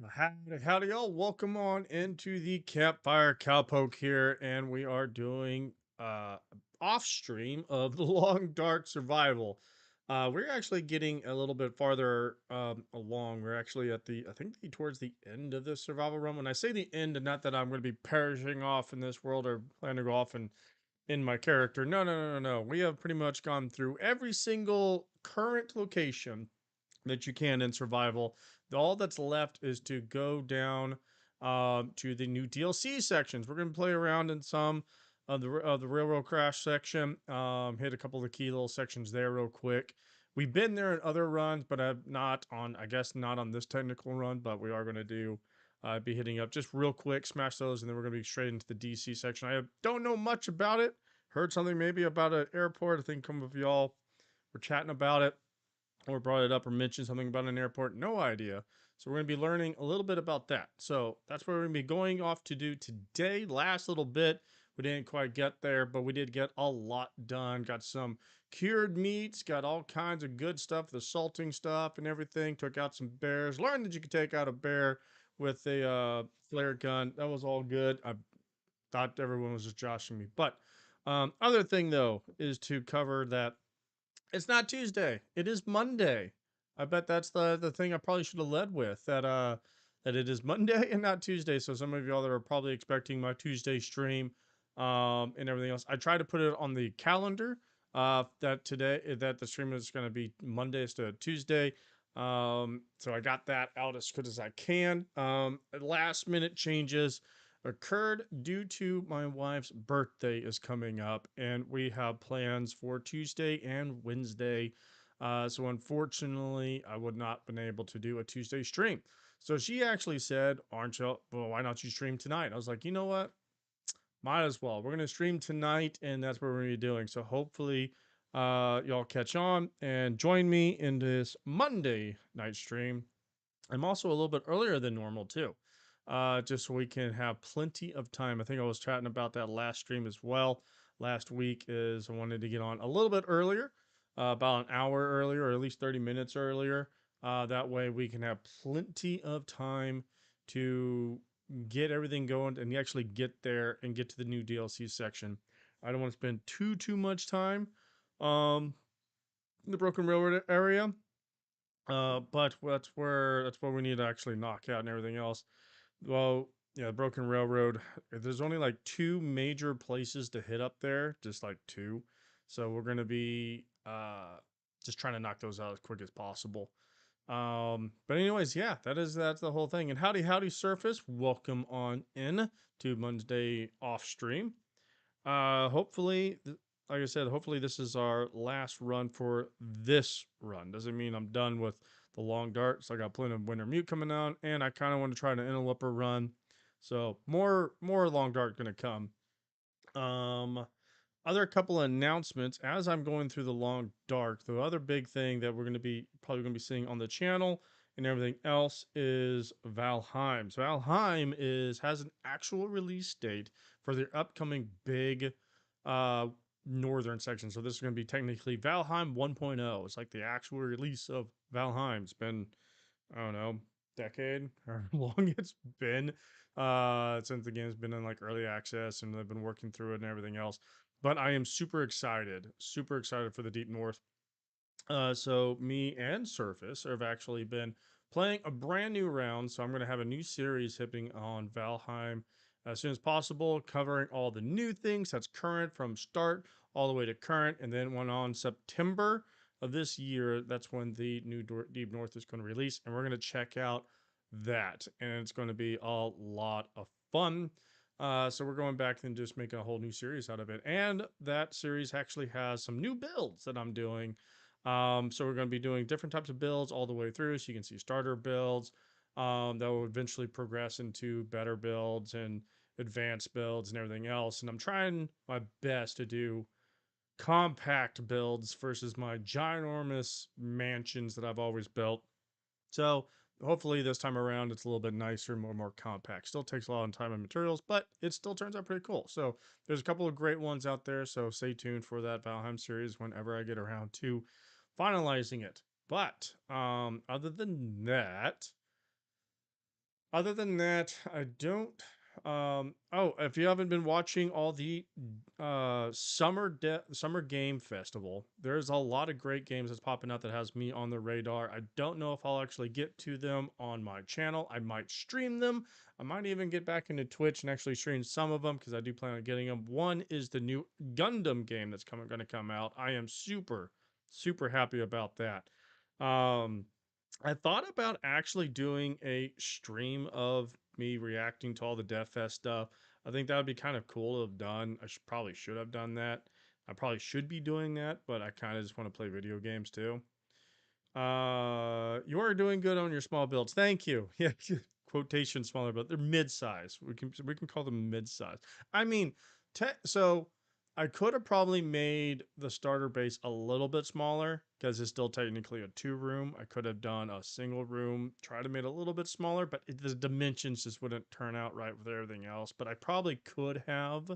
Howdy, y'all. Welcome on into the Campfire Cowpoke here, and we are doing off stream of the Long Dark Survival. We're actually getting a little bit farther along. We're actually at I think towards the end of this survival run. When I say the end, and not that I'm going to be perishing off in this world or planning to go off and in my character. No, no, no, no, no. We have pretty much gone through every single current location that you can in survival. All that's left is to go down to the new DLC sections. We're gonna play around in some of the railroad crash section. Hit a couple of the key little sections there real quick. We've been there in other runs, but I've not on. I guess not on this technical run, but we are gonna do. Be hitting up just real quick, smash those, and then we're gonna be straight into the DC section. I don't know much about it. Heard something maybe about an airport. I think some of y'all were chatting about it or brought it up or mentioned something about an airport. No idea. So we're going to be learning a little bit about that. So that's what we're going to be going off to do today. Last little bit, we didn't quite get there, but we did get a lot done. Got some cured meats, got all kinds of good stuff, the salting stuff and everything. Took out some bears. Learned that you could take out a bear with a flare gun. That was all good. I thought everyone was just joshing me. But other thing though is to cover that it's not Tuesday. It is Monday. I bet that's the thing I probably should have led with that it is Monday and not Tuesday. So some of y'all that are probably expecting my Tuesday stream and everything else. I tried to put it on the calendar that the stream is going to be Monday instead of Tuesday. So I got that out as good as I can. Last minute changes occurred due to my wife's birthday is coming up, and we have plans for Tuesday and Wednesday. So unfortunately, I would not been able to do a Tuesday stream. So she actually said, "Aren't you? Well, why not you stream tonight?" I was like, "You know what? Might as well. We're gonna stream tonight, and that's what we're gonna be doing. So hopefully, y'all catch on and join me in this Monday night stream. I'm also a little bit earlier than normal too, just so we can have plenty of time. I think I was chatting about that last stream as well. Last week is I wanted to get on a little bit earlier, about an hour earlier, or at least 30 minutes earlier. That way we can have plenty of time to get everything going and actually get there and get to the new DLC section. I don't want to spend too much time um, in the Broken Railroad area. But that's where we need to actually knock out and everything else. Well, yeah, Broken Railroad. There's only like two major places to hit up there, just like two. So we're gonna be just trying to knock those out as quick as possible. But anyways, yeah, that's the whole thing. And howdy Surface, welcome on in to Monday off stream. Hopefully, like I said, hopefully this is our last run for this run. Doesn't mean I'm done with the long dart. So I got plenty of winter mute coming out, and I kind of want to try an interloper run. So more long dart gonna come. Um, other couple of announcements as I'm going through the long dark. The other big thing that we're going to be probably going to be seeing on the channel and everything else is Valheim. So Valheim has an actual release date for their upcoming big uh northern section. So this is going to be technically Valheim 1.0. It's like the actual release of Valheim. It's been I don't know, decade or how long it's been since the game's been in like early access and they've been working through it and everything else. But I am super excited for the Deep North. So me and Surface have actually been playing a brand new round. So I'm going to have a new series hitting on Valheim as soon as possible, covering all the new things that's current from start all the way to current. And then when on September of this year, that's when the new Deep North is going to release. And we're going to check out that. And it's going to be a lot of fun. So we're going back and just making a whole new series out of it. And that series actually has some new builds that I'm doing. So we're going to be doing different types of builds all the way through. So you can see starter builds that will eventually progress into better builds and advanced builds and everything else. And I'm trying my best to do compact builds versus my ginormous mansions that I've always built. So hopefully this time around it's a little bit nicer, more compact. Still takes a lot of time and materials, but it still turns out pretty cool. So there's a couple of great ones out there. So stay tuned for that Valheim series whenever I get around to finalizing it. But other than that, Other than that, I don't. Oh, if you haven't been watching all the summer game festival, there's a lot of great games that's popping out that has me on the radar. I don't know if I'll actually get to them on my channel. I might stream them. I might even get back into Twitch and actually stream some of them because I do plan on getting them. One is the new Gundam game that's going to come out. I am super happy about that. Um, I thought about actually doing a stream of me reacting to all the Death Fest stuff. I think that would be kind of cool to have done. Probably should have done that. I probably should be doing that, but I kind of just want to play video games too. You are doing good on your small builds. Thank you. Yeah, quotation smaller, but they're mid-size. We can call them mid-size. I mean, so I could have probably made the starter base a little bit smaller because it's still technically a two-room. I could have done a single room, try to make it a little bit smaller, but the dimensions just wouldn't turn out right with everything else. But I probably could have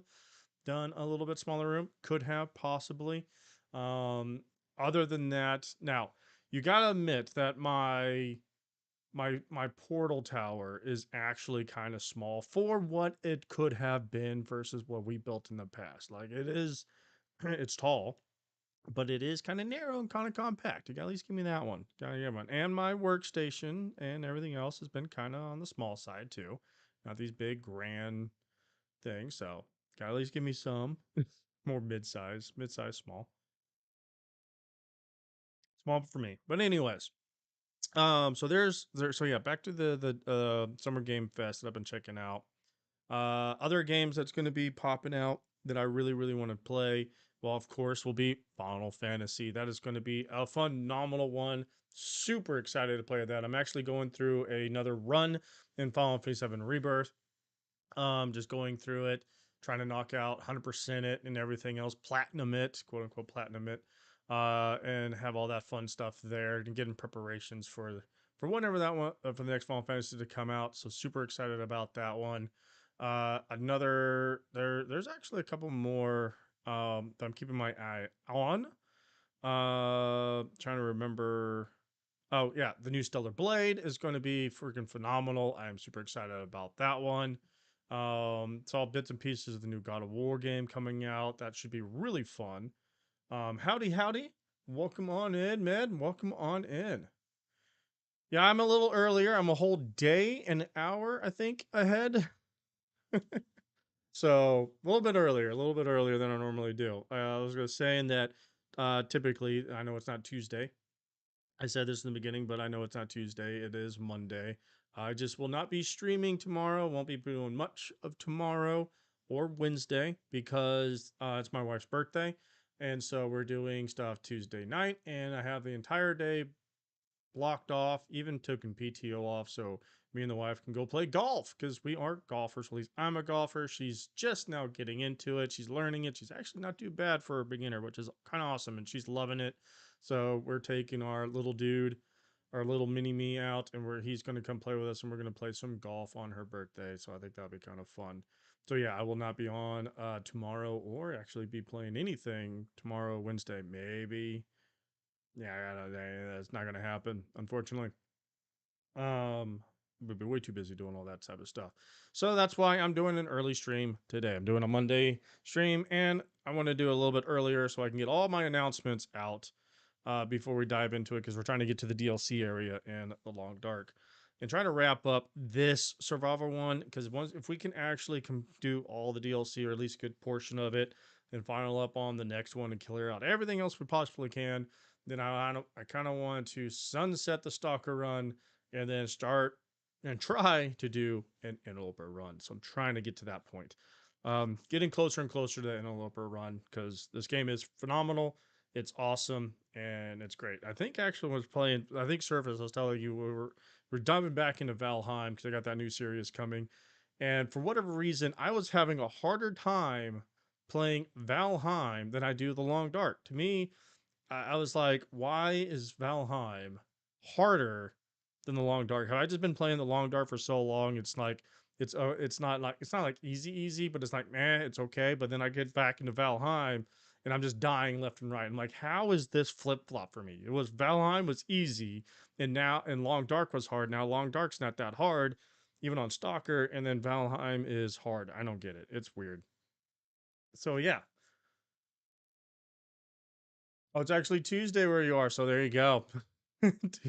done a little bit smaller room. Could have possibly. Um, Other than that, now you gotta admit that my portal tower is actually kind of small for what it could have been versus what we built in the past. Like it is, it's tall, but it is kind of narrow and kind of compact. You gotta at least give me that one. Gotta give one. And my workstation and everything else has been kind of on the small side too. Not these big grand things. So gotta at least give me some more mid-size, small, small for me. But anyways, so so yeah, back to the Summer Game Fest that I've been checking out. Other games that's going to be popping out that I really want to play. Well, of course, will be Final Fantasy. That is going to be a phenomenal one. Super excited to play that. I'm actually going through another run in Final Fantasy 7 Rebirth. Just going through it, trying to knock out 100% it and everything else, platinum it, quote unquote platinum it, and have all that fun stuff there and getting preparations for whenever that one for the next Final Fantasy to come out. So super excited about that one. There's actually a couple more that I'm keeping my eye on. Trying to remember. Oh yeah, the new Stellar Blade is going to be freaking phenomenal. I am super excited about that one. Saw bits and pieces of the new God of War game coming out. That should be really fun. Howdy. Welcome on in, man. Welcome on in. Yeah, I'm a little earlier. I'm a whole day and hour, I think, ahead. So a little bit earlier than I normally do. I was going to say that typically, I know it's not Tuesday, I said this in the beginning, but I know it's not Tuesday. It is Monday. I just will not be streaming tomorrow. Won't be doing much of tomorrow or Wednesday because it's my wife's birthday. And so we're doing stuff Tuesday night. And I have the entire day blocked off, even taken PTO off. So me and the wife can go play golf because we are golfers. At least I'm a golfer. She's just now getting into it. She's learning it. She's actually not too bad for a beginner, which is kind of awesome. And she's loving it. So we're taking our little dude, our little mini me out, and he's going to come play with us, and we're going to play some golf on her birthday. So I think that'll be kind of fun. So yeah, I will not be on tomorrow or actually be playing anything tomorrow, Wednesday, maybe. Yeah, that's not gonna happen, unfortunately. Um, we've been way too busy doing all that type of stuff. So that's why I'm doing an early stream today. I'm doing a Monday stream, and I want to do a little bit earlier so I can get all my announcements out before we dive into it because we're trying to get to the DLC area in the Long Dark and try to wrap up this survival one because once if we can actually do all the DLC or at least a good portion of it and final up on the next one and clear out everything else we possibly can, then I kind of want to sunset the Stalker run and then start and try to do an interloper run. So I'm trying to get to that point. Getting closer and closer to the interloper run because this game is phenomenal. It's awesome and it's great. I think actually was playing. I think Surface. I was telling you we're diving back into Valheim because I got that new series coming, and for whatever reason, I was having a harder time playing Valheim than I do the Long Dark. To me, I was like, why is Valheim harder than the Long Dark? Have I just been playing the Long Dark for so long? It's not like easy, but it's like it's okay. But then I get back into Valheim and I'm just dying left and right. I'm like, how is this flip flop for me? It was Valheim was easy, and Long Dark was hard. Now Long Dark's not that hard, even on Stalker, and then Valheim is hard. I don't get it. It's weird. So yeah. Oh, it's actually Tuesday where you are, so there you go.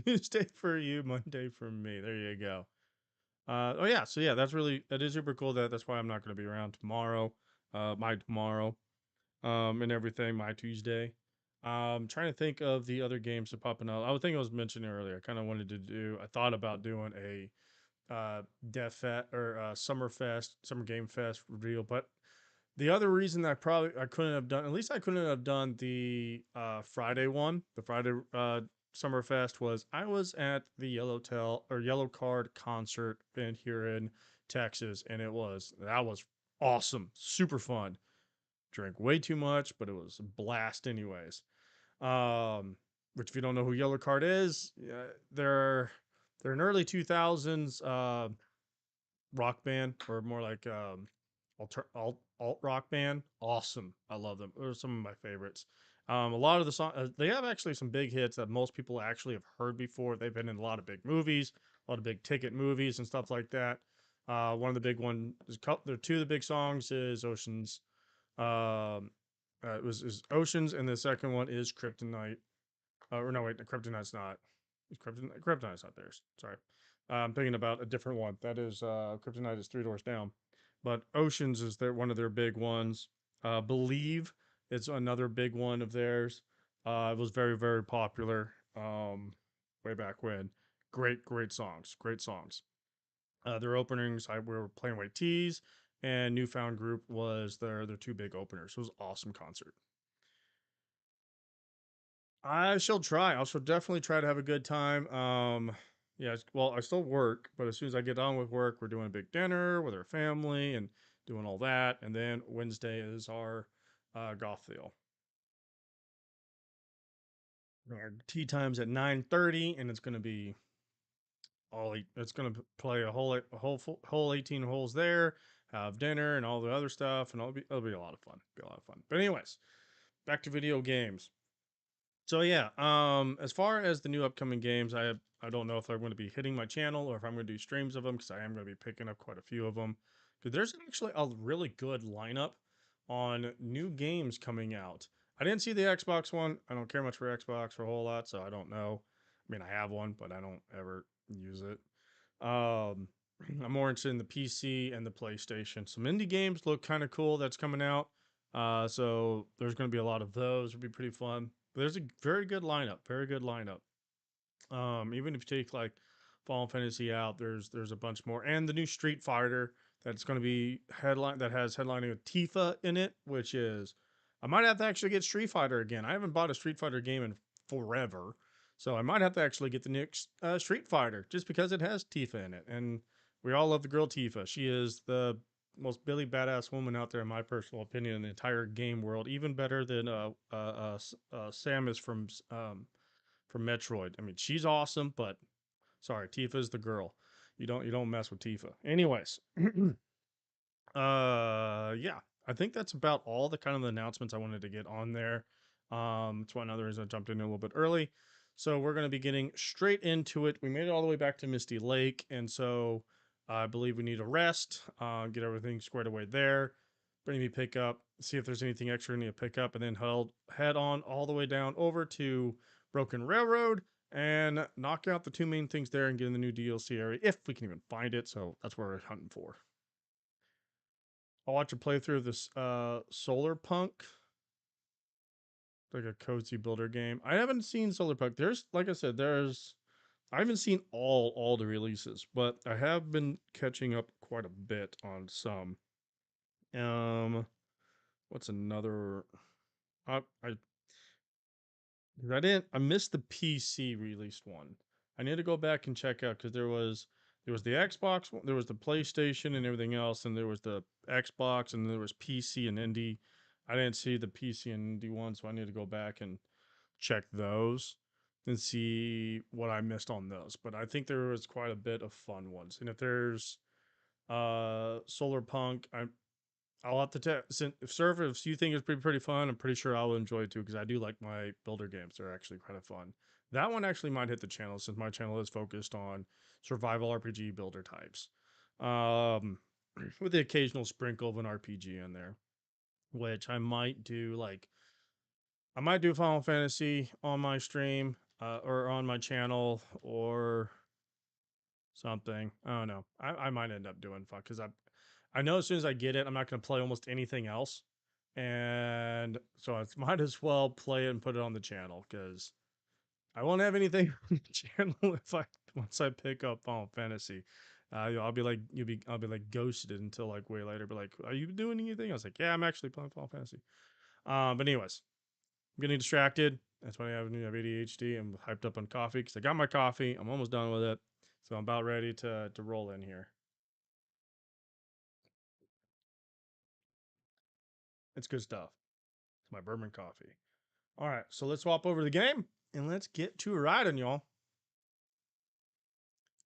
Tuesday for you, Monday for me. There you go. Oh yeah, so yeah, that is super cool. That's why I'm not going to be around tomorrow. My tomorrow, and everything. My Tuesday. Trying to think of the other games that popping up. I would think I was mentioning earlier. I kind of wanted to do. I thought about doing a Death Fest or Summer Fest, Summer Game Fest reveal, but the other reason that I couldn't have done, at least I couldn't have done the Friday one, the Friday Summerfest, was I was at the Yellow Card concert in here in Texas, and that was awesome, super fun. Drank way too much, but it was a blast anyways. Um, which if you don't know who Yellow Card is, they're an early 2000s rock band, or more like alt rock band. Awesome, I love them. They're some of my favorites. A lot of the song they have actually some big hits that most people actually have heard before. They've been in a lot of big movies, a lot of big ticket movies and stuff like that. One of the big one is there are two of the big songs is Oceans. Um, it was is Oceans, and the second one is Kryptonite. Or no, wait, the Kryptonite's not. Kryptonite's not theirs. Sorry. I'm thinking about a different one. That is Kryptonite is Three Doors Down, but Oceans is one of their big ones. Believe it's another big one of theirs. It was very popular way back when. Great songs. Great songs. Their openings, we were playing White Tees, and Newfound Group was their two big openers. It was an awesome concert. I shall try. I shall definitely try to have a good time. Yeah, well, I still work, but as soon as I get on with work, we're doing a big dinner with our family and doing all that. And then Wednesday is our golf deal. Our tea time's at 9:30, and it's going to be it's going to play whole 18 holes there, have dinner and all the other stuff, and it'll be a lot of fun. Be a lot of fun. But anyways, back to video games. So yeah, as far as the new upcoming games, I don't know if I'm going to be hitting my channel or if I'm going to do streams of them, because I am going to be picking up quite a few of them. Because there's actually a really good lineup on new games coming out. I didn't see the Xbox one. I don't care much for Xbox for a whole lot, so I don't know. I mean, I have one, but I don't ever use it. Um, I'm more interested in the PC and the PlayStation. Some indie games look kind of cool that's coming out. So there's going to be a lot of those. It'll be pretty fun. But there's a very good lineup. Very good lineup. Even if you take like Final Fantasy out, there's a bunch more, and the new Street Fighter that's going to be headlining with Tifa in it, which is I might have to actually get Street Fighter again. I haven't bought a Street Fighter game in forever, so I might have to actually get the next Street Fighter just because it has Tifa in it, and we all love the girl Tifa. She is the most Billy badass woman out there, in my personal opinion, in the entire game world. Even better than Samus from Metroid. I mean, she's awesome, but sorry, Tifa's the girl. You don't mess with Tifa. Anyways, yeah, I think that's about all the kind of the announcements I wanted to get on there. That's one other reason I jumped in a little bit early. So we're going to be getting straight into it. We made it all the way back to Misty Lake, and so I believe we need a rest, get everything squared away there. Bring me pick up, see if there's anything extra we need to pick up, and then head on all the way down over to Broken Railroad and knock out the two main things there and get in the new DLC area if we can even find it. So that's what we're hunting for. I'll watch a playthrough of this Solar Punk, like a cozy builder game. I haven't seen Solar Punk. There's, like I said, I haven't seen all the releases, but I have been catching up quite a bit on some. Um, what's another? I I missed the PC released one. I need to go back and check out because there was the Xbox, there was the PlayStation and everything else, and there was the Xbox, and there was PC and indie. I didn't see the PC and indie one, so I need to go back and check those and see what I missed on those. But I think there was quite a bit of fun ones. And if there's Solar Punk, I'll have to if if you think it's pretty fun, I'm pretty sure I'll enjoy it too because I do like my builder games. They're actually kind of fun. That one actually might hit the channel since my channel is focused on survival RPG builder types. Um, with the occasional sprinkle of an RPG in there, which I might do. Like, I might do Final Fantasy on my stream, or on my channel, or something. I don't know. I might end up doing fun because I know as soon as I get it, I'm not going to play almost anything else, and so I might as well play it and put it on the channel because I won't have anything on the channel if I once I pick up Final Fantasy. I'll be like I'll be like ghosted until like way later. But like, are you doing anything? I was like, yeah, I'm actually playing Final Fantasy. But anyways, I'm getting distracted. That's why I have ADHD. I'm hyped up on coffee because I got my coffee. I'm almost done with it, so I'm about ready to roll in here. It's good stuff. It's my bourbon coffee. All right, so let's swap over the game and let's get to riding, y'all.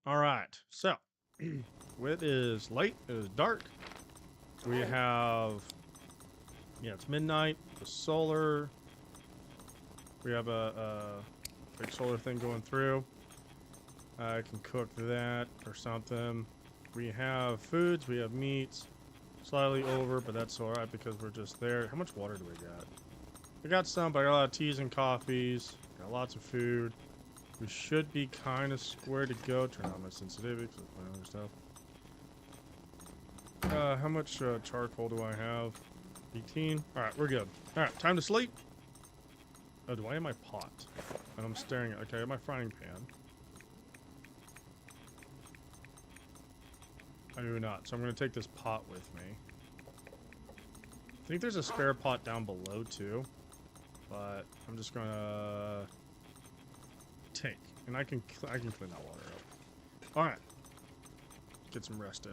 All right, so it is late. It is dark. We have, yeah, it's midnight. The solar. We have a big solar thing going through. I can cook that or something. We have foods. We have meats. Slightly over, but that's all right because we're just there. How much water do we got? We got some, but I got a lot of teas and coffees. Got lots of food. We should be kind of square to go. Turn on my sensitivity because my other stuff. How much charcoal do I have? 18. All right, we're good. All right, time to sleep. Oh, do I have my pot? And I'm staring at. Okay, I have my frying pan. I do not. So I'm going to take this pot with me. I think there's a spare pot down below too, but I'm just going to take, and I can clean that water up. All right, get some rest in.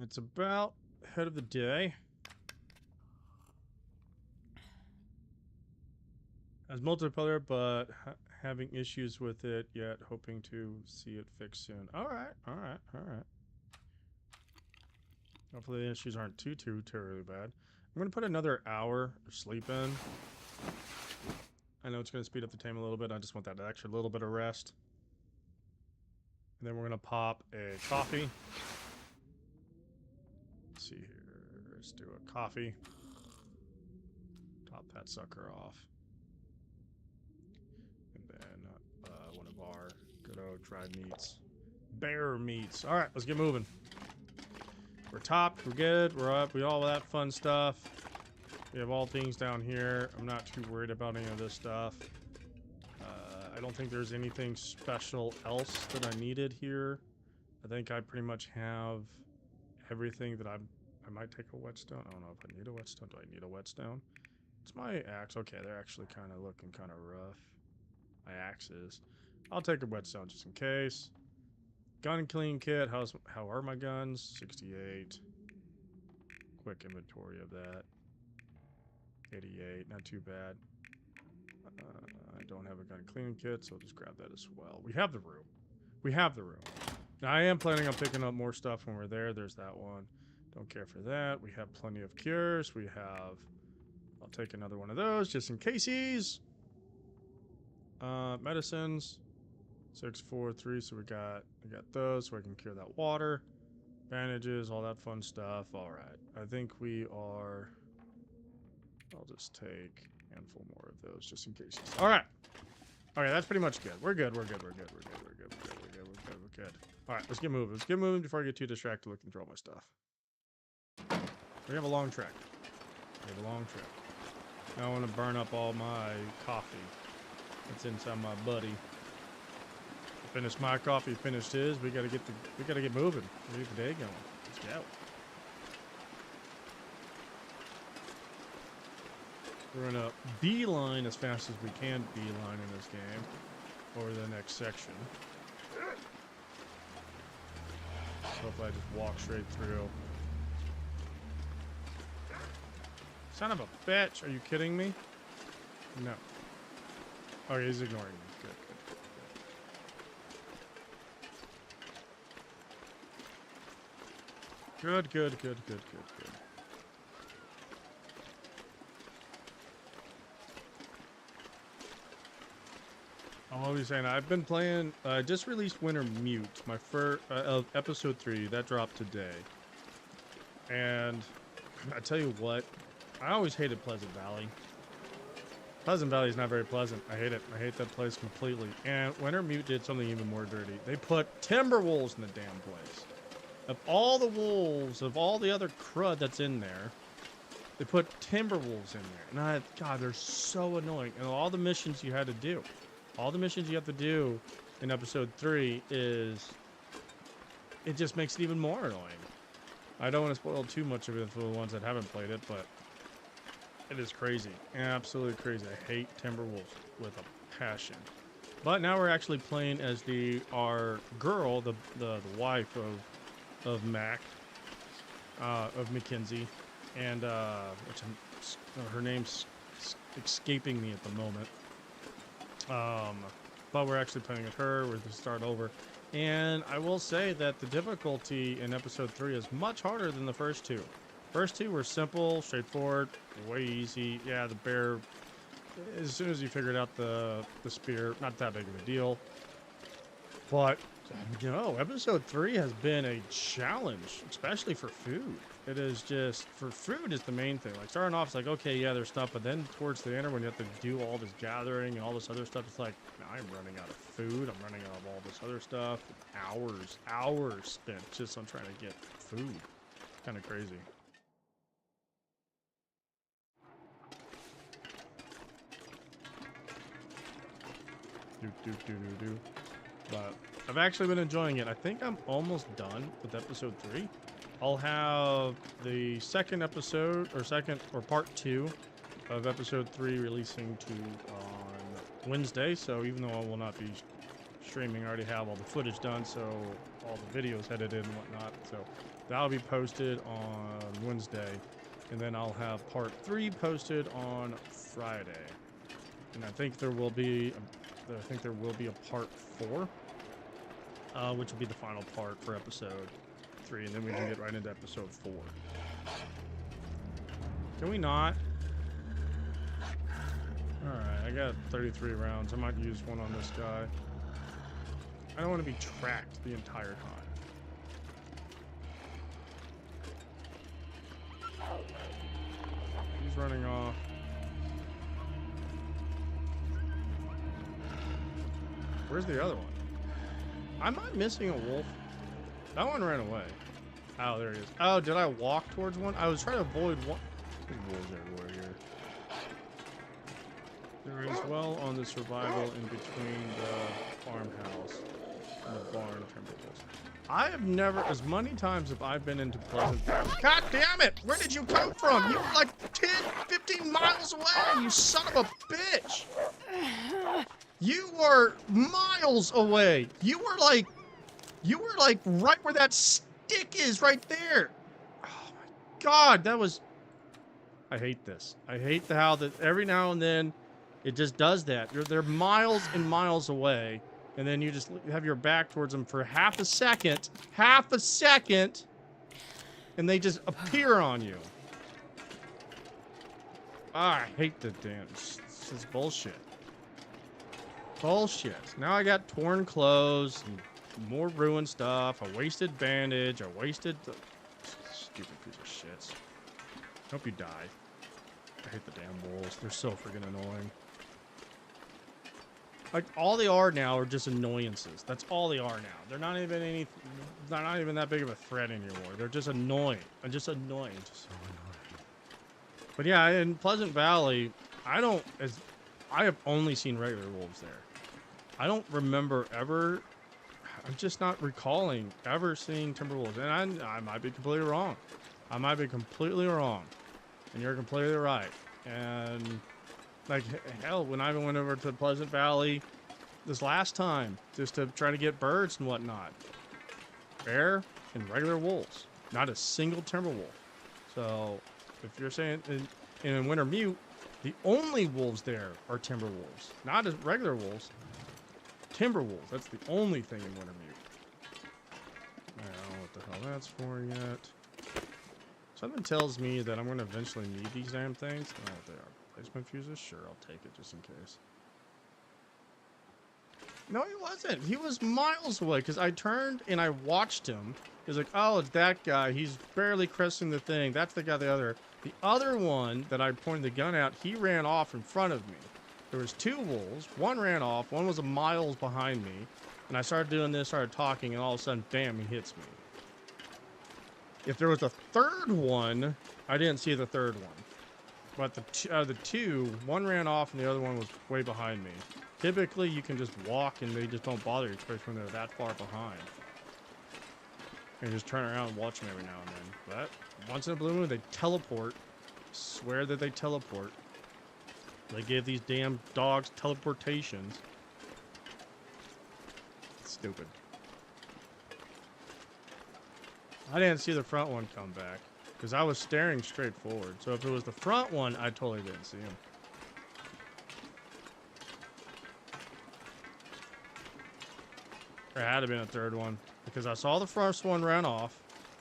It's about head of the day. As multiplayer, but having issues with it yet, hoping to see it fixed soon. All right, all right, all right. Hopefully the issues aren't too terribly bad. I'm gonna put another hour of sleep in. I know it's gonna speed up the time a little bit. I just want that extra little bit of rest. And then we're gonna pop a coffee. Let's see here. Let's do a coffee. Top that sucker off. And then one of our good old dried meats. Bear meats. All right, let's get moving. We're topped. We're good. We're up. We all that fun stuff. We have all things down here. I'm not too worried about any of this stuff. I don't think there's anything special else that I needed here. I think I pretty much have everything that I might take a whetstone. I don't know if I need a whetstone. Do I need a whetstone? It's my axe. Okay, they're actually kind of looking kind of rough. My axe is. I'll take a whetstone just in case. Gun clean kit. How are my guns? 68. Quick inventory of that. 88. Not too bad. I don't have a gun cleaning kit, so I'll just grab that as well. We have the room. We have the room. Now, I am planning on picking up more stuff when we're there. There's that one. Don't care for that. We have plenty of cures. We have... I'll take another one of those just in cases. Medicines. 6, 4, 3. So we got those so I can cure that water. Bandages, all that fun stuff. All right. I think we are... I'll just take a handful more of those just in case. All right. Okay, that's pretty much good. We're good. We're good. We're good. We're good. We're good. We're good. We're good. We're good. We're good. All right, let's get moving. Let's get moving before I get too distracted looking through all my stuff. We have a long trek. We have a long trek. I don't want to burn up all my coffee that's inside my buddy. Finished my coffee. Finished his. We gotta get moving. We get the day going. Let's go. We're gonna beeline as fast as we can beeline in this game over the next section. So if I just walk straight through. Son of a bitch! Are you kidding me? No. Oh, he's ignoring me. Good, good, good, good. Good, good, good, good, good. I'm always saying I've been playing. I just released Winter Mute, my first of episode 3 that dropped today, and I tell you what, I always hated Pleasant Valley. Pleasant Valley is not very pleasant. I hate it. I hate that place completely. And Winter Mute did something even more dirty. They put timber wolves in the damn place. Of all the wolves, of all the other crud that's in there, they put timber wolves in there. And God, they're so annoying. And all the missions you had to do, all the missions you have to do in episode 3 is, it just makes it even more annoying. I don't want to spoil too much of it for the ones that haven't played it, but it is crazy. Absolutely crazy. I hate Timberwolves with a passion. But now we're actually playing as our girl, the wife of Mac, of Mackenzie, and her name's escaping me at the moment. But we're actually playing with her. We're going to start over. And I will say that the difficulty in episode 3 is much harder than the first two. First two were simple, straightforward, way easy. Yeah, the bear, as soon as you figured out the spear, not that big of a deal. But, you know, episode 3 has been a challenge, especially for food. It is just, for food is the main thing. Like, starting off, it's like, okay, yeah, there's stuff, but then towards the end, when you have to do all this gathering and all this other stuff, it's like, I'm running out of food, I'm running out of all this other stuff. Hours spent just on trying to get food. Kind of crazy. But I've actually been enjoying it. I think I'm almost done with episode 3. I'll have the second episode, or part 2 of episode 3 releasing on Wednesday. So even though I will not be streaming, I already have all the footage done, so all the videos edited and whatnot. So that'll be posted on Wednesday. And then I'll have part 3 posted on Friday. And I think there will be a part 4, which will be the final part for episode 3, and then we can get right into episode 4. Can we not? Alright, I got 33 rounds. I might use one on this guy. I don't want to be tracked the entire time. He's running off. Where's the other one? Am I missing a wolf? That one ran away. Oh, there he is. Oh, did I walk towards one? I was trying to avoid one. There's wolves everywhere here. There is well on the survival in between the farmhouse and the barn timber wolves. I have never, as many times as I've been into Pleasant Valley. God damn it! Where did you come from? You were like 10, 15 miles away, you son of a bitch! You were miles away. You were like right where that stick is, right there. Oh my God, that was. I hate this. I hate how that every now and then it just does that. They're miles and miles away, and then you just have your back towards them for half a second, and they just appear on you. I hate the damn. This is bullshit. Bullshit. Now I got torn clothes and more ruined stuff. A wasted bandage. I wasted the stupid piece of shit. Hope you die. I hate the damn wolves. They're so freaking annoying. Like, all they are now are just annoyances. That's all they are now. They're not even that big of a threat anymore. They're just annoying. Just so annoying. But yeah, in Pleasant Valley, I have only seen regular wolves there. I don't remember ever. I'm just not recalling ever seeing timber wolves, and I might be completely wrong. I might be completely wrong, and you're completely right. And like hell, when I went over to Pleasant Valley this last time, just to try to get birds and whatnot, bear and regular wolves, not a single timber wolf. So if you're saying in Winter Mute, the only wolves there are timber wolves, not as regular wolves. Timber wolves. That's the only thing in Winter Mute. I don't know what the hell that's for yet. Something tells me that I'm going to eventually need these damn things. I don't know what they are. Placement fuses? Sure, I'll take it just in case. No, he wasn't. He was miles away because I turned and I watched him. He's like, oh, it's that guy. He's barely cresting the thing. That's the guy, the other one that I pointed the gun at, he ran off in front of me. There was two wolves. One ran off. One was a miles behind me. And I started doing this, started talking, and all of a sudden, bam, he hits me. If there was a third one, I didn't see the third one. But the two, one ran off and the other one was way behind me. Typically, you can just walk and they just don't bother you, especially when they're that far behind. And just turn around and watch them every now and then. But once in a blue moon, they teleport. Swear that they teleport. They give these damn dogs teleportations. Stupid. I didn't see the front one come back because I was staring straight forward. So if it was the front one, I totally didn't see him. There had to have been a third one because I saw the first one run off.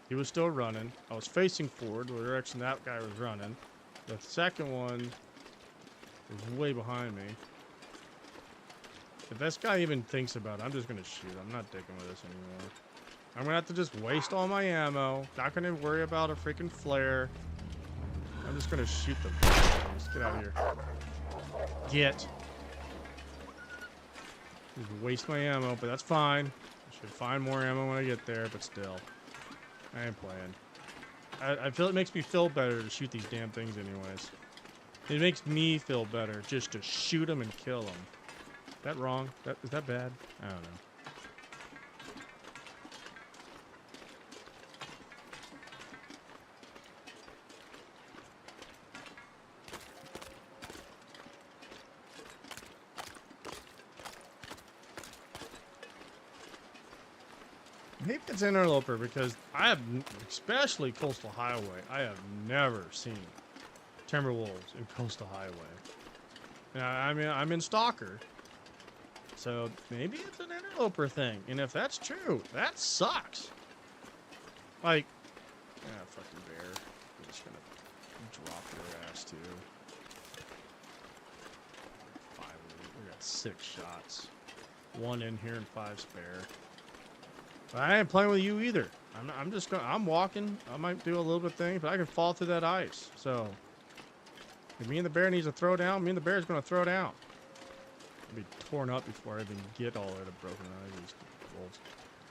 He was still running. I was facing forward, the direction that guy was running. The second one was way behind me. If this guy even thinks about it, I'm just going to shoot. I'm not dicking with this anymore. I'm going to have to just waste all my ammo. Not going to worry about a freaking flare. I'm just going to shoot them. Just get out of here. Get. Just waste my ammo, but that's fine. I should find more ammo when I get there, but still. I ain't playing. I feel it makes me feel better to shoot these damn things anyways. It makes me feel better just to shoot them and kill them. Is that wrong? Is that bad? I don't know. Maybe it's interloper because I have, especially Coastal Highway, I have never seen Timberwolves in Coastal Highway. Now, I mean, I'm in Stalker, so maybe it's an interloper thing. And if that's true, that sucks. Like, fucking bear. I'm just gonna drop your ass too. 5, we got 6 shots. 1 in here and 5 spare. But I ain't playing with you either. I'm just going. I'm walking. I might do a little bit of thing, but I can fall through that ice. So if me and the bear needs to throw down, me and the bear's gonna throw down. I'll be torn up before I even get all of the broken out of these wolves.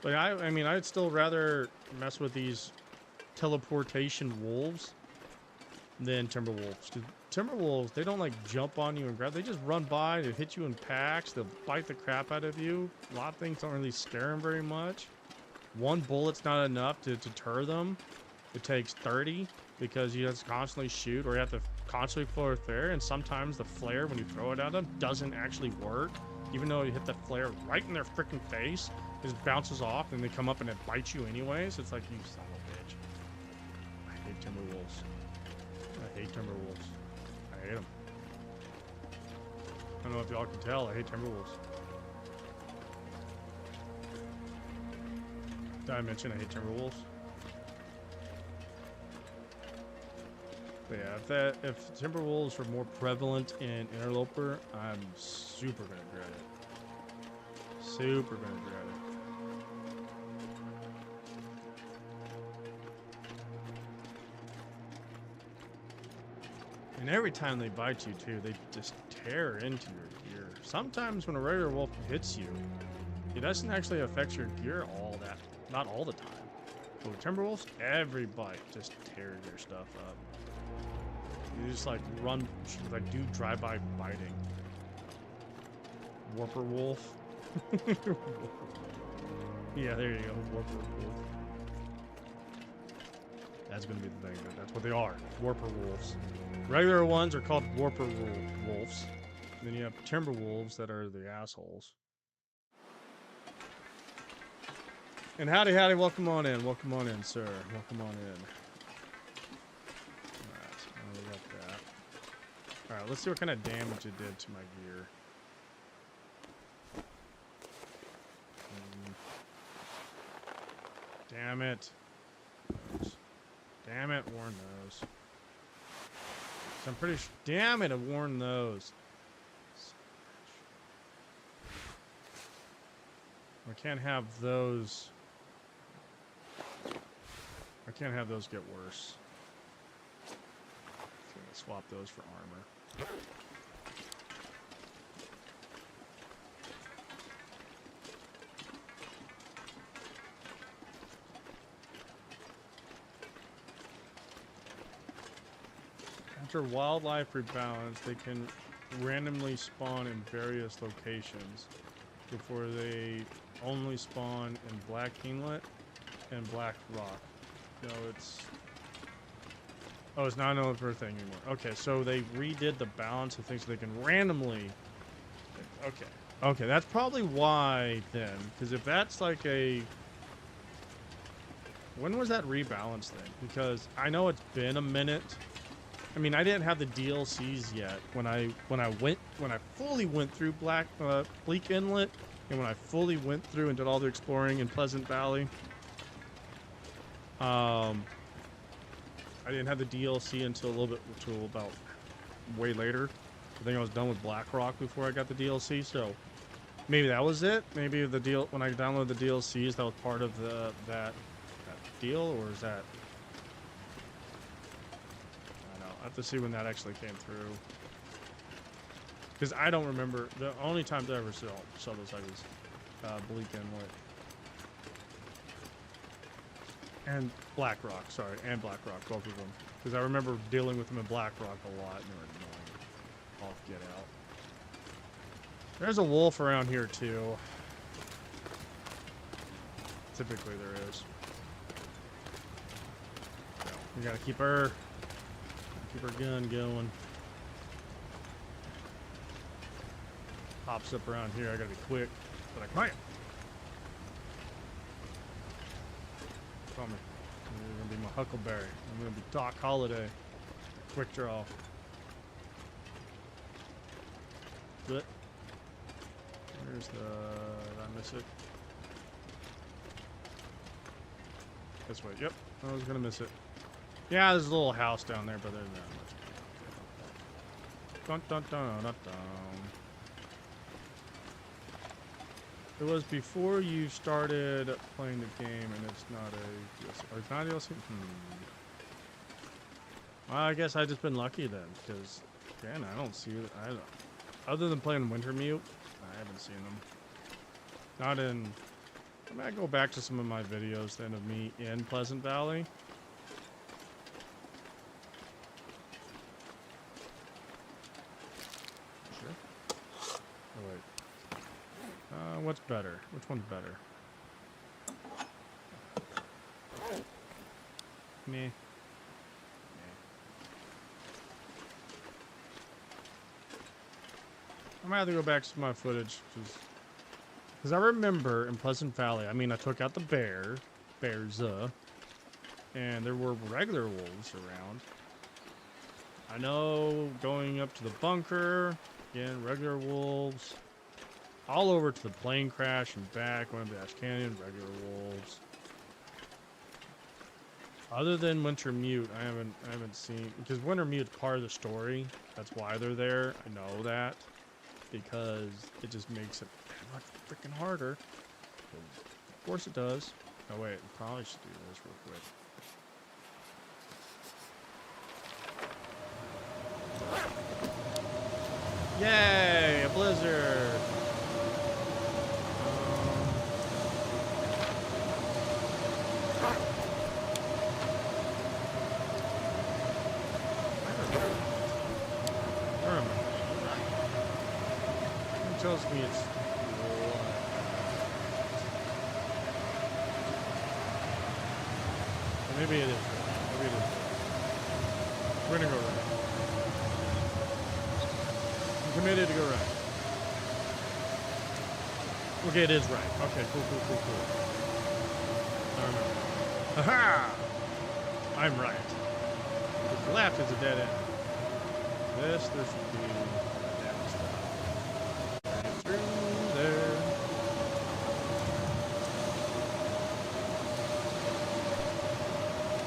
But I mean, I'd still rather mess with these teleportation wolves than timber wolves. Because timber wolves, they don't like jump on you and grab. They just run by. They hit you in packs. They'll bite the crap out of you. A lot of things don't really scare them very much. One bullet's not enough to deter them. It takes 30 because you have to constantly shoot or you have to constantly throw a flare. And sometimes the flare, when you throw it at them, doesn't actually work. Even though you hit the flare right in their freaking face, it just bounces off and they come up and it bites you anyways. It's like, you son of a bitch. I hate timber wolves. I hate timber wolves. I hate them. I don't know if y'all can tell. I hate timber wolves. Did I mention I hate Timberwolves? But yeah, if Timberwolves were more prevalent in Interloper, I'm super gonna dread it. Super gonna dread it. And every time they bite you too, they just tear into your gear. Sometimes when a regular wolf hits you, it doesn't actually affect your gear not all the time. But with Timberwolves, every bite just tears your stuff up. You just like run, like do drive-by biting. Warper wolf. Yeah, there you go, Warper wolf. That's gonna be the thing. That's what they are. Warper wolves. Regular ones are called Warper wolves. And then you have timber wolves that are the assholes. And howdy, welcome on in, sir. Welcome on in. Alright, so we got that. Alright, let's see what kind of damage it did to my gear. Damn it. Damn it, warn those. I'm pretty sure. Damn it, I warned those. can't have those. I can't have those get worse. Okay, let's swap those for armor. After wildlife rebalance, they can randomly spawn in various locations before they only spawn in Black Inlet and Black Rock. No, it's... Oh, it's not an over thing anymore. Okay, so they redid the balance of things so they can randomly... Okay. Okay, that's probably why then. Because if that's like a... When was that rebalance thing? Because I know it's been a minute. I mean, I didn't have the DLCs yet when I fully went through Bleak Inlet, and when I fully went through and did all the exploring in Pleasant Valley. I didn't have the DLC until about way later. I think I was done with Black Rock before I got the DLC, so maybe that was it. Maybe when I downloaded the DLCs, that was part of that deal, or is that? I have to see when that actually came through. Because I don't remember. The only times I ever saw those was Bleak Inlet. And Black Rock, sorry. And Black Rock, both of them. Because I remember dealing with them in Black Rock a lot. And they were annoying. Off, get out. There's a wolf around here, too. Typically there is. So, we gotta keep her gun going. Pops up around here. I gotta be quick, but I can't. Call me. You're gonna be my Huckleberry. I'm gonna be Doc Holliday. Quick draw. Good. Where's the... Did I miss it? This way. Yep. I was gonna miss it. Yeah, there's a little house down there, but there's not much. Dun dun dun dun dun. It was before you started playing the game, and it's not a DLC. Or it's not a DLC? Well, I guess I've just been lucky then, because again, I don't see it. Other than playing Wintermute, I haven't seen them. Not in. I mean, I go back to some of my videos then of me in Pleasant Valley. What's better? Which one's better? Meh. I'm gonna have to go back to my footage because I remember in Pleasant Valley. I mean, I took out the bears, and there were regular wolves around. I know going up to the bunker, again, regular wolves. All over to the plane crash and back, going to Ash Canyon, regular wolves. Other than Wintermute, I haven't seen, because Wintermute's part of the story. That's why they're there. I know that because it just makes it much freaking harder. Of course it does. Oh wait, I probably should do this real quick. Yay, a blizzard. Tells me it's maybe it is. Maybe it is. We're gonna go right. I'm committed to go right. Okay, it is right. Okay, cool. I remember. Aha! I'm right. The left is a dead end. There should be.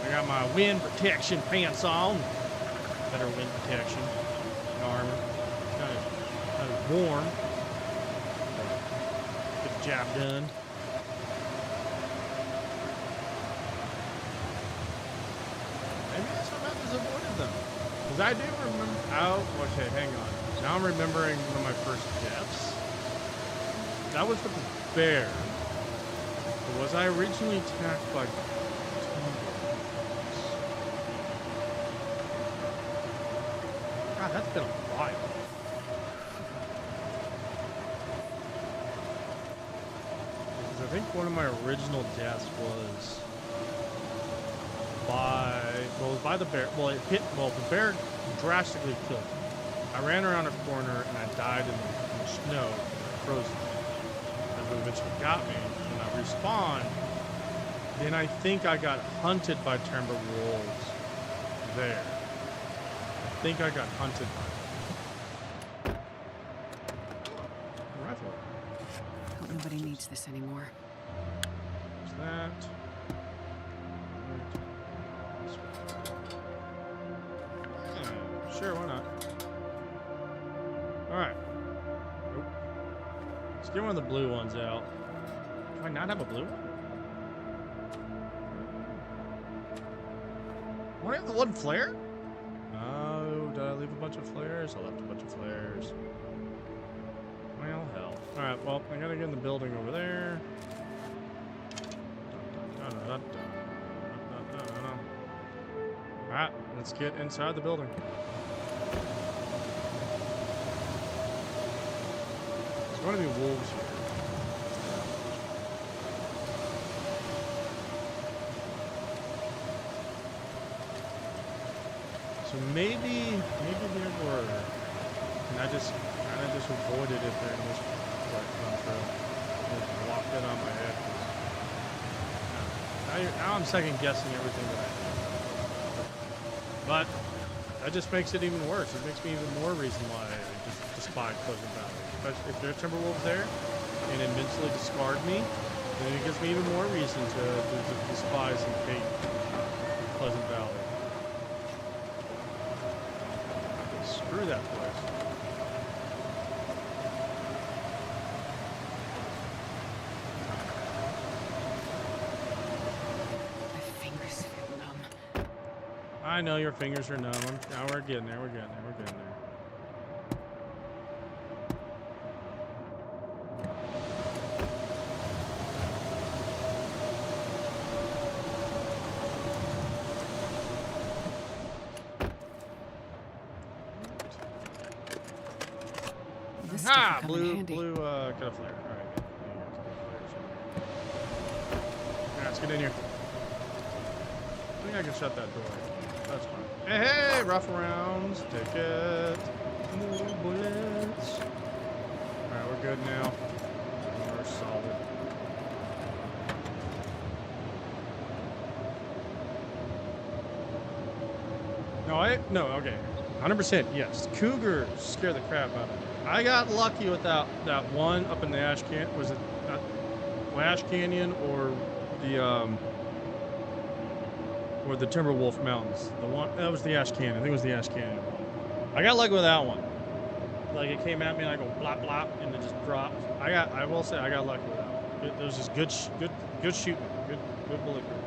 I got my wind protection pants on. Better wind protection and armor. Kind of warm. Get the job done. Because I do remember. Oh, okay, hang on. Now I'm remembering one of my first deaths. That was with the bear. Or was I originally attacked by tigers? God, that's been a while. Because I think one of my original deaths was by the bear. Well, the bear drastically killed me. I ran around a corner and I died in the snow, frozen. That's what eventually got me. When I respawned, then I think I got hunted by timber wolves there. I think I got hunted by them. Rifle. Hope nobody needs this anymore. There's that. Sure, why not? Alright. Nope. Let's get one of the blue ones out. Do I not have a blue one? Want to have the one flare? Oh, did I leave a bunch of flares? I left a bunch of flares. Well, hell. Alright, well, I gotta get in the building over there. Alright, let's get inside the building. There's going to be wolves here. So maybe there were, and I just kind of just avoided it during this run through. Just walked it on my head. Now I'm second guessing everything that I do. But that just makes it even worse. It makes me even more reason why I just despise Pleasant Valley. But if there are Timberwolves there and immensely discard me, then it gives me even more reason to despise and hate Pleasant Valley. Screw that place. My fingers feel numb. I know your fingers are numb. Now we're getting there. We're getting there. We're getting there. Ah, blue, got a flare. All right, let's get in here. I think I can shut that door. That's fine. Hey, hey, rough rounds. Take it. More bullets. All right, we're good now. We're solid. No, okay. 100%, yes. Cougars scare the crap out of me. I got lucky with that one up in the Ash Canyon. Was it Ash Canyon or the Timberwolf Mountains? The one that was the Ash Canyon. I think it was the Ash Canyon one. I got lucky with that one. Like it came at me and I go blop blop and it just dropped. I will say I got lucky with that one. It was just good shooting, good bullet group.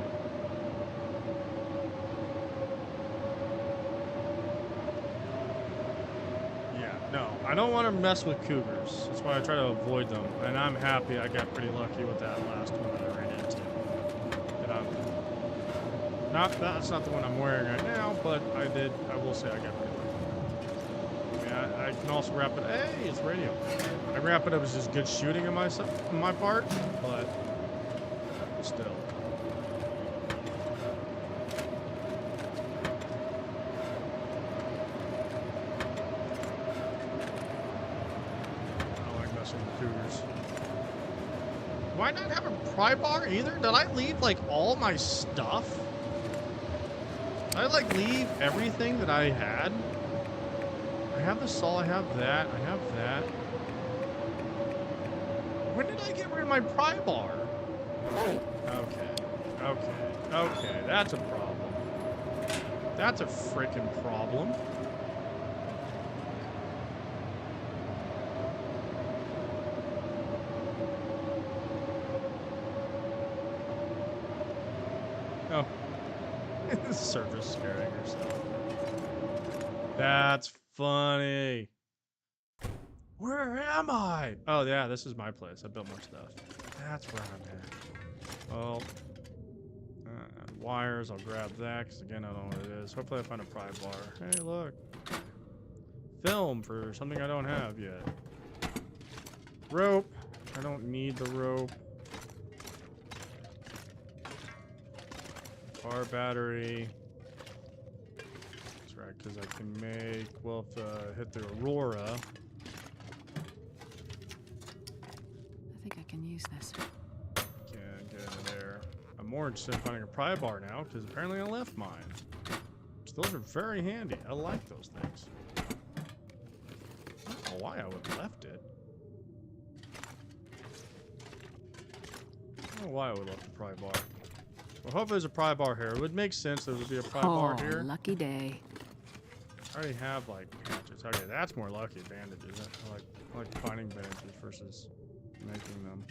No, I don't want to mess with cougars. That's why I try to avoid them. And I'm happy I got pretty lucky with that last one that I ran into. That's not the one I'm wearing right now, but I will say I got pretty lucky. I mean, I can also wrap it. Hey, it's radio. I wrap it up as just good shooting on my part, but still. Do I not have a pry bar either? Did I leave like all my stuff? Did I like leave everything that I had? I have the saw, I have that, I have that. When did I get rid of my pry bar? Okay, that's a problem. That's a freaking problem. Oh. The server's scaring herself. That's funny. Where am I? Oh, yeah, this is my place. I built more stuff. That's where I'm at. Well, wires. I'll grab that because, again, I don't know what it is. Hopefully I find a pry bar. Hey, look. Film for something I don't have yet. Rope. I don't need the rope. Car battery. That's right, because I can make, well, if hit the Aurora. I think I can use this. Can get in there. I'm more interested in finding a pry bar now, because apparently I left mine. So those are very handy. I like those things. I don't know why I would have left it. I don't know why I would have left the pry bar. Well, hopefully there's a pry bar here. It would make sense there would be a pry bar here. Lucky day. I already have, like, hatchets. Okay, that's more lucky. Bandages. I like finding bandages versus making them.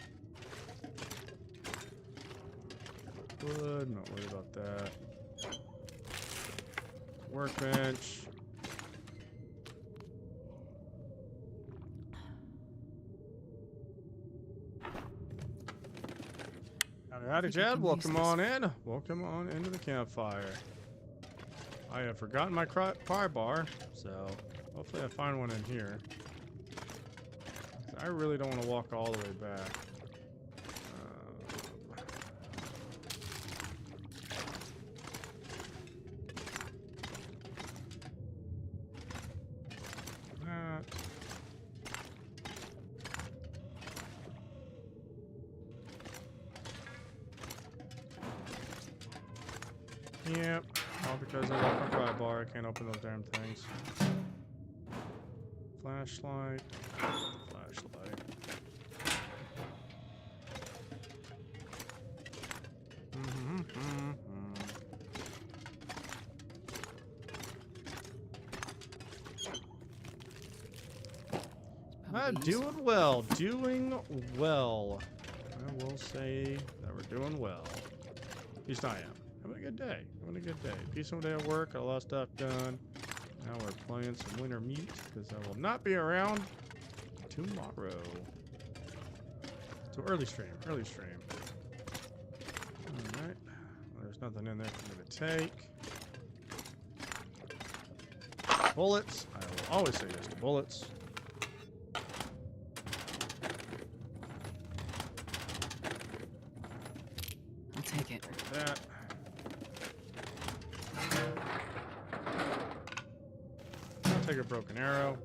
Wood, not worried about that. Workbench. Howdy, Chad. Welcome on in. Welcome on into the campfire. I have forgotten my pry bar, so hopefully I find one in here. I really don't want to walk all the way back. Yep, all because I left my pry bar. I can't open those damn things. Flashlight. Flashlight. Doing well. Doing well. I will say that we're doing well. At least I am. Having a good day. Having a good day. Decent day at work. Got a lot of stuff done. Now we're playing some winter meat because I will not be around tomorrow. So early stream. Early stream. Alright. Well, there's nothing in there for me to take. Bullets. I will always say yes to bullets. I'll take it. That. I'll take a broken arrow.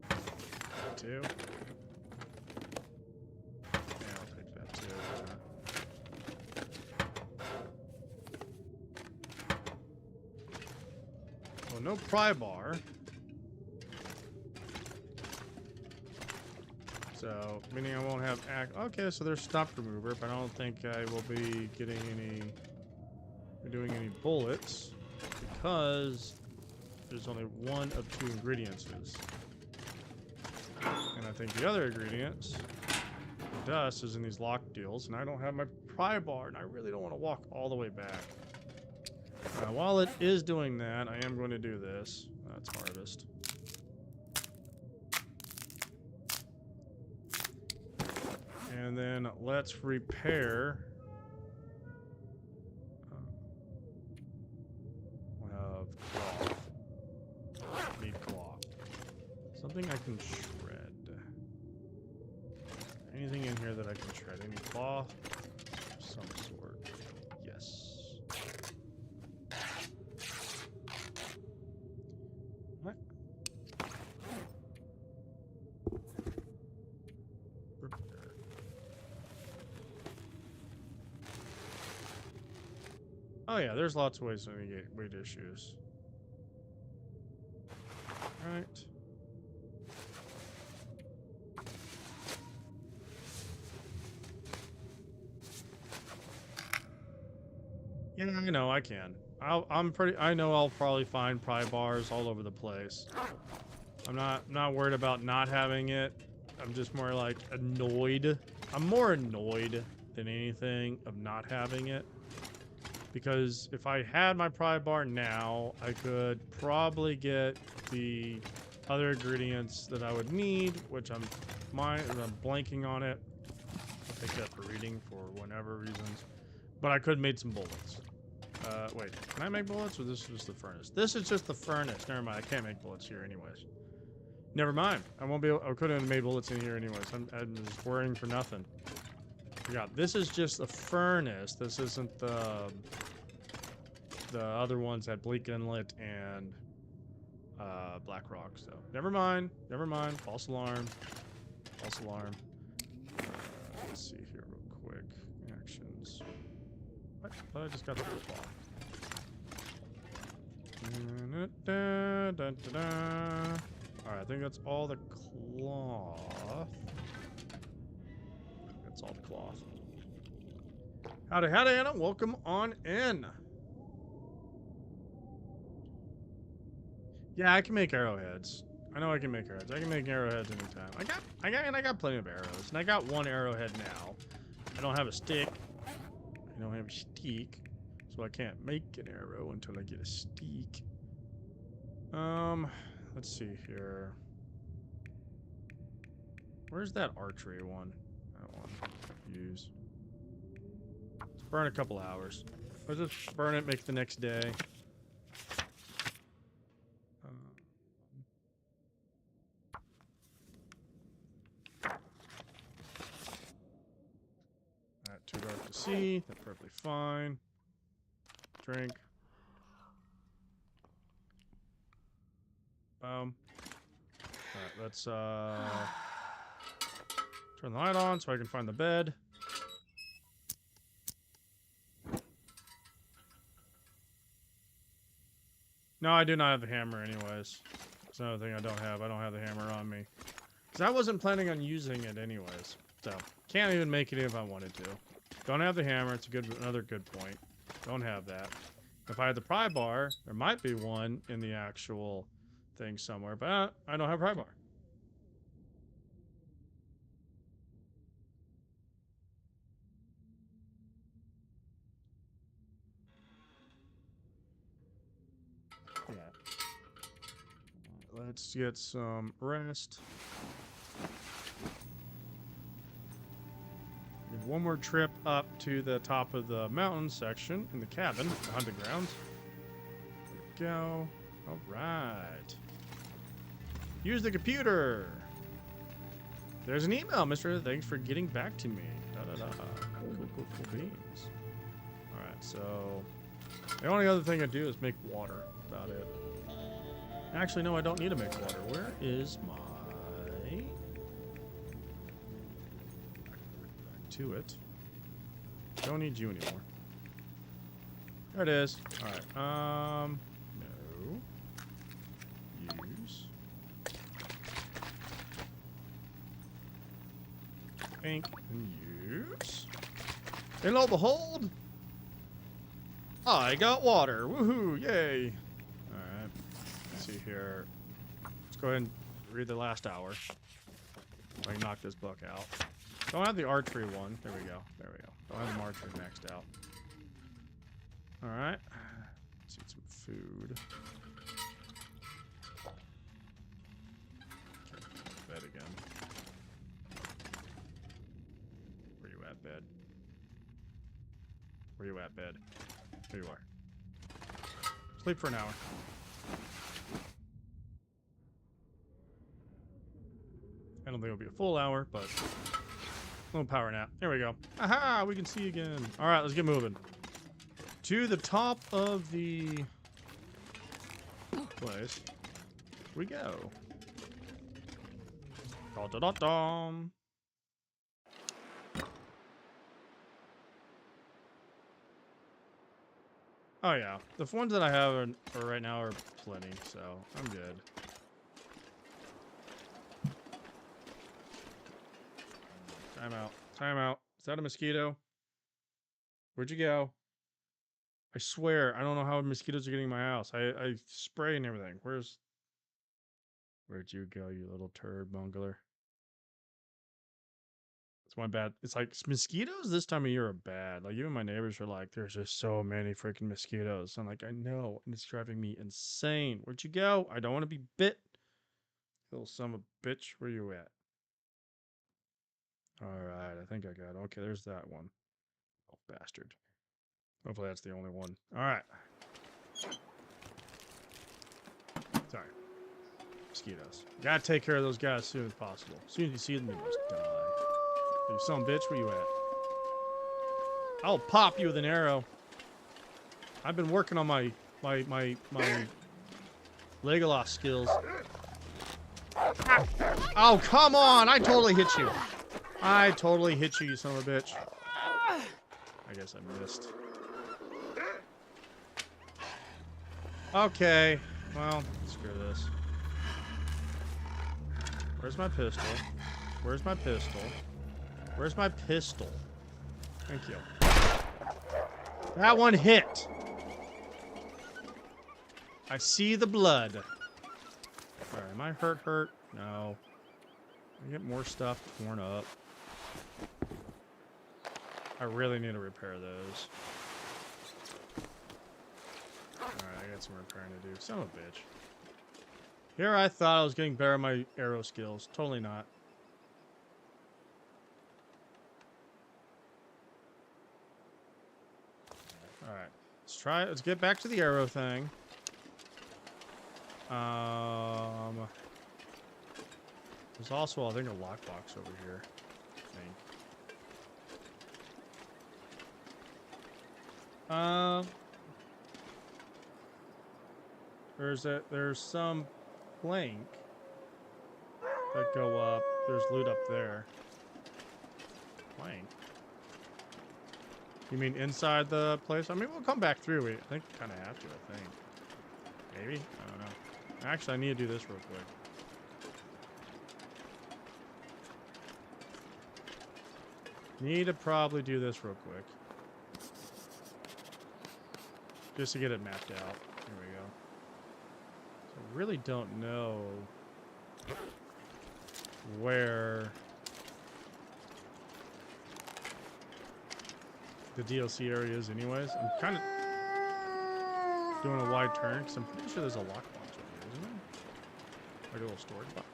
That too. Yeah, I'll take that too. Well, no pry bar. So, meaning I won't have okay, so there's stump remover, but I don't think I will be getting doing any bullets because there's only one of two ingredients. And I think the other ingredients, the dust, is in these lock deals, and I don't have my pry bar, and I really don't want to walk all the way back. While it is doing that, I am going to do this. That's harvest. And then let's repair. We'll have cloth. Need cloth. Something I can shred. Anything in here that I can shred? Any cloth? Of some sort. Yes. What? Oh yeah, there's lots of ways to negate weight issues. Right. Yeah, I know I can. I know I'll probably find pry bars all over the place. I'm not worried about not having it. I'm just more like annoyed. I'm more annoyed than anything of not having it. Because if I had my pry bar now, I could probably get the other ingredients that I would need, which I'm blanking on it. I'll take that for reading for whatever reasons. But I could have made some bullets. Wait, can I make bullets, or this is just the furnace? This is just the furnace. Never mind, I can't make bullets here anyways. Never mind. I won't be able, I couldn't have made bullets in here anyways. I'm just worrying for nothing. Forgot. This is just the furnace. This isn't the other ones at Bleak Inlet and Black Rock. So never mind. Never mind. False alarm. False alarm. Let's see here real quick. Actions. What? I just got the cloth. Alright, I think that's all the cloth. That's all the cloth. Howdy, howdy, Anna. Welcome on in. Yeah, I can make arrowheads. I know I can make arrowheads. I can make arrowheads anytime. I got plenty of arrows, and I got one arrowhead now. I don't have a stick. I don't have a stick, so I can't make an arrow until I get a stick. Let's see here. Where's that archery one? I don't want to use. Let's burn a couple hours. Let's just burn it, make the next day. Too dark to see. That's perfectly fine. Drink. Alright, let's turn the light on so I can find the bed. No, I do not have the hammer anyways. That's another thing I don't have. I don't have the hammer on me. Because I wasn't planning on using it anyways. So, can't even make it if I wanted to. Don't have the hammer. It's another good point. Don't have that. If I had the pry bar, there might be one in the actual thing somewhere, but I don't have a pry bar. Yeah. Let's get some rest. One more trip up to the top of the mountain section in the cabin, the hunting grounds. There we go. All right. Use the computer. There's an email, mister. Thanks for getting back to me. Cool beans. All right, so the only other thing I do is make water. About it. Actually, no, I don't need to make water. Where is my... to it. Don't need you anymore. There it is. Alright, no. Use. Ink and use. And lo and behold, I got water. Woohoo, yay. Alright. Let's see here. Let's go ahead and read the last hour. So I can knock this book out. Don't have the archery one. There we go. There we go. Don't have the archery maxed out. Alright. Let's eat some food. Okay, bed again. Where you at, bed? Where you at, bed? There you are. Sleep for an hour. I don't think it'll be a full hour, but... little power nap. There we go. Aha! We can see again. Alright, let's get moving. To the top of the place we go. Da-da-da-dum. Oh yeah. The ones that I have are right now are plenty, so I'm good. Time out. Time out. Is that a mosquito? Where'd you go? I swear, I don't know how mosquitoes are getting in my house. I spray and everything. Where'd you go, you little turd bungler? my bad. It's like mosquitoes this time of year are bad. Like even my neighbors are like, "There's just so many freaking mosquitoes." I'm like, "I know, and it's driving me insane." Where'd you go? I don't want to be bit. Little son of a bitch, where you at? All right, I think I got it. Okay, there's that one. Oh, bastard. Hopefully that's the only one. All right. Sorry. Mosquitoes. Gotta take care of those guys as soon as possible. As soon as you see them, you must die. You son of a bitch, where you at? I'll pop you with an arrow. I've been working on my Legolas skills. Oh, come on! I totally hit you. I totally hit you, you son of a bitch. I guess I missed. Okay. Well, screw this. Where's my pistol? Where's my pistol? Where's my pistol? Thank you. That one hit. I see the blood. Alright, am I hurt? No. I get more stuff torn up. I really need to repair those. Alright, I got some repairing to do. Son of a bitch. Here I thought I was getting better at my arrow skills. Totally not. Alright. Let's get back to the arrow thing. There's also, I think, a lockbox over here. I think. There's some plank that go up. There's loot up there. Plank. You mean inside the place? I mean, we'll come back through. I think we kind of have to, I think. Maybe? I don't know. Actually, I need to do this real quick. Need to probably do this real quick. Just to get it mapped out. Here we go. So I really don't know where the DLC area is anyways. I'm kind of doing a wide turn because I'm pretty sure there's a lockbox over here, isn't there? Like a little storage box.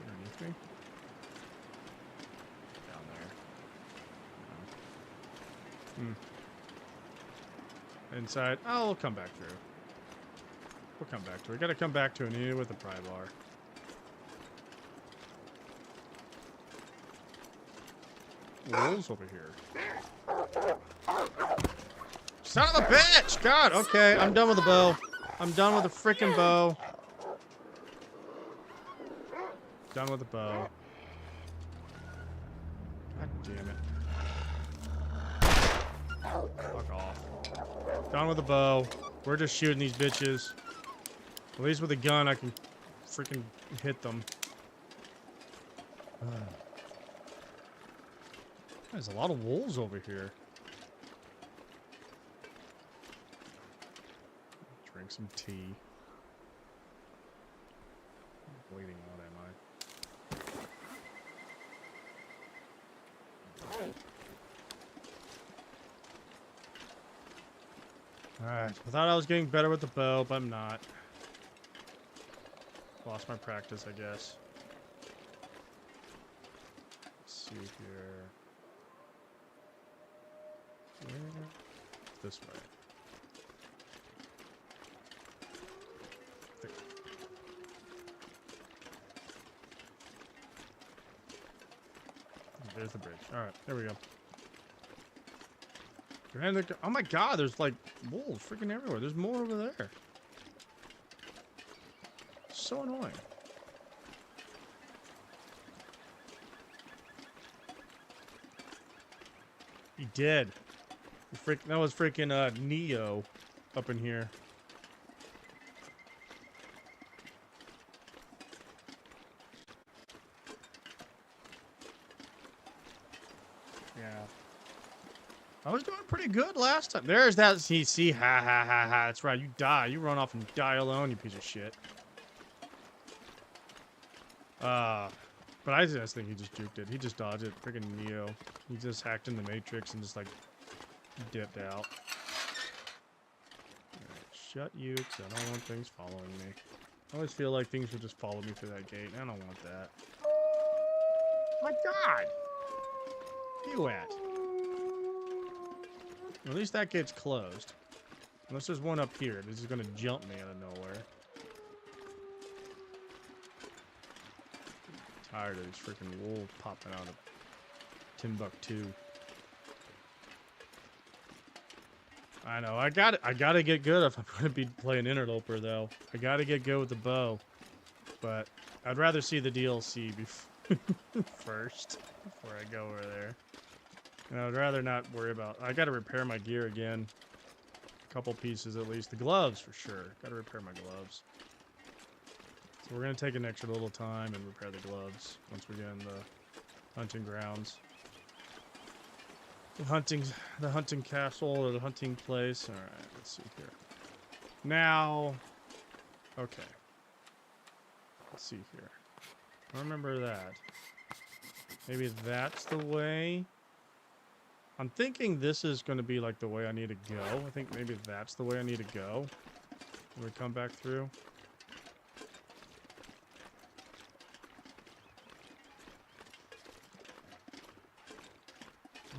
Underneath me? Down there. No. Inside. Oh, we'll come back through. We'll come back to it. We gotta come back to it. Need it with the pry bar. Wolves over here. Son of a bitch! God, okay. I'm done with the bow. I'm done with the frickin' bow. Done with the bow. God damn it. Fuck off. Done with the bow. We're just shooting these bitches. At least with a gun, I can freaking hit them. There's a lot of wolves over here. Drink some tea. I'm bleeding out, am I? Alright, I thought I was getting better with the bow, but I'm not. Lost my practice, I guess. Let's see here. This way. There's the bridge. Alright, there we go. Oh my god, there's like wolves freaking everywhere. There's more over there. So annoying. He did. That was freaking Neo up in here. Yeah. I was doing pretty good last time. There's that CC. Ha ha ha ha. That's right. You die. You run off and die alone, you piece of shit. Uh, but I just think he just juked it. He just dodged it. Freaking Neo. He just hacked in the Matrix and just like dipped out. Alright, shut you, because I don't want things following me. I always feel like things will just follow me through that gate. I don't want that. My God! Where you at? At least that gate's closed. Unless there's one up here. This is gonna jump me out of nowhere. Tired of these freaking wolves popping out of Timbuktu. I know. I gotta get good if I'm gonna be playing Interloper though. I gotta get good with the bow. But I'd rather see the DLC first before I go over there. And I'd rather not worry about. I gotta repair my gear again. A couple pieces at least. The gloves for sure. Gotta repair my gloves. So we're gonna take an extra little time and repair the gloves once we get in the hunting grounds. The hunting castle or the hunting place. All right, let's see here. Now, okay. Let's see here. I remember that. Maybe that's the way. I'm thinking this is going to be like the way I need to go. I think maybe that's the way I need to go when we come back through.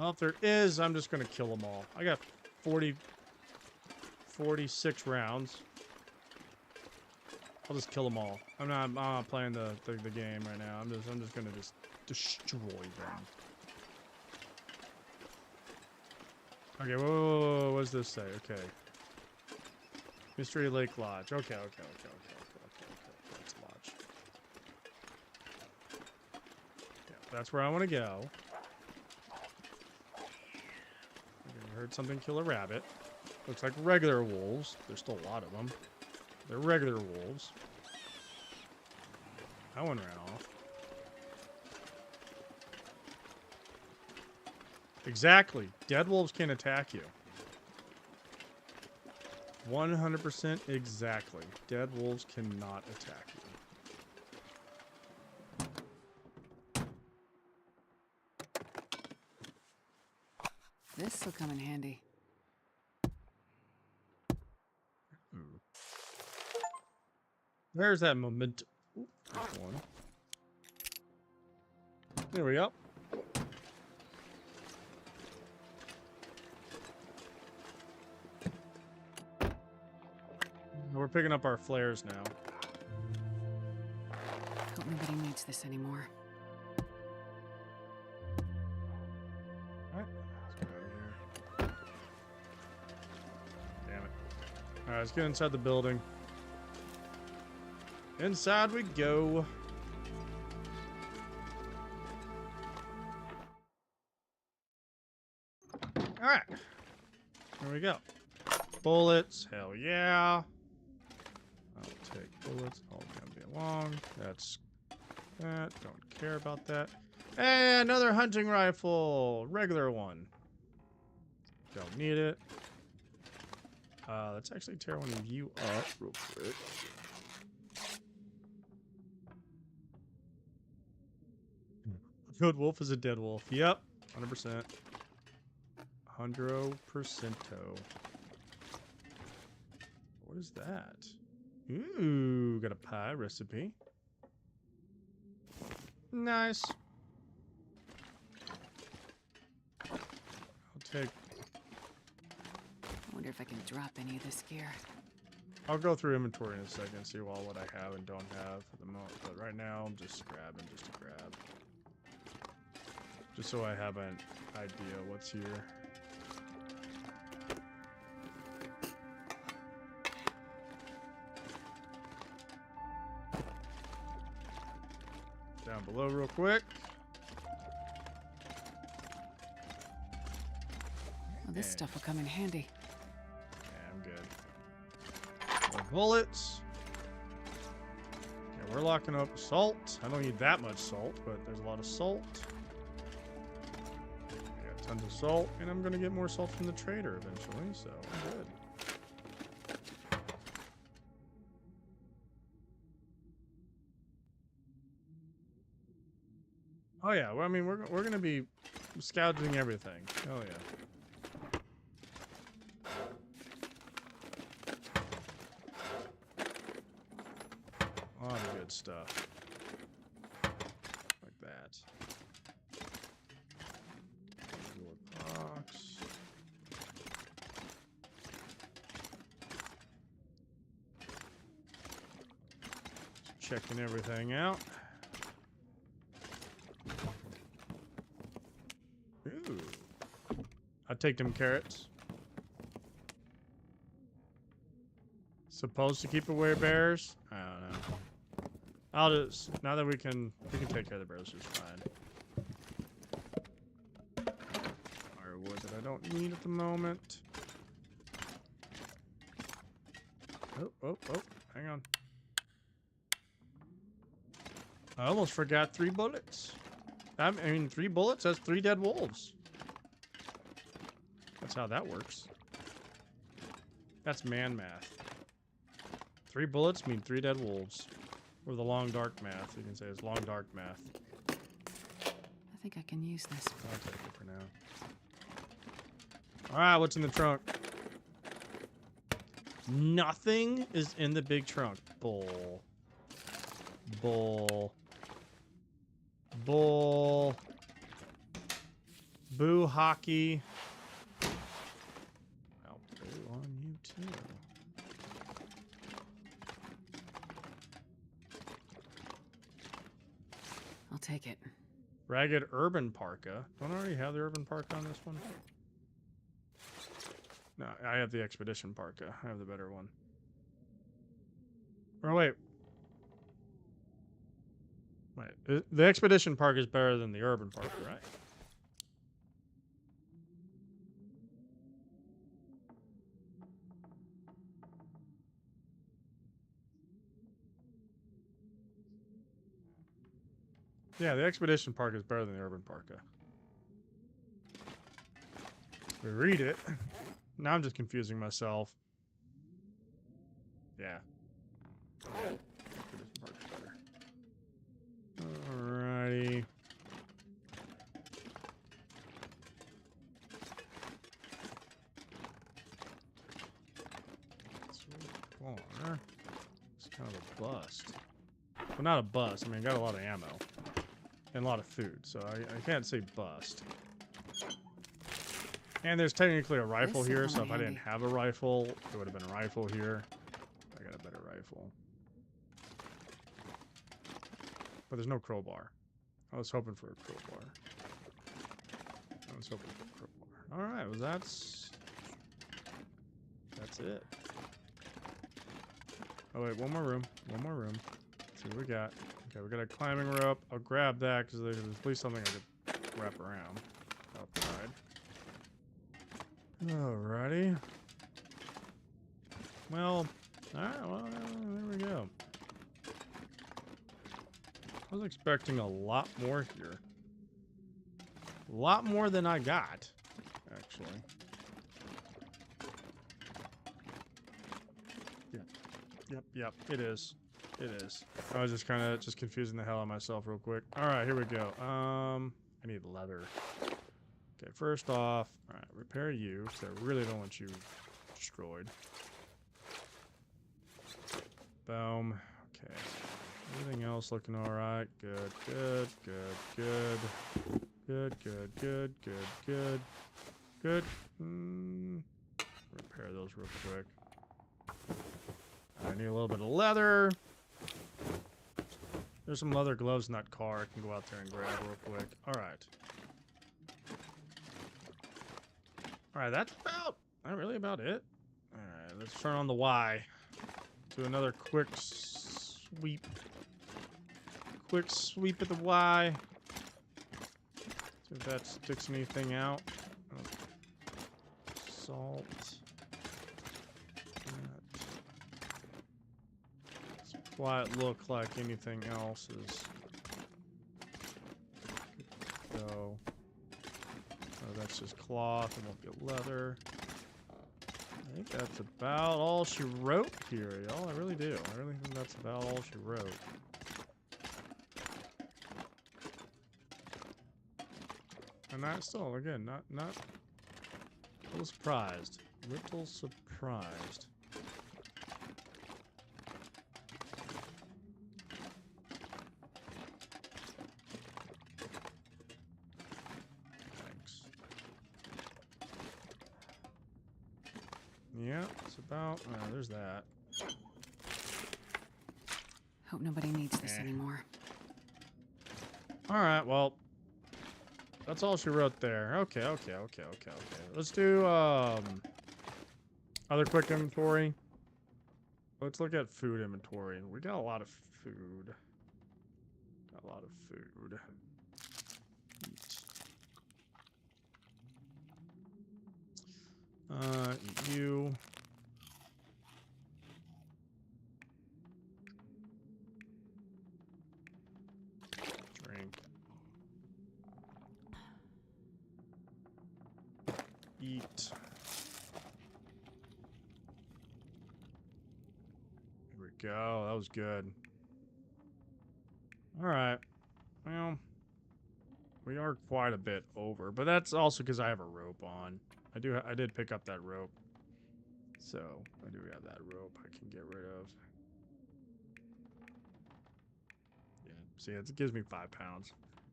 Well, if there is, I'm just going to kill them all. I got 46 rounds. I'll just kill them all. I'm not playing the game right now. I'm just going to just destroy them. Okay, whoa, what does this say? Okay. Mystery Lake Lodge. Okay. That's Lodge. Yeah, that's where I want to go. I heard something kill a rabbit. Looks like regular wolves. There's still a lot of them. They're regular wolves. That one ran off. Exactly. Dead wolves can attack you. 100% exactly. Dead wolves cannot attack you. This'll come in handy. There's that moment. Ooh, there's one. There we go. We're picking up our flares now. Hope nobody needs this anymore. Alright, let's get out of here. Damn it. Alright, let's get inside the building. Inside we go. Alright. Here we go. Bullets. Hell yeah. I'll take bullets all day long. That's that. Don't care about that. Hey, another hunting rifle. Regular one. Don't need it. Let's actually tear one of you up real quick. Good wolf is a dead wolf. Yep. 100%. 100%. What is that? Ooh, got a pie recipe. Nice. I'll take... I wonder if I can drop any of this gear. I'll go through inventory in a second, see what I have and don't have at the moment. But right now, I'm just grabbing just to grab. Just so I have an idea what's here. Down below real quick. Well, this stuff will come in handy. Yeah, I'm good. More bullets. Yeah, we're locking up salt. I don't need that much salt, but there's a lot of salt. I got tons of salt, and I'm going to get more salt from the trader eventually, so I'm good. Oh yeah, well, I mean we're gonna be scouting everything. Oh yeah. A lot of good stuff. Like that. Box. Just checking everything out. Ooh. I'll take them carrots. Supposed to keep away bears? I don't know. I'll just, now that we can take care of the bears just fine. Firewood that I don't need at the moment. Oh, hang on. I almost forgot 3 bullets. I mean, 3 bullets, that's 3 dead wolves. That's how that works. That's man math. 3 bullets mean 3 dead wolves. Or the long dark math. You can say it's long dark math. I think I can use this. I'll take it for now. Alright, what's in the trunk? Nothing is in the big trunk. Bull. Bull. Bull. Boo hockey. I'll boo on you too. I'll take it. Ragged urban parka. Don't I already have the urban parka on this one? No, I have the expedition parka. I have the better one. Oh, wait. Wait. The expedition parka is better than the urban parka, right? Yeah, the expedition parka is better than the urban parka. We read it. Now I'm just confusing myself. Yeah. Alrighty. Bar. It's kind of a bust. Well, not a bust. I mean, I got a lot of ammo. And a lot of food, so I can't say bust. And there's technically a rifle here, so if I didn't have a rifle, it would have been a rifle here. I got a better rifle. But there's no crowbar. I was hoping for a crowbar. Alright, well that's it. Oh wait, one more room. Let's see what we got. Okay, we got a climbing rope. I'll grab that because there's at least something I could wrap around outside. Alrighty. Well, alright, well, there we go. I was expecting a lot more here. A lot more than I got, actually. Yep, it is. It is. I was just kind of confusing the hell out of myself real quick. Alright, here we go. I need leather. Okay, first off, alright, repair you, because I really don't want you destroyed. Boom. Okay. Everything else looking alright. Good. Good. Repair those real quick. I need a little bit of leather. There's some leather gloves in that car. I can go out there and grab real quick. Alright. Alright, that's really about it. Alright, let's turn on the Y. Do another quick sweep. Quick sweep at the Y. See if that sticks anything out. Salt. Why it look like anything else is good to go. Oh, that's just cloth and won't get leather. I think that's about all she wrote here, y'all. I really do. I really think that's about all she wrote. And that still, again, not a little surprised. Little surprised. Thanks. Yeah, it's about, there's that. Hope nobody needs this anymore. Alright, well, that's all she wrote there. Okay. Let's do, other quick inventory. Let's look at food inventory. We got a lot of food. Got a lot of food. Eat you. Drink. Eat. Here we go. That was good. Alright. Well, we are quite a bit over, but that's also because I have a rope on. I did pick up that rope. So, I do have that rope I can get rid of. Yeah, see, it gives me 5 pounds.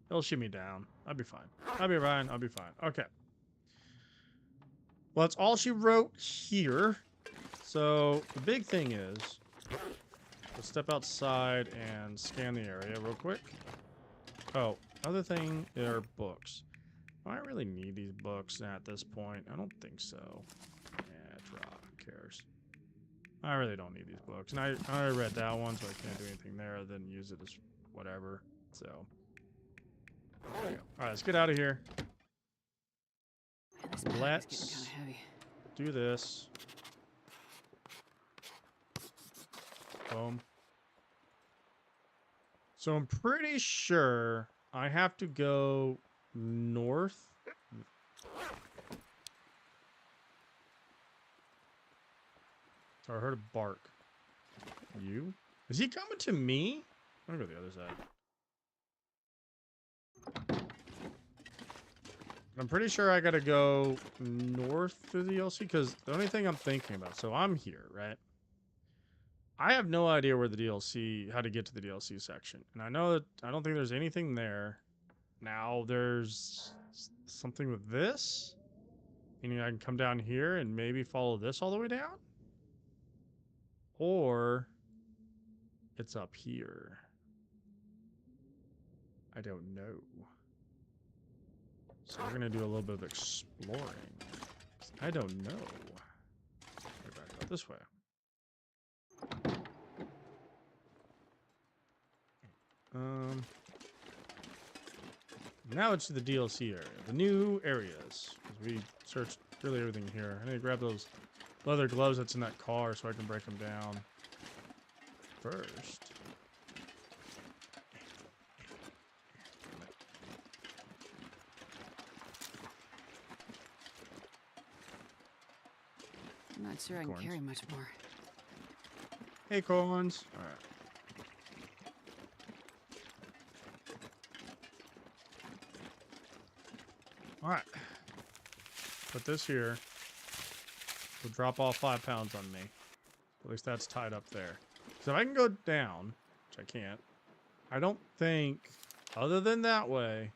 It'll shoot me down. I'll be fine. I'll be fine. I'll be fine. Okay. Well, that's all she wrote here. So, the big thing is, let's step outside and scan the area real quick. Oh, other thing are books. Do I really need these books at this point? I don't think so. Yeah, draw. Who cares? I really don't need these books. And I already read that one, so I can't do anything there other than use it as whatever. So, there we go. Alright, let's get out of here. Man, this bag is getting kind of heavy. Do this. Boom. So I'm pretty sure I have to go north. So I heard a bark. You? Is he coming to me? I'm gonna go to the other side. I'm pretty sure I gotta go north through the DLC because the only thing I'm thinking about. So I'm here, right? I have no idea where the DLC, how to get to the DLC section. And I know that I don't think there's anything there. Now there's something with this. Meaning I can come down here and maybe follow this all the way down. Or it's up here. I don't know. So we're going to do a little bit of exploring. I don't know. Go back out this way. Now it's the DLC area. The new areas. We searched really everything here. I need to grab those leather gloves that's in that car so I can break them down first. I'm not sure I can carry much more. Acorns. All right. All right. Put this here. We'll drop off 5 pounds on me. At least that's tied up there. So if I can go down, which I can't, I don't think, other than that way,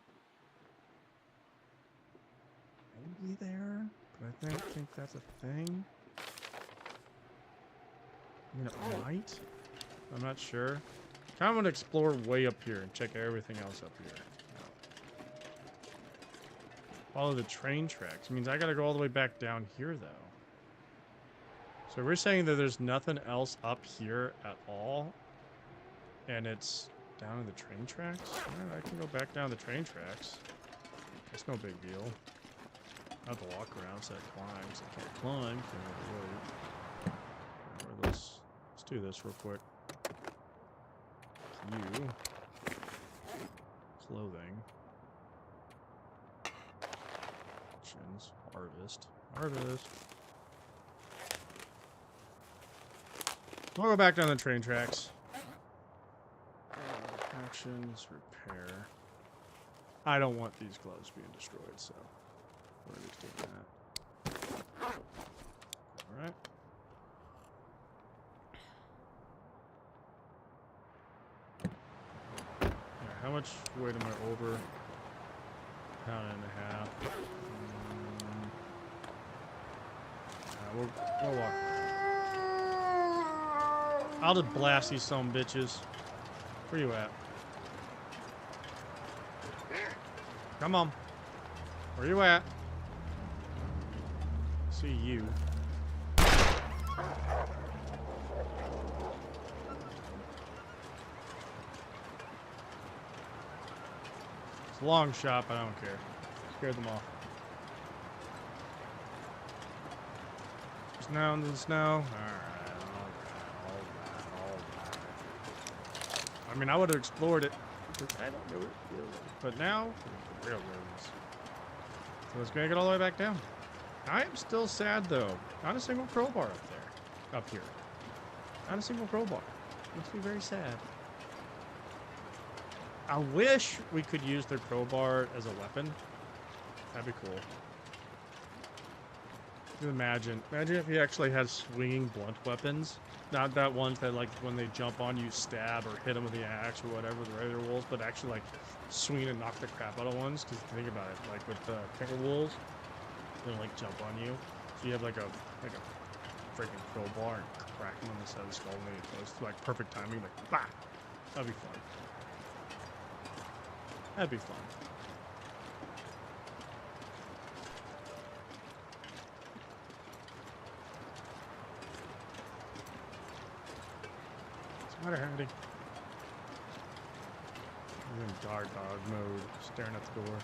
maybe there, but I don't think that's a thing. I mean, it might. I'm not sure. Kind of want to explore way up here and check everything else up here. Follow the train tracks. Means I gotta go all the way back down here, though. So we're saying that there's nothing else up here at all, and it's down in the train tracks? Alright, I can go back down the train tracks. That's no big deal. I have to walk around so I climb, so I can't climb. Let's do this real quick. You. Clothing. Actions. Harvest. Harvest. We'll go back down the train tracks. Actions. Repair. I don't want these gloves being destroyed, so we're at least doing that. All right. How much weight am I over? Pound and a half. We'll walk. I'll just blast these some bitches. Where you at? Come on. Where you at? See you. It's a long shot, but I don't care. Scared them off. Snow into the snow. Alright. I mean, I would have explored it. I don't know it, but now, railroads. So it's gonna get all the way back down. I am still sad though. Not a single crowbar up there. Up here. Not a single crowbar. Makes me very sad. I wish we could use their crowbar as a weapon. That'd be cool. Imagine if you actually had swinging blunt weapons. Not that ones that, like, when they jump on you, stab or hit them with the axe or whatever, the regular wolves, but actually, like, swing and knock the crap out of ones. Because think about it, like with the timber wolves, they'll, like, jump on you. So you have, like a freaking crowbar and crack them on the side of the skull when they get close. Like, perfect timing, like, bah! That'd be fun. That'd be fun. What's the matter, Handy? I'm in guard dog mode, staring at the door.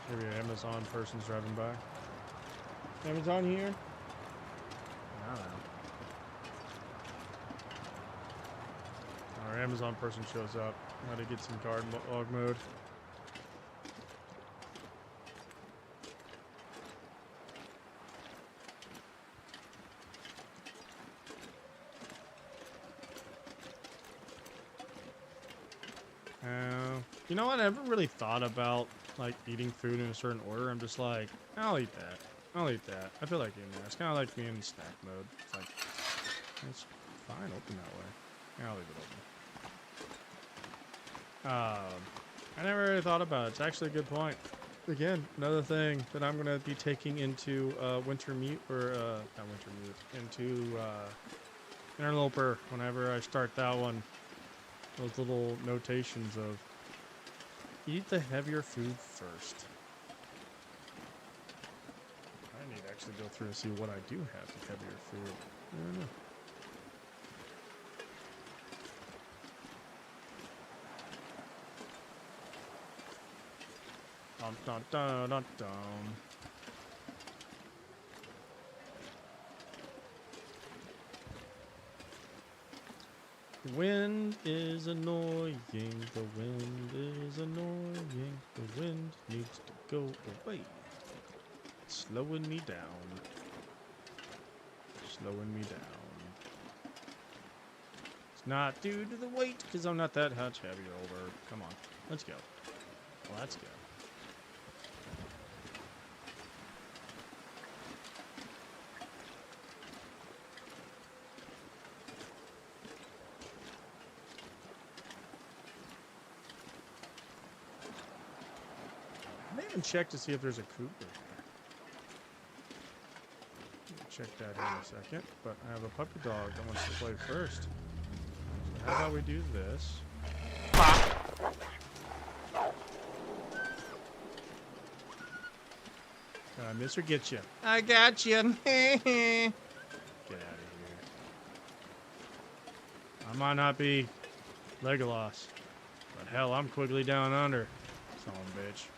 Maybe an Amazon person's driving by. Amazon here? I don't know. Our Amazon person shows up. How to get some guard dog mode. You know what? I never really thought about, like, eating food in a certain order. I'm just like, I'll eat that. I'll eat that. I feel like eating that. It's kind of like being in snack mode. It's like, it's fine, open that way. Yeah, I'll leave it open. I never really thought about it. It's actually a good point. Again, another thing that I'm going to be taking into Winter Mute, or not Winter Mute, into Interloper whenever I start that one. Those little notations of eat the heavier food first. I need to actually go through and see what I do have the heavier food. I don't know. Dun dun dun dun dun. The wind is annoying, the wind is annoying, the wind needs to go away. It's slowing me down. Slowing me down. It's not due to the weight, because I'm not that much heavier over. Come on, let's go. Well, let's go. Check to see if there's a coop in here. Check that in a second, but I have a puppy dog that wants to play first. So how about we do this? Can I miss or get you? I got you. Get out of here. I might not be Legolas, but hell, I'm quickly down under. Son of a bitch.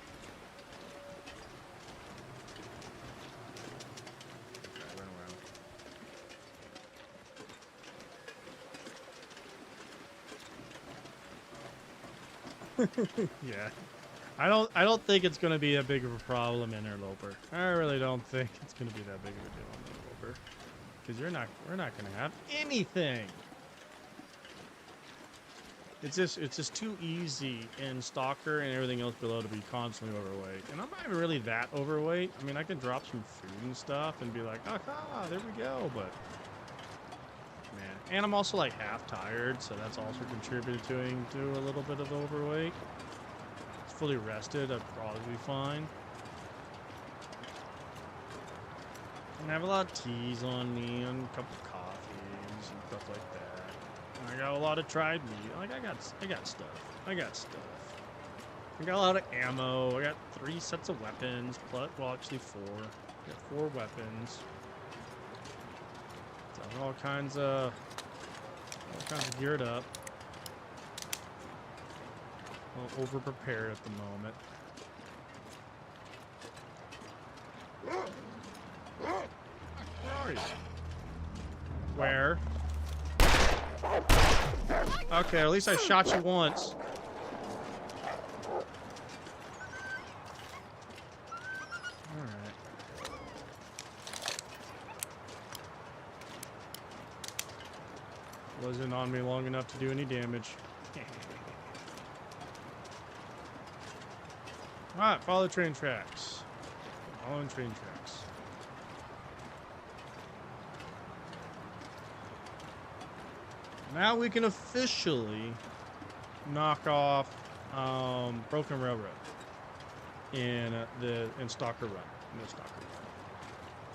Yeah, I don't think it's gonna be a big of a problem in Interloper. I really don't think it's gonna be that big of a deal in Interloper, because we're not gonna have anything. it's just too easy in Stalker and everything else below to be constantly overweight. And I'm not even really that overweight. I mean, I can drop some food and stuff and be like, aha, there we go. But man, and I'm also like half tired, so that's also contributed to a little bit of overweight. It's fully rested, I'd probably be fine. And I have a lot of teas on me and a couple of coffees and stuff like that. I got a lot of tried meat. Like I got stuff. I got stuff. I got a lot of ammo. I got 3 sets of weapons. Plus, well, actually 4. I got 4 weapons. So I'm all kinds of geared up. Well, over prepared at the moment. Where are you? Where? Okay, at least I shot you once. Alright. Wasn't on me long enough to do any damage. Alright, follow the train tracks. Following train tracks. Now we can officially knock off Broken Railroad in Stalker Run. No Stalker Run.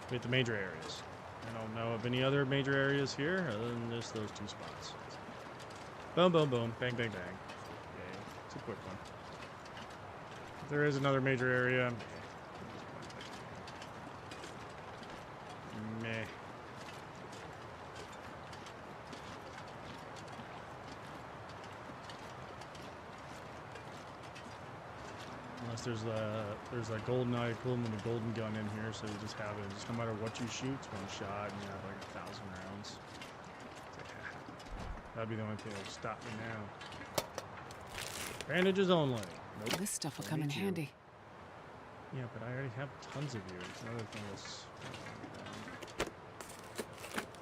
We hit the major areas. I don't know of any other major areas here other than just those 2 spots. Boom, boom, boom. Bang, bang, bang. Okay, it's a quick one. If there is another major area. Meh. Unless there's a golden eye equivalent of a golden gun in here, so you just have it. Just no matter what you shoot, it's 1 shot, and you have like 1,000 rounds. That'd be the only thing that would stop me now. Bandages only. Nope. This stuff will come in handy. Yeah, but I already have tons of you. It's another thing that's...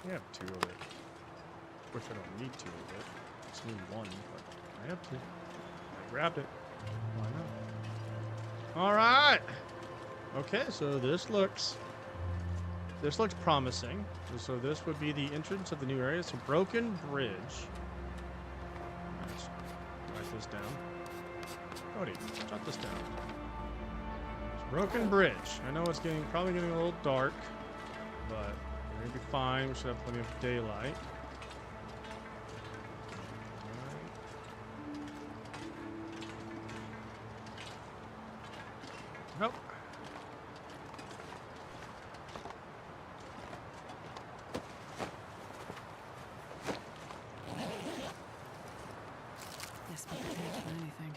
I have 2 of it. Of course, I don't need 2 of it. I just need 1, but I have 2. I grabbed it. Why not? All right. Okay, so this looks promising. So this would be the entrance of the new area. It's a broken bridge. Let's write this down. Cody, jot this down. It's broken bridge. I know it's probably getting a little dark, but we're gonna be fine. We should have plenty of daylight. Nope. Yes, but prepared for anything.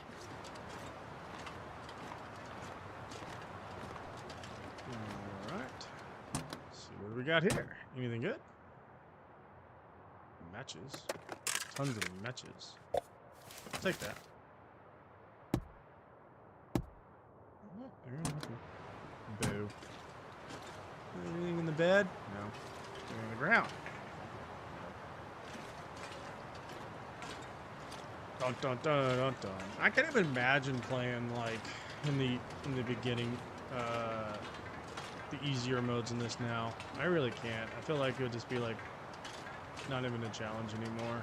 All right. Let's see what do we got here. Anything good? Matches. Tons of matches. I'll take that. Boo. Anything in the bed? No. Anything on the ground? Dun dun dun dun dun. I can't even imagine playing like in the beginning, the easier modes in this now. I really can't. I feel like it would just be like not even a challenge anymore.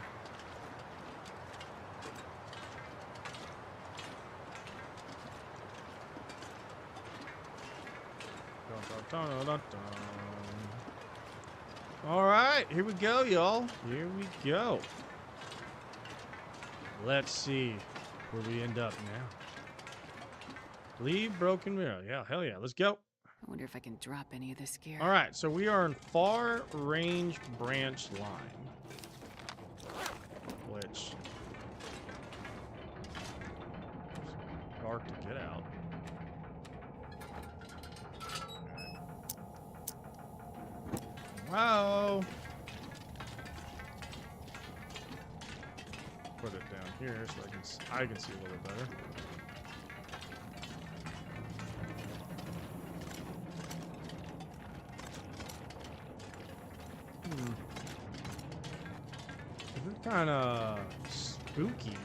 Dun, dun, dun, dun. All right, here we go, y'all. Here we go. Let's see where we end up now. Leave Broken Mirror. Yeah, hell yeah. Let's go. I wonder if I can drop any of this gear. All right, so we are in far range branch line, which is dark to get out. Wow. Put it down here so I can see a little better. Is it kind of Spooky.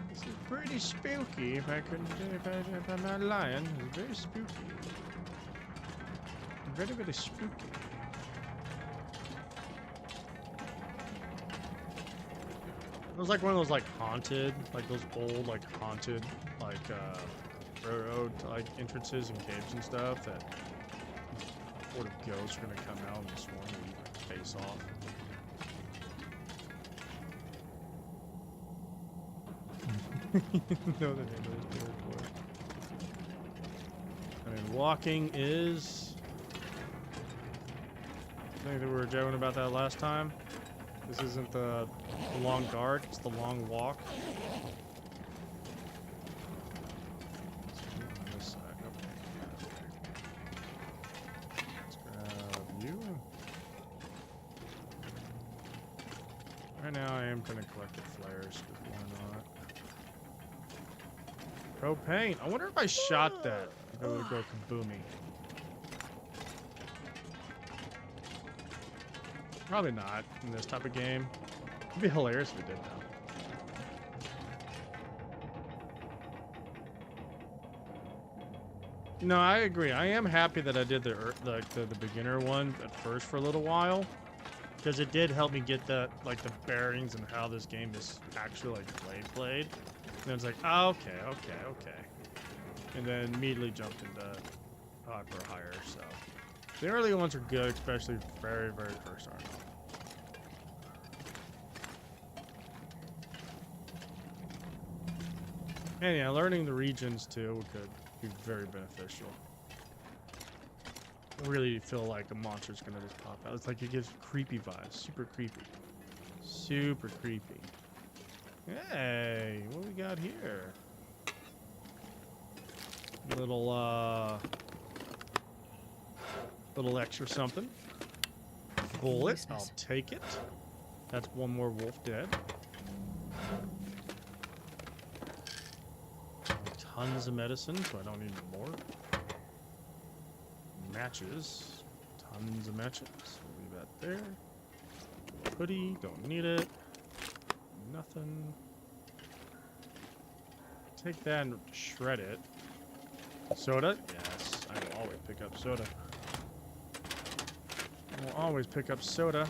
This is pretty spooky. If I'm not lying, it's very spooky. Very, very spooky. It was like one of those like haunted, like those old like haunted like railroad like entrances and caves and stuff that sort of ghosts are gonna come out and swarm and eat my face off. No, the name of this territory. I mean, walking is. I think that we were joking about that last time. This isn't the long dark, it's the long walk. On this side. Okay. Let's grab you. Right now I am gonna collect the flares, because why not? Propane. I wonder if I shot that, if it would go kaboomy. Probably not in this type of game. It'd be hilarious if it did though. No, I agree. I am happy that I did the beginner one at first for a little while, because it did help me get the the bearings and how this game is actually like played. And it's like, oh, okay. And then immediately jumped into hyper higher. So the early ones are good, especially very, very first starting off. And yeah, learning the regions too could be very beneficial. I really feel like a monster's gonna just pop out. It's like it gives creepy vibes. Super creepy. Super creepy. Hey, what we got here? Little extra something. Bullet, I'll take it. That's one more wolf dead. Tons of medicine, so I don't need more. Matches. Tons of matches. We'll leave that there. Hoodie, don't need it. Nothing. Take that and shred it. Soda? Yes, I will always pick up soda. I will always pick up soda.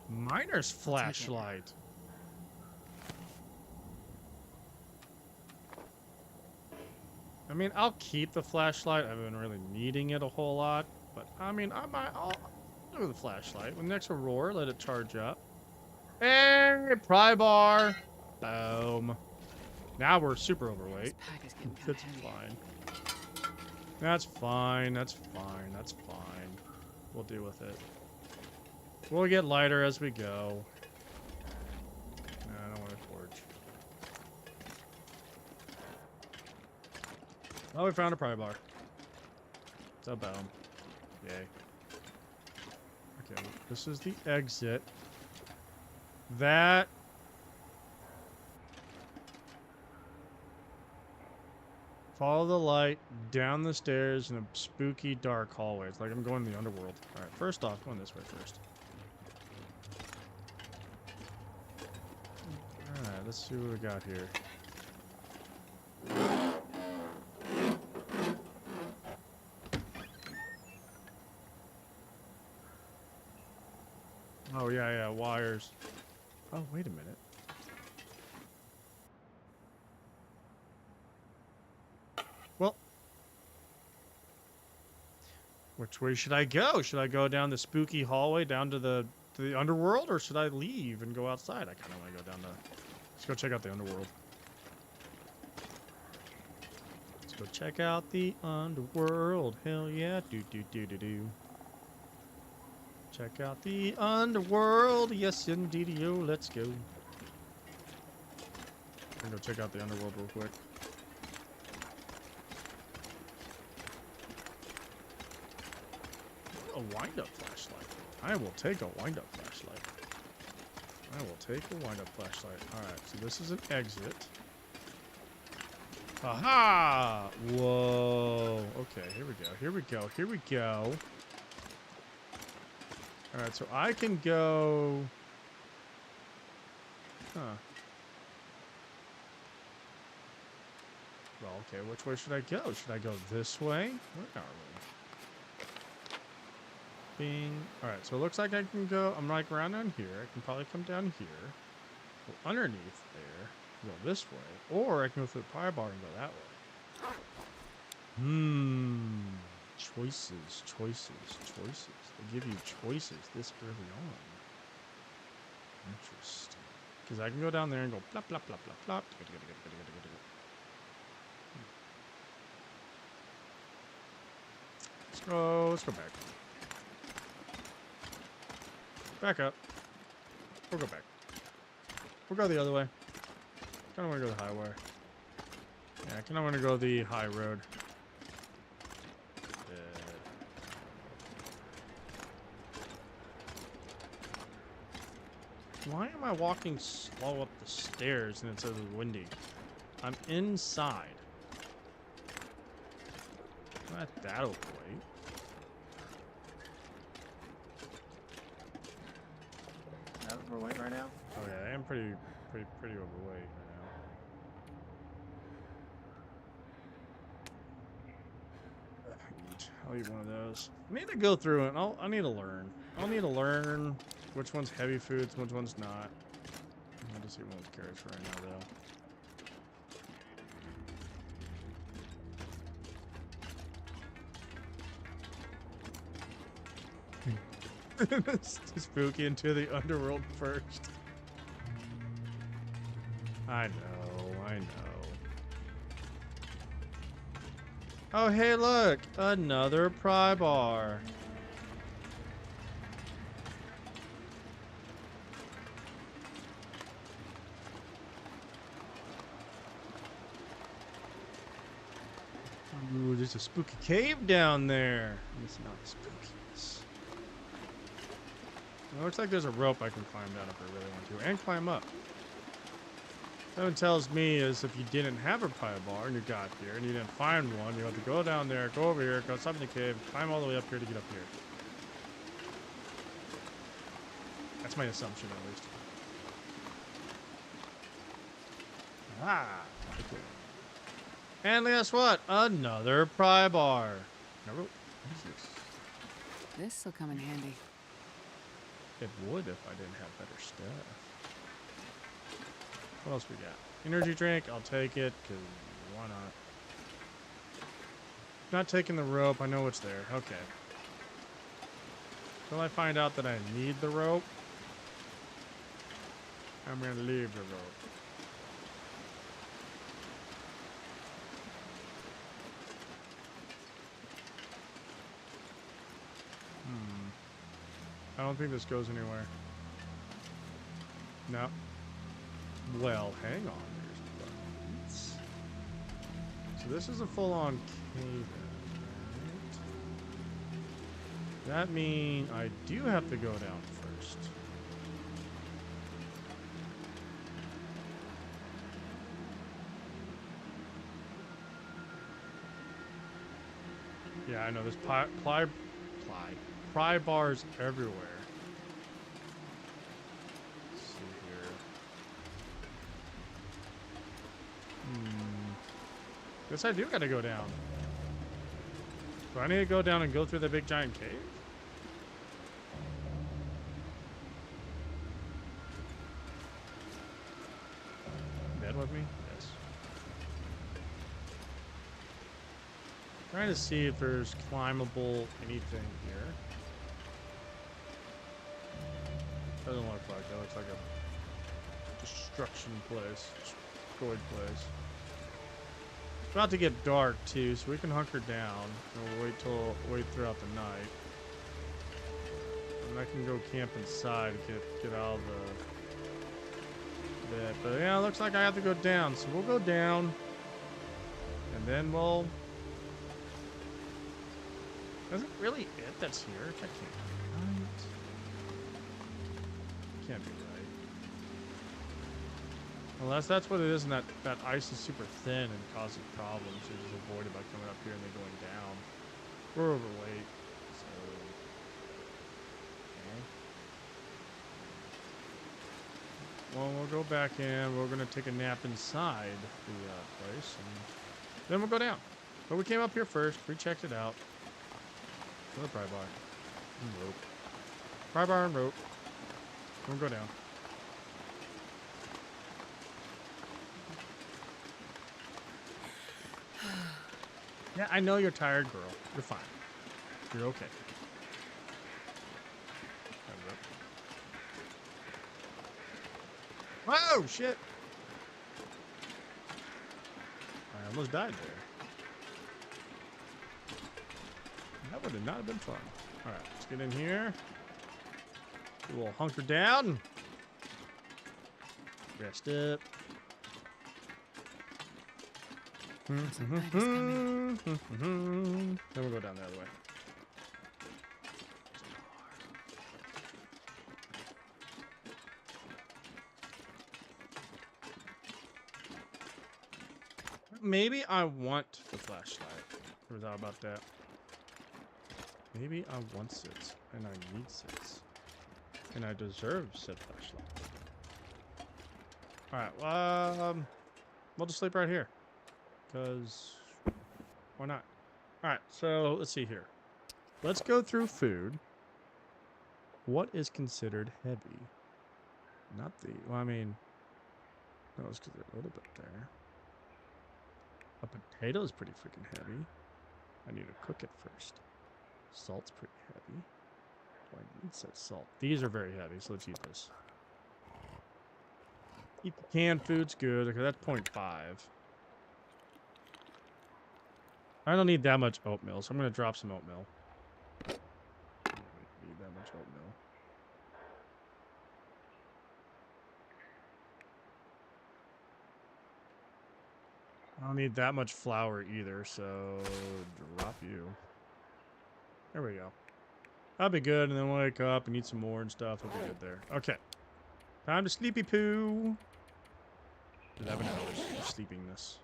Miner's flashlight. I mean, I'll keep the flashlight. I've been really needing it a whole lot. But, I mean, I'll do the flashlight. When next roar, let it charge up. Hey, pry bar. Boom. Now we're super overweight. That's fine. That's fine. That's fine. That's fine. We'll deal with it. We'll get lighter as we go. No, I don't want to torch. Oh, we found a pry bar. So boom. Yay. Okay, this is the exit. That... Follow the light down the stairs in a spooky dark hallway. It's like I'm going to the underworld. Alright, first off, going this way first. Alright, let's see what we got here. Oh, yeah, wires. Oh, wait a minute. Well, which way should I go? Should I go down the spooky hallway down to the underworld, or should I leave and go outside? I kind of want to go down the... Let's go check out the underworld. Let's go check out the underworld. Hell yeah. Do. Check out the underworld. Yes, indeed, yo. Let's go. I'm gonna go check out the underworld real quick. A wind-up flashlight. I will take a wind-up flashlight. I will take a wind-up flashlight. Alright, so this is an exit. Aha! Whoa. Okay, here we go. Here we go. Here we go. All right, so I can go. Huh. Well, okay, which way should I go? Should I go this way? Where are we? Bing. All right, so it looks like I can go. I'm like around down here. I can probably come down here. Go underneath there. Go this way. Or I can go through the pie bar and go that way. Choices, choices, choices. They give you choices this early on. Interesting. Because I can go down there and go plop, plop, plop, plop, plop. Let's go back. Back up. We'll go back. We'll go the other way. Kind of want to go the highway. Yeah, I kind of want to go the high road. Why am I walking slow up the stairs and it says it's windy? I'm inside. Not that overweight. That overweight right now? Oh yeah, I am pretty overweight right now. I'll eat one of those. I need to go through it. I need to learn. I'll need to learn which one's heavy foods, which one's not. I'll just eat one with carrots right now, though. Spooky into the underworld first. I know. Oh, hey, look! Another pry bar. Ooh, there's a spooky cave down there. It's not spookiness. It looks like there's a rope I can climb down if I really want to, and climb up. Something tells me is if you didn't have a pie bar and you got here and you didn't find one, you have to go down there, go over here, go up in the cave, climb all the way up here to get up here. That's my assumption, at least. Ah, cool. And guess what? Another pry bar. What is this? This'll come in handy. It would if I didn't have better stuff. What else we got? Energy drink. I'll take it, because why not? Not taking the rope. I know what's there. Okay. Until I find out that I need the rope, I'm going to leave the rope. I don't think this goes anywhere. No. Well, hang on. There's buttons. So this is a full-on cave, right? That means I do have to go down first. Yeah, I know. There's pry bars everywhere. Let's see here. Guess I do gotta go down. Do I need to go down and go through the big giant cave? Dead with me? Yes. Trying to see if there's climbable anything here. Doesn't look like it. Looks like a destruction place. Destroyed place. It's about to get dark too, so we can hunker down. And we'll wait throughout the night. And I can go camp inside, get out of the bed. But yeah, it looks like I have to go down, so we'll go down. And then we'll... Is it really it that's here? That can't be right. Can't be right. Unless that's what it is, and that ice is super thin and causes problems. You just avoid it by coming up here and then going down. We're overweight, so okay. Well, we'll go back in. We're gonna take a nap inside the place, and then we'll go down. But we came up here first. We checked it out. Another pry bar and rope. Pry bar and rope. We'll go down. Yeah, I know you're tired, girl. You're fine. You're okay. Whoa, shit! I almost died there. That would have not been fun. All right, let's get in here. A little hunker down. Rest up. Then we'll go down the other way. Maybe I want the flashlight. Ever thought about that? Maybe I want it, and I need it, and I deserve said flashlight. All right, we'll just sleep right here, cause why not? All right, so let's see here. Let's go through food. What is considered heavy? Not the. Well, I mean, no, it's considered a little bit there. A potato is pretty freaking heavy. I need to cook it first. Salt's pretty heavy. Do I need said salt? These are very heavy, so let's eat this. Eat the canned food's good. Okay, that's 0.5. I don't need that much oatmeal, so I'm going to drop some oatmeal. I don't need that much oatmeal. I don't need that much flour either, so drop you. There we go. That'll be good, and then we'll wake up and eat some more and stuff. We'll be good there. Okay. Time to sleepy poo. 11 hours of sleepiness.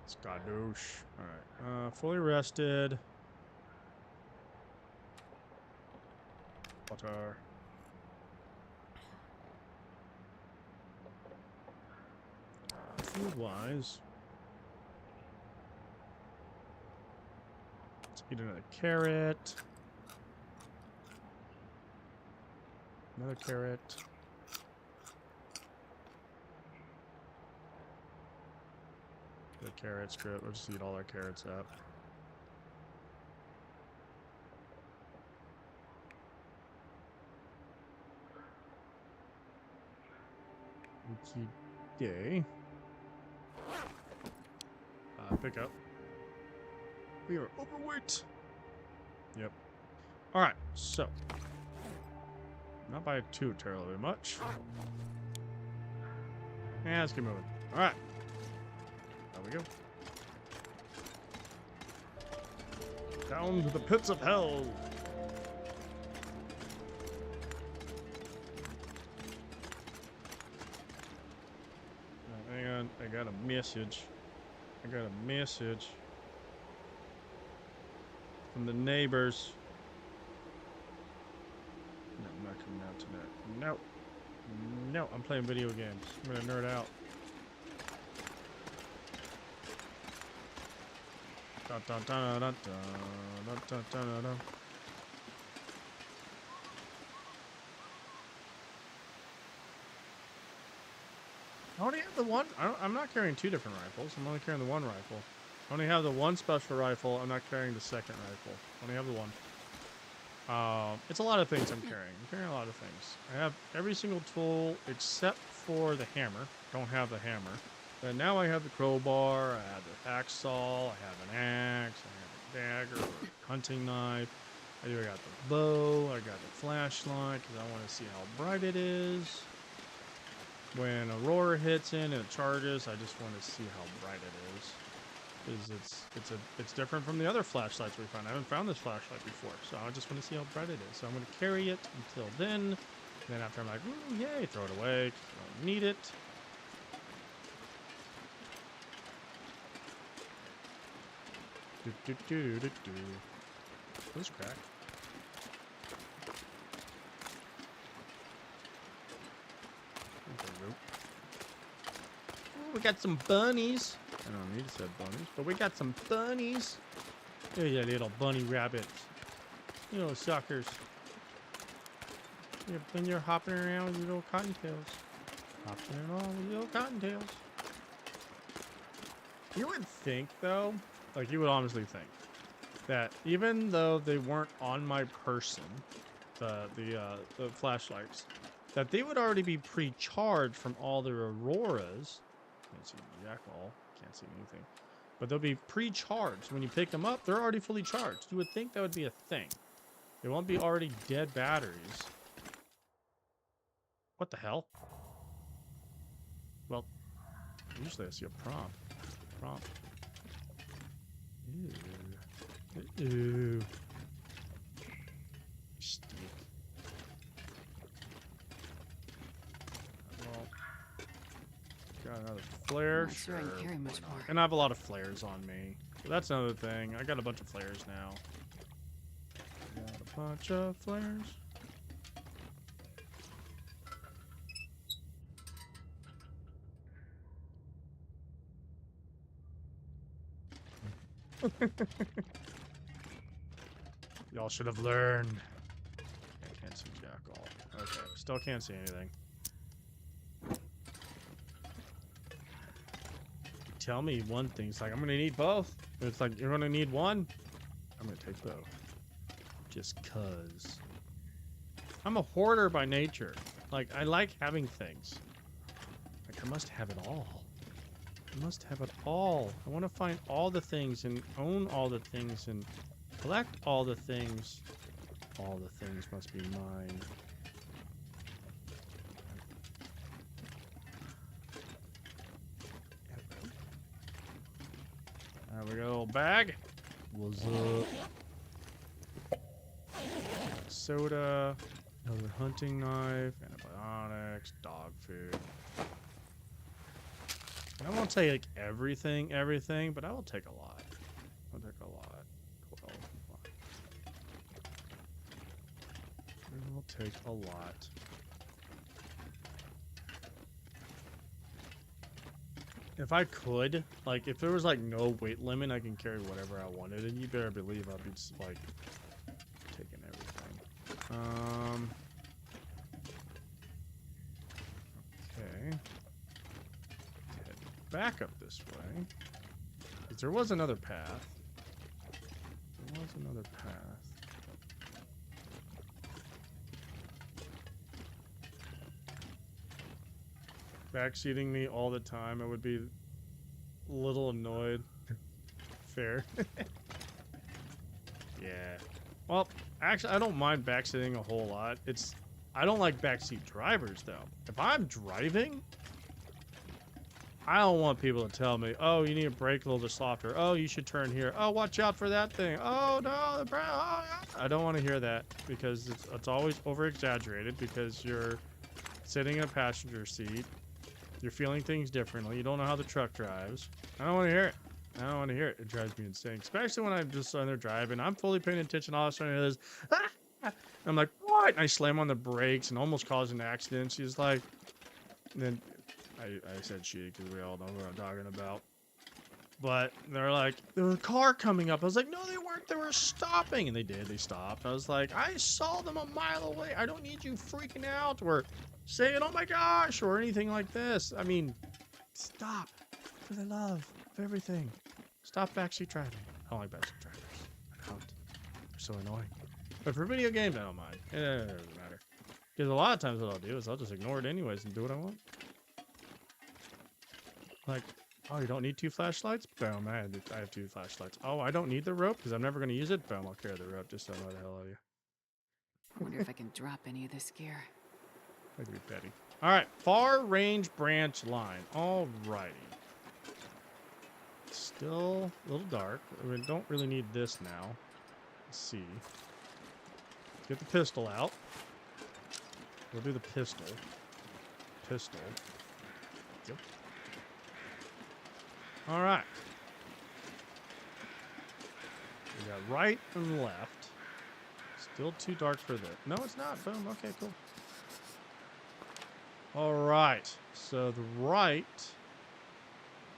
Skadoosh. Alright. Fully rested. Water. Food-wise. Let's eat another carrot. Another carrot. The carrots, good. We'll just eat all our carrots up. Okay. Pick up. We are overweight. Yep. All right. So, not by too terribly much. Yeah, let's keep moving. All right. There we go. Down to the pits of hell. Hang on, I got a message. I got a message from the neighbors. No, I'm not coming out tonight. No. No, I'm playing video games. I'm gonna nerd out. Dun, dun, dun, dun, dun, dun, dun, dun, dun. I only have the one. I'm not carrying two different rifles. I'm only carrying the one rifle. I only have the one special rifle. I'm not carrying the second rifle. I only have the one. It's a lot of things I'm carrying. I'm carrying a lot of things. I have every single tool except for the hammer. Don't have the hammer. But now I have the crowbar. I have the hacksaw. I have an axe. I have a dagger, hunting knife. I got the bow. I got the flashlight because I want to see how bright it is. When Aurora hits in and it charges, I just want to see how bright it is. Is it's different from the other flashlights we found. I haven't found this flashlight before, so I just want to see how bright it is. So I'm going to carry it until then. Then after I'm like, ooh, yay, throw it away 'cause I don't need it. Those crack. Ooh, we got some bunnies. I don't need to say bunnies, but we got some bunnies. Oh yeah, little bunny rabbits. You know, suckers. When you're hopping around with your little cottontails. Hopping around with your little cottontails. You would think, though, like you would honestly think, that even though they weren't on my person, the flashlights, that they would already be pre-charged from all their auroras. Can't see jack all. Can't see anything. But they'll be pre-charged. When you pick them up, they're already fully charged. You would think that would be a thing. They won't be already dead batteries. What the hell? Well, usually I see a prompt. Prompt. Ew. Ew. Steak. Well, got another flare. I'm not sure I can carry much more. And I have a lot of flares on me. So that's another thing. I got a bunch of flares now. Got a bunch of flares. Y'all should have learned. I can't see jack all. Okay, still can't see anything. Tell me one thing. It's like, I'm gonna need both. It's like, you're gonna need one. I'm gonna take both. Just cuz. I'm a hoarder by nature. Like, I like having things. Like, I must have it all. I must have it all. I want to find all the things and own all the things and collect all the things. All the things must be mine. We got a little bag. What's up? Soda, another hunting knife, antibiotics, dog food. I won't say like everything, but I will take a lot. I'll take a lot. 12. I will take a lot. If I could, like, if there was like no weight limit, I can carry whatever I wanted, and you better believe I'd be just like taking everything. Okay. Head back up this way. 'Cause there was another path. There was another path. Backseating me all the time, I would be a little annoyed. Fair. Yeah. Well, actually, I don't mind backseating a whole lot. I don't like backseat drivers, though. If I'm driving, I don't want people to tell me, oh, you need to brake a little bit softer. Oh, you should turn here. Oh, watch out for that thing. Oh, no. Oh, yeah. I don't want to hear that because it's always over-exaggerated because you're sitting in a passenger seat. You're feeling things differently. You don't know how the truck drives. I don't want to hear it. I don't want to hear it. It drives me insane. Especially when I'm just on there driving. I'm fully paying attention. All of a sudden it is, ah! I'm like, what? And I slam on the brakes and almost cause an accident. She's like, and then I said she because we all know what I'm talking about. But they're like, there was a car coming up. I was like, no, they weren't. They were stopping. And they did. They stopped. I was like, I saw them a mile away. I don't need you freaking out or saying, oh my gosh, or anything like this. I mean, stop. For the love of everything. Stop backseat driving. I don't like backseat drivers. I don't. They're so annoying. But for video games, I don't mind. It doesn't matter. Because a lot of times what I'll do is I'll just ignore it anyways and do what I want. Like, oh, you don't need 2 flashlights? Boom, I have 2 flashlights. Oh, I don't need the rope because I'm never going to use it? Boom, I'll carry the rope just to annoy the hell out of you. I wonder if I can drop any of this gear. That could be petty. All right, far range branch line. All righty. still a little dark. We don't really need this now. Let's see. Let's get the pistol out. We'll do the pistol. Pistol. Yep. All right. We got right and left. Still too dark for this. No, it's not. Boom. Okay, cool. All right. So the right,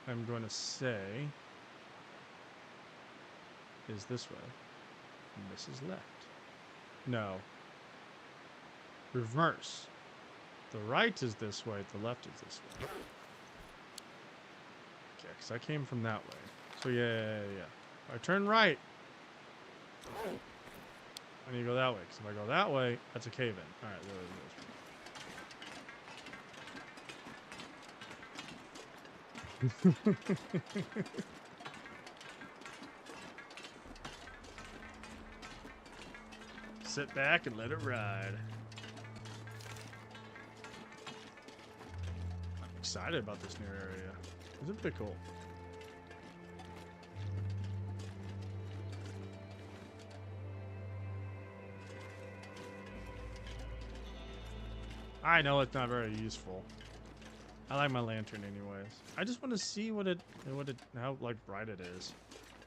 I'm going to say, is this way. And this is left. No. Reverse. The right is this way. The left is this way. Okay, because I came from that way. So yeah. If I turn right, I need to go that way. Because if I go that way, that's a cave-in. All right, there it goes. Sit back and let it ride. I'm excited about this new area. It's pretty cool. I know it's not very useful. I like my lantern anyways. I just want to see how like bright it is.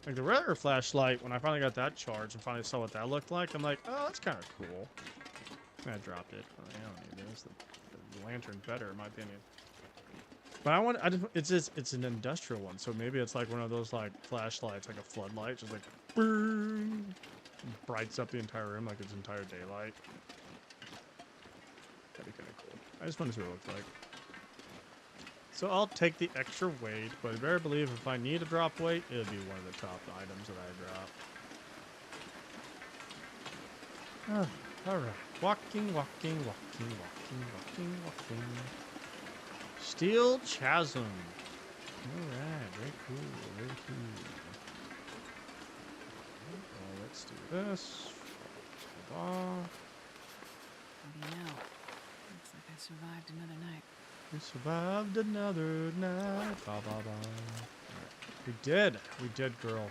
Like the regular flashlight, when I finally got that charged and finally saw what that looked like, I'm like, oh, that's kind of cool. I dropped it. I don't need this. The lantern's better in my opinion. But it's an industrial one, so maybe it's like one of those like flashlights, like a floodlight, just like boom, brights up the entire room like it's entire daylight. That'd be kind of cool. I just want to see what it looks like. So I'll take the extra weight, but I better believe if I need to drop weight, it'll be one of the top items that I drop. All right. Walking. Steel Chasm. All right. Very cool. Well, let's do this. What do you know? Looks like I survived another night. We survived another night. Right. We did, girl.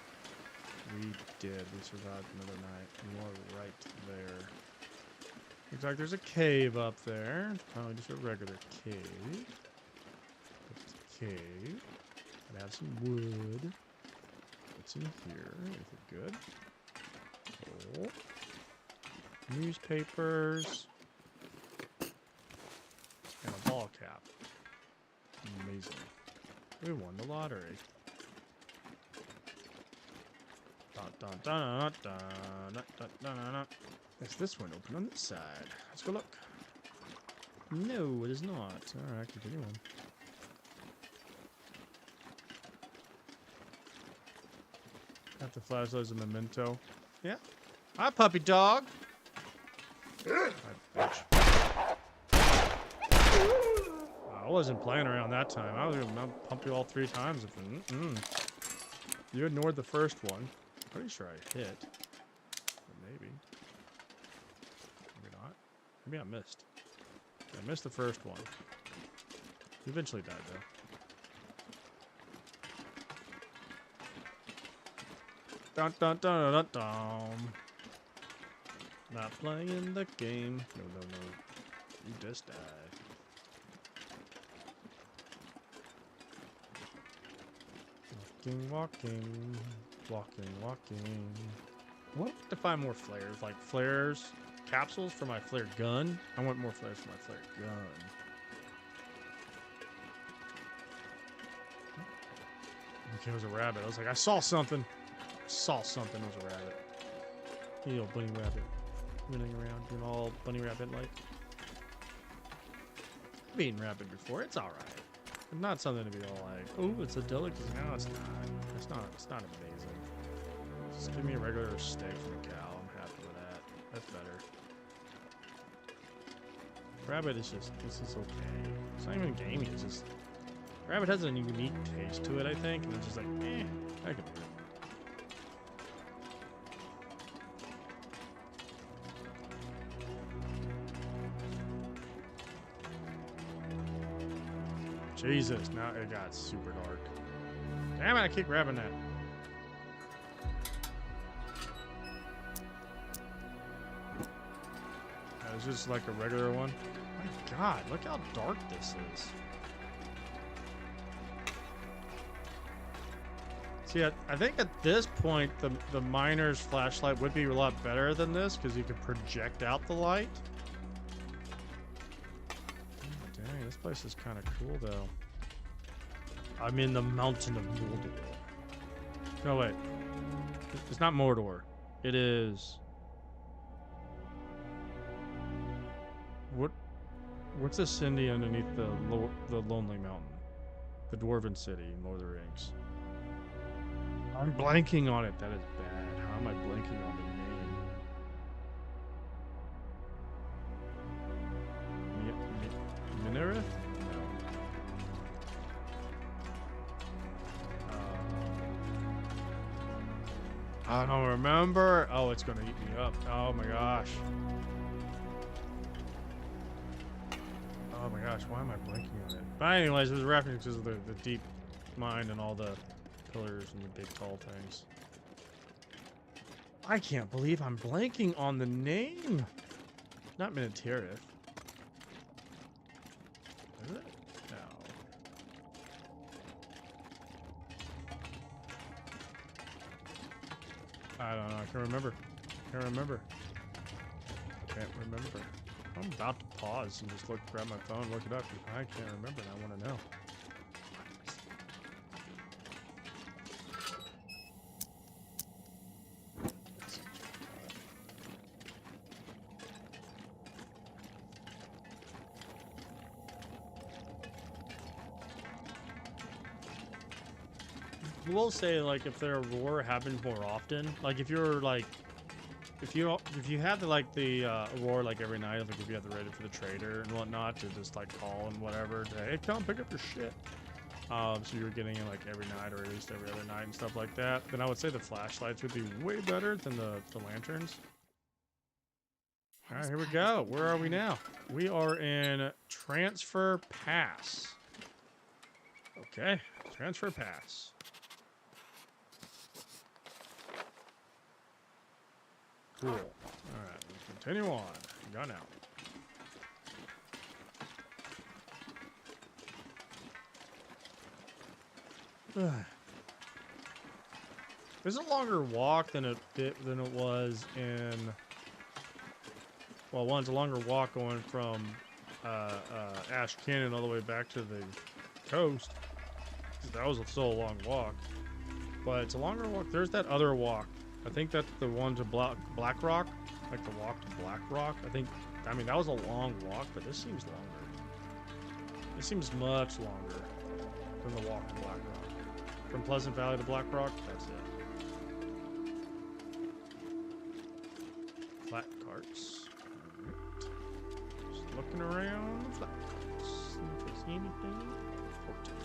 We did. We survived another night. You are right there. Looks like there's a cave up there. It's probably just a regular cave. It's a cave. Gotta have some wood. What's in here? Is it good? Oh. Newspapers. And a ball cap. Amazing. We won the lottery. Is this one open on this side? Let's go look. No, it is not. Alright, continue on. Have the flashlight as a memento. Yeah. Hi, puppy dog. Hi, bitch. I wasn't playing around that time. I was gonna pump you all 3 times. You ignored the first one. Pretty sure I hit. But maybe. Maybe not. Maybe I missed. I missed the first one. You eventually died though. Dun. Not playing the game. No. You just died. Walking. What to find more flares? Like flares, capsules for my flare gun? I want more flares for my flare gun. Okay, it was a rabbit. I was like, I saw something. It was a rabbit. You little bunny rabbit. Running around doing all bunny rabbit like. I've eaten rabbit before. It's alright. Not something to be all like, oh, it's a delicacy. No, it's not. It's not amazing. Just give me a regular steak from a cow. I'm happy with that. That's better. Rabbit is just, this is okay. It's not even gamey. It's just, rabbit has a unique taste to it, I think, and it's just like, I can do it. Jesus, now it got super dark. Damn it, I keep grabbing that. It's just like a regular one. My God, look how dark this is. See, I think at this point, the miner's flashlight would be a lot better than this because you could project out the light. Oh, dang, this place is kind of cool, though. I'm in the mountain of Mordor. No, wait. It's not Mordor. It is... What's the city underneath the Lonely Mountain? The Dwarven City in Lord of the Rings. I'm blanking on it. That is bad. How am I blanking on the name? Minerith? No. I don't remember. Oh, it's gonna eat me up. Oh my gosh. Oh my gosh, why am I blanking on it? But anyways, it was a reference because of the deep mine and all the pillars and the big tall things. I can't believe I'm blanking on the name. Not Minas Tirith. Is it? No. I don't know. I can't remember. Can't remember. Can't remember. I'm about to pause and just grab my phone, look it up. I can't remember and I want to know. I will say, like, if their war happens more often, like if you're like, if you have the war like every night, like if you have the ready for the trader and whatnot to just like call and whatever, to, hey, come pick up your shit. So you're getting it like every night or at least every other night and stuff like that. Then I would say the flashlights would be way better than the lanterns. All right, here we go. Where are we now? We are in Transfer Pass. Okay, Transfer Pass. Cool. All right, let's continue on. Gun out. It's a longer walk than it was in. Well, one's a longer walk going from Ash Canyon all the way back to the coast. That was still a long walk, but it's a longer walk. There's that other walk. I think that's the one to Black Rock, like the walk to Black Rock. I mean, that was a long walk, but this seems longer. This seems much longer than the walk to Black Rock. From Pleasant Valley to Black Rock, that's it. Flat carts. Right. Just looking around the flat carts. See if there's anything important.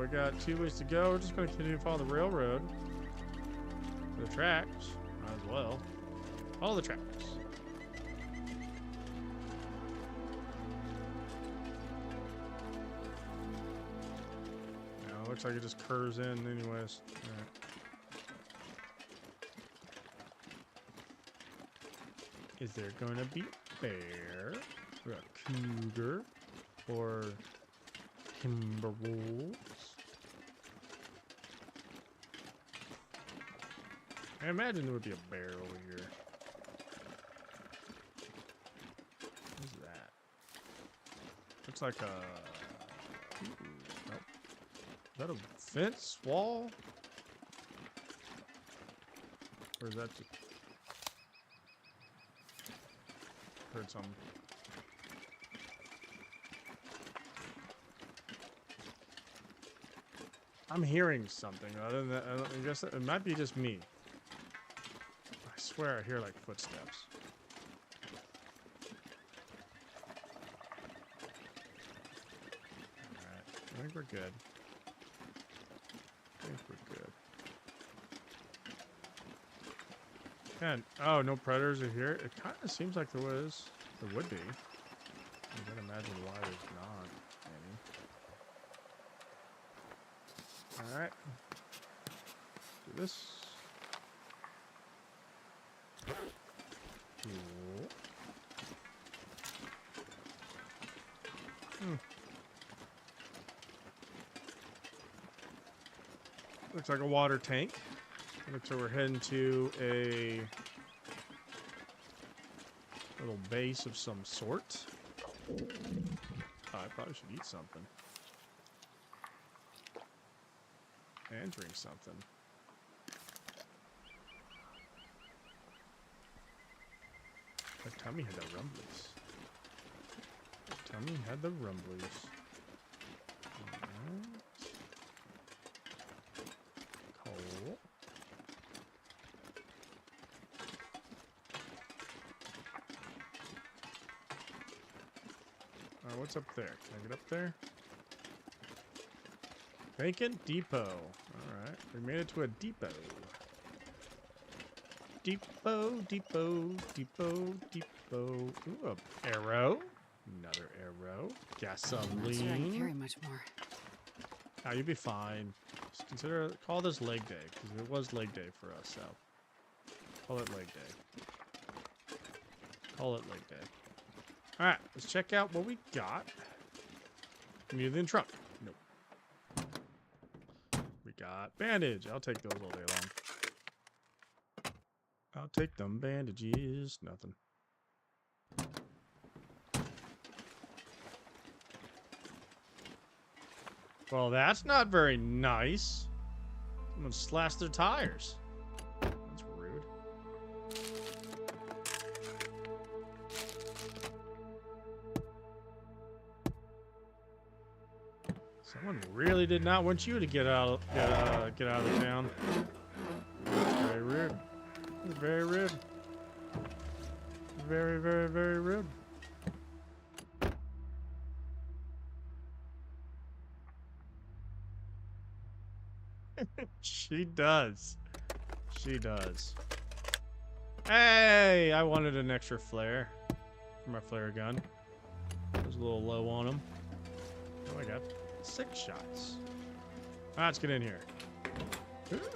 We got 2 ways to go. We're just going to continue to follow the railroad. The tracks. Might as well. Follow the tracks. Now, it looks like it just curves in anyways. Alright. Is there going to be a bear? Or a cougar? Or timber wolves? I imagine there would be a bear over here. What is that? Looks like a... Ooh, nope. Is that a fence wall? Or is that just... Heard something. I'm hearing something. Other than that, I guess it might be just me. I swear I hear like footsteps. Alright, I think we're good. I think we're good. And, oh, no predators are here? It kind of seems like there would be. I can't imagine why there's not any. Alright. Do this. Cool. Looks like a water tank. Looks like we're heading to a little base of some sort. Oh, I probably should eat something. And drink something. My tummy had the rumblies. My tummy had the rumblies. Alright. Coal. What's up there? Can I get up there? Vacant depot. Alright. We made it to a depot. Depot, depot, depot, depot. Ooh, an arrow. Another arrow. I'm not sure I can Gasoline. carry much more. Ah, you'll be fine. Just call this leg day, because it was leg day for us, so. Call it leg day. Call it leg day. Alright, let's check out what we got. Anything trunk? Nope. We got bandage. I'll take those all day long. I'll take them bandages. Nothing. Well, that's not very nice. Someone slashed their tires. That's rude. Someone really did not want you to get out of the town. That's very rude. That's very rude. Very, very, very rude. She does. She does. Hey, I wanted an extra flare for my flare gun. I was a little low on them. Oh, I got 6 shots. Ah, let's get in here.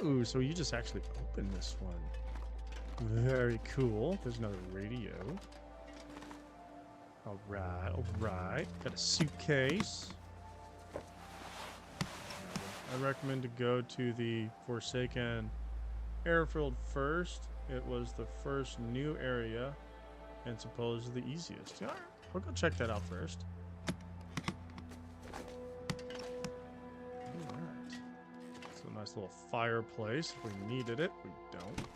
Ooh, so you just actually opened this one. Very cool. There's another radio. Alright, alright. Got a suitcase. I recommend to go to the Forsaken Airfield first. It was the first new area and supposedly the easiest. Alright, we'll go check that out first. Alright. It's a nice little fireplace. If we needed it, we don't.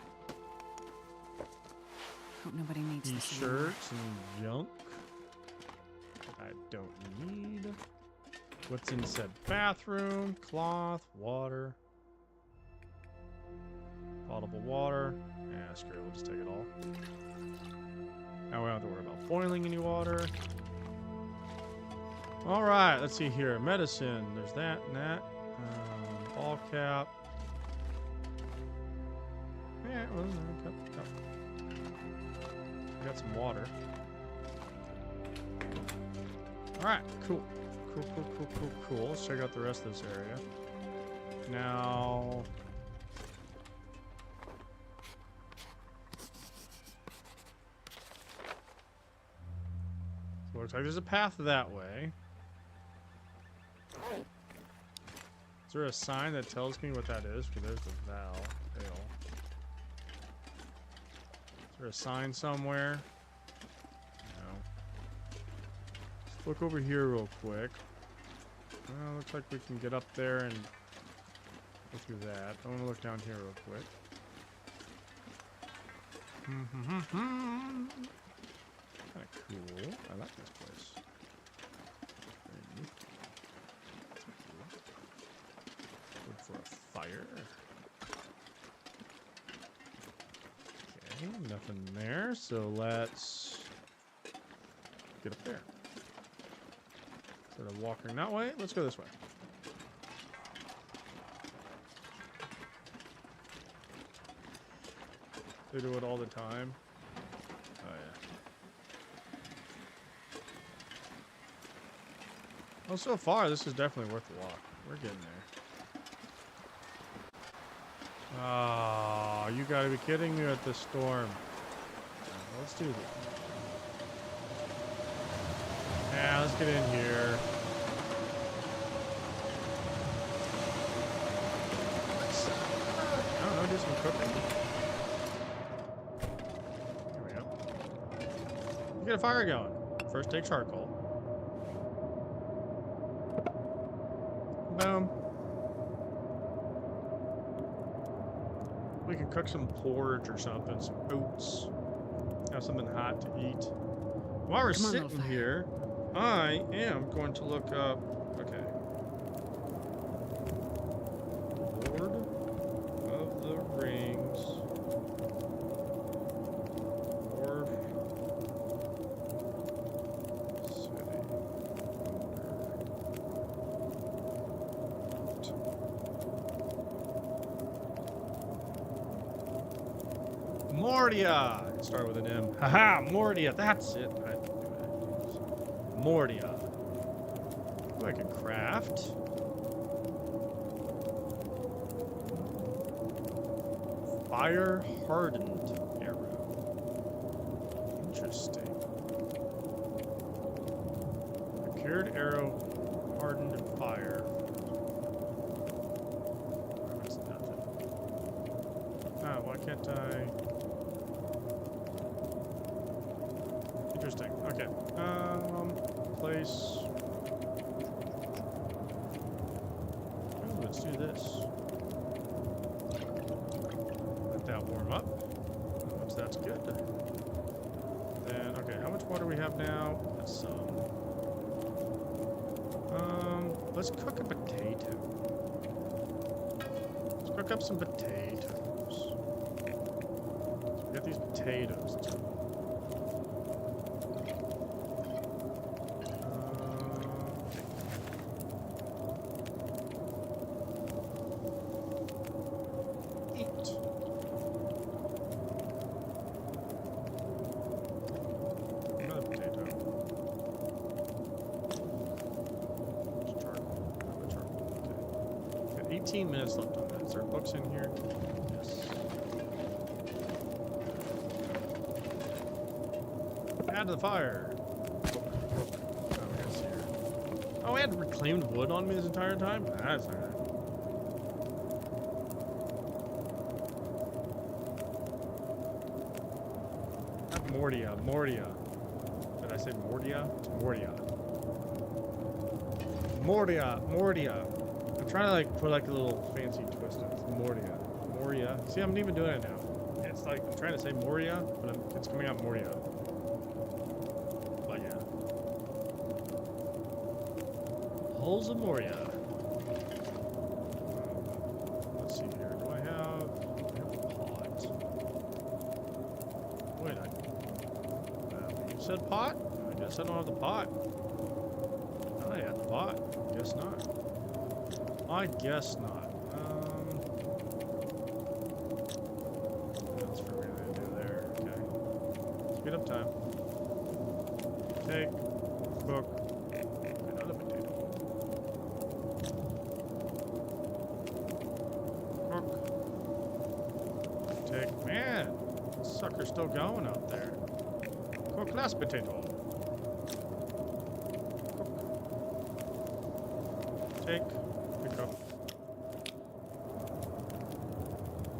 Hope nobody needs this anymore. T-shirts and junk. I don't need. What's in said bathroom? Cloth, water. Potable water. Yeah, screw it. We'll just take it all. Now we don't have to worry about boiling any water. Alright, let's see here. Medicine. There's that and that. Ball cap. Yeah, well, cup. I got some water. Alright, cool. Cool. Let's check out the rest of this area. Now... So it looks like there's a path that way. Is there a sign that tells me what that is? Because there's the Val. Is there a sign somewhere? No. Let's look over here real quick. Well, looks like we can get up there and go through that. I want to look down here real quick. Kind of cool. I like this place. Very neat. That's cool. Look for a fire. Okay, nothing there. So let's get up there. Instead of walking that way, let's go this way. They do it all the time. Oh, yeah. Well, so far, this is definitely worth the walk. We're getting there. Oh, you gotta be kidding me with this storm. Let's do this. Yeah, let's get in here. I don't know, do some cooking. Here we go. You get a fire going. First take charcoal. Boom. We can cook some porridge or something, some oats. Have something hot to eat. While we're Come on, little sitting fire. here, I am going to look up. Okay. Lord of the Rings. Dwarf City. Mordia! It started with an M. Haha, Mordia, that's it. Mordia. Ooh, I can craft. Fire hardened arrow. Interesting. Procured arrow hardened in fire. That's nothing. Ah, why can't I? Interesting. Okay. Place. Ooh, let's do this. Let that warm up. Once that's good. Then, okay, how much water we have now? That's some. Let's cook a potato. Let's cook up some potatoes. So we got these potatoes. Let's another potato. Charcoal. Another charcoal. Okay. Got 18 minutes left on that. Is there books in here? Yes. Add to the fire. Oh, we gotta see here. Oh, we had reclaimed wood on me this entire time? That's not right. Not Mordia. Mordia. Did I say Mordia? It's Mordia. Mordia. Mordia. I'm trying to like put like a little fancy twist on it. It's Mordia. Moria. See, I'm even doing it now. It's like I'm trying to say Moria, but it's coming out Moria. But yeah. Holes of Moria. Let's see here. Do I have a pot? Wait, you said pot? I guess I don't have the pot. I had the pot. Guess not. I guess not. What else for me to do there? Okay. Speed up time. Take, cook, another potato. Cook. Take, man, this sucker's still going out there. Cook last potato. Cook. Take, pick up.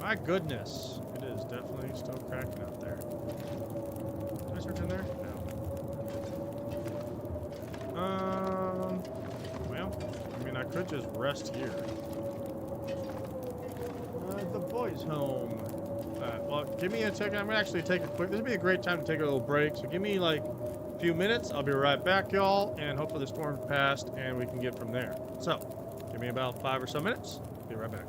My goodness, it is definitely still cracking out there. Did I search in there? No. Well, I mean, I could just rest here. The boys' home. Well, give me a second. I'm gonna actually take a quick. This would be a great time to take a little break. So give me like a few minutes. I'll be right back, y'all, and hopefully the storm's passed and we can get from there. So, give me about 5 or so minutes. Be right back.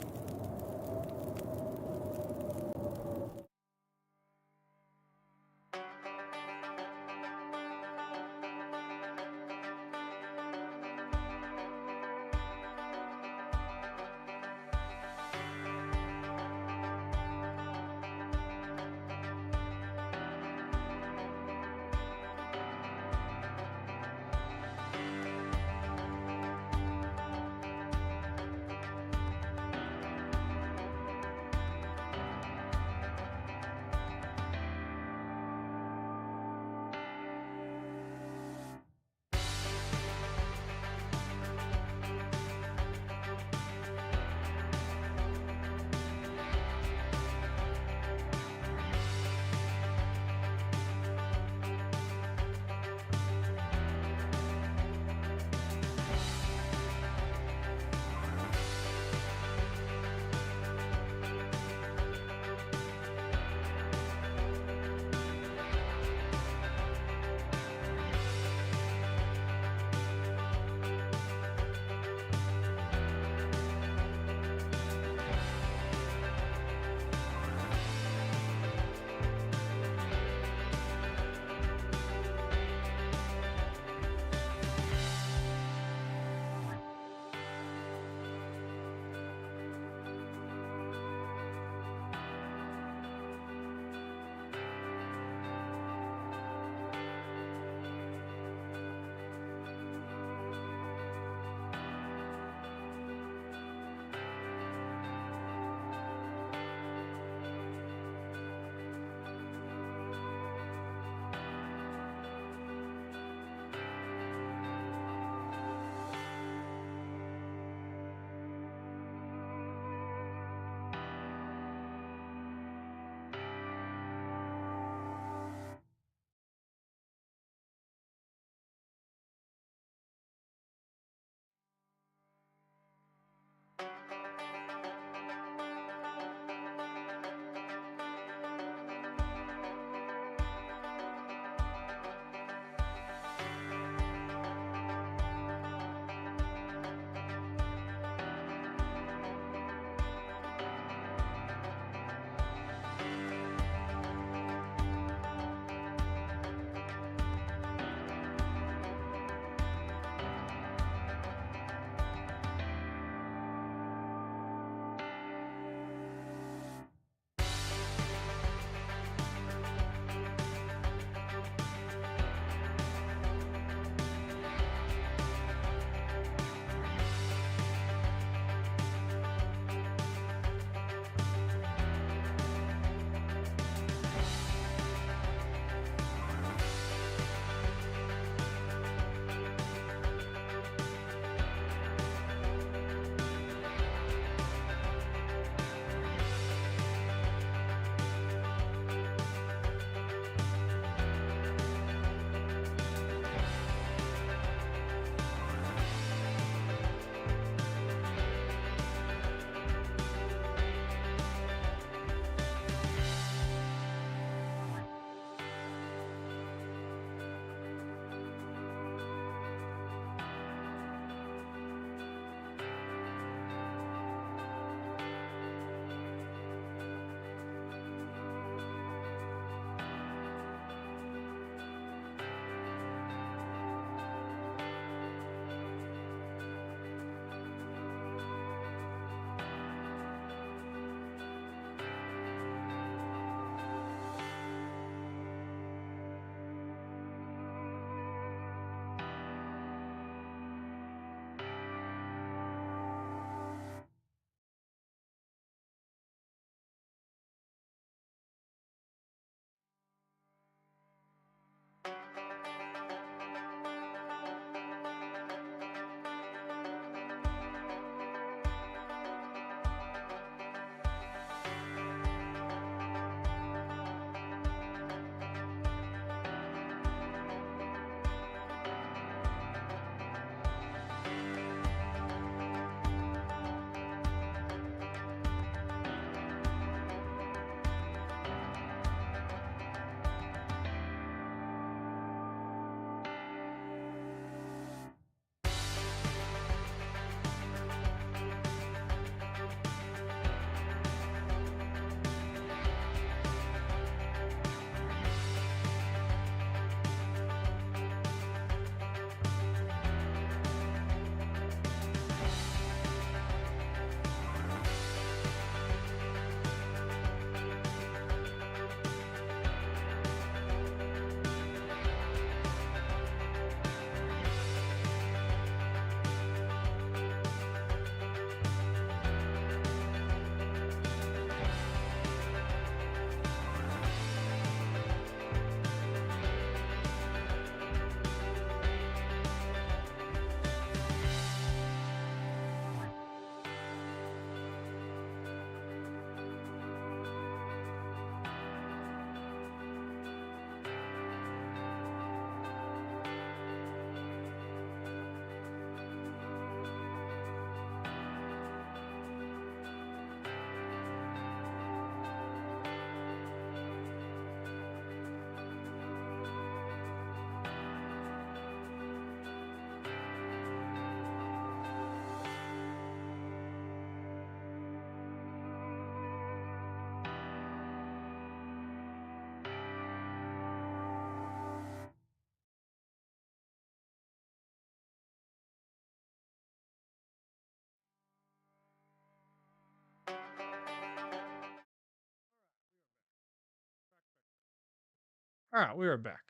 Alright, we are back.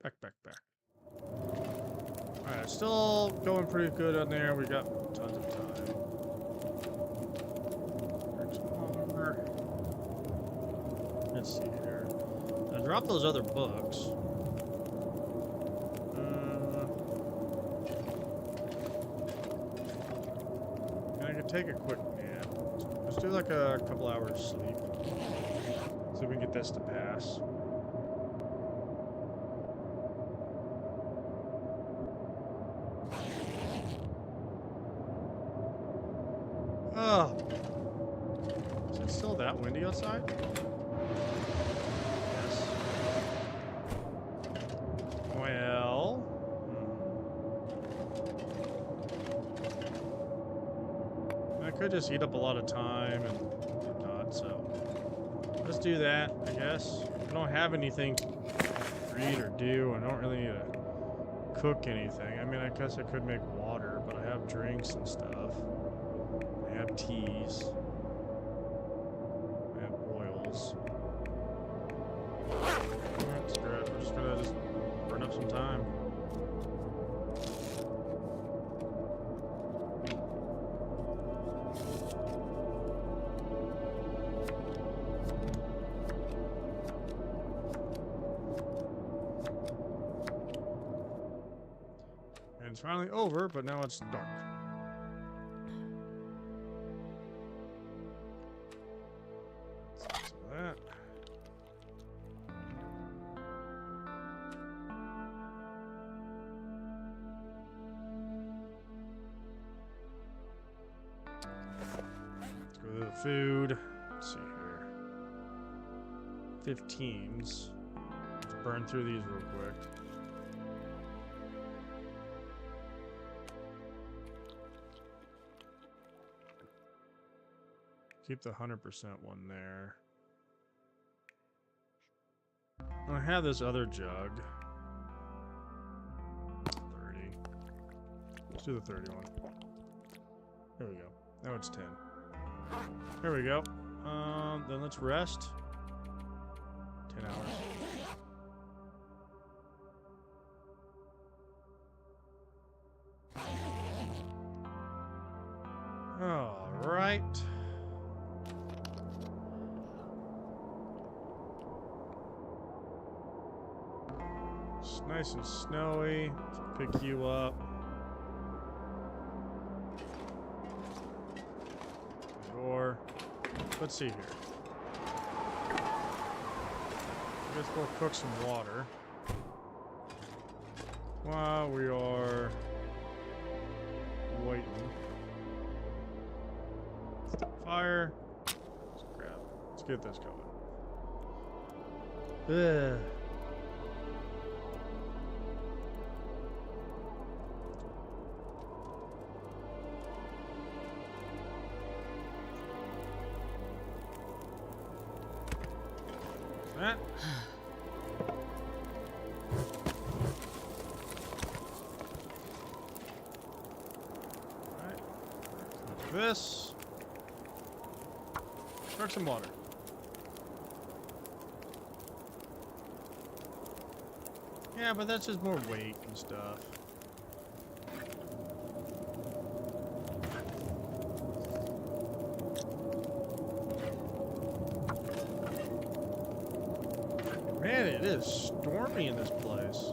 Back. Alright, still going pretty good on there. We got tons of time. Drink some water. Let's see here. I dropped those other books. And I could take a quick nap. Let's do like a couple hours sleep. So we can get this to pass. Oh. Is it still that windy outside? Yes. Well. I could just eat up a lot of time and whatnot, so let's do that, I guess. I don't have anything to read or do. I don't really need to cook anything. I mean, I guess I could make water, but I have drinks and stuff. I have teas. I have oils. Alright, screw it. We're just gonna burn up some time. And it's finally over, but now it's dark. That. Let's go to the food. Let's see here. 15s. Let's burn through these real quick. Keep the 100% one there. I have this other jug. 30. Let's do the 30 one. There we go. Now it's 10. There we go. Then let's rest. 10 hours. All right. It's nice and snowy. Let's pick you up. Door. Let's see here. I guess we'll cook some water while we are waiting. Fire. Let's grab. Let's get this going. Ugh. That. Alright. This. Drink some water. Yeah, but that's just more weight and stuff. Man, it is stormy in this place.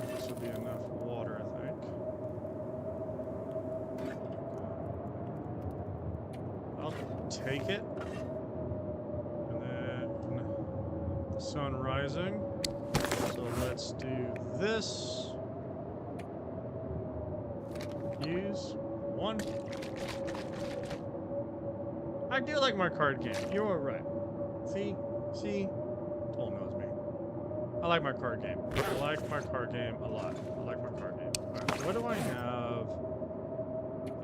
This will be enough water, I think. I'll take it. And then the sun rising. So let's do this. Use. One. I do like my card game. You are right. See? Toll knows me. I like my card game. I like my card game a lot. I like my card game. Alright, what do I have?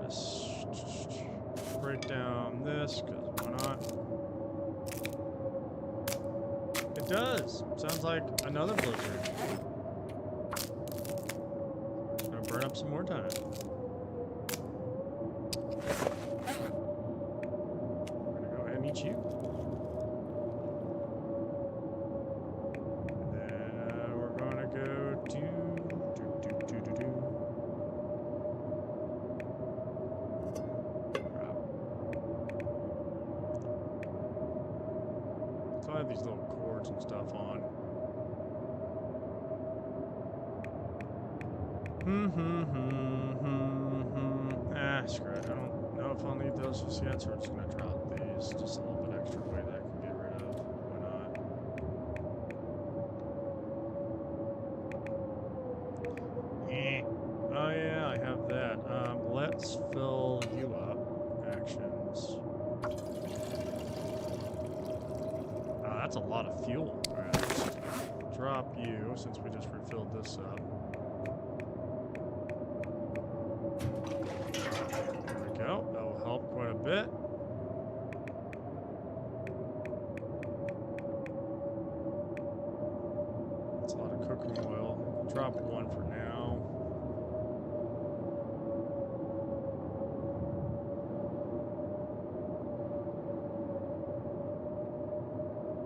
Let's break down this, because why not? It does. Sounds like another blizzard. Gonna burn up some more time. We're gonna go ahead and eat you. And then we're gonna go do. So I have these little cords and stuff on. Screw it. I don't know if I'll need those just yet, so we're just gonna drop these. Just a little bit extra weight that I can get rid of. Why not? Oh yeah, I have that. Let's fill you up. Actions. That's a lot of fuel. Alright, let's drop you since we just refilled this up. There we go. That will help quite a bit. That's a lot of cooking oil. Drop one for now.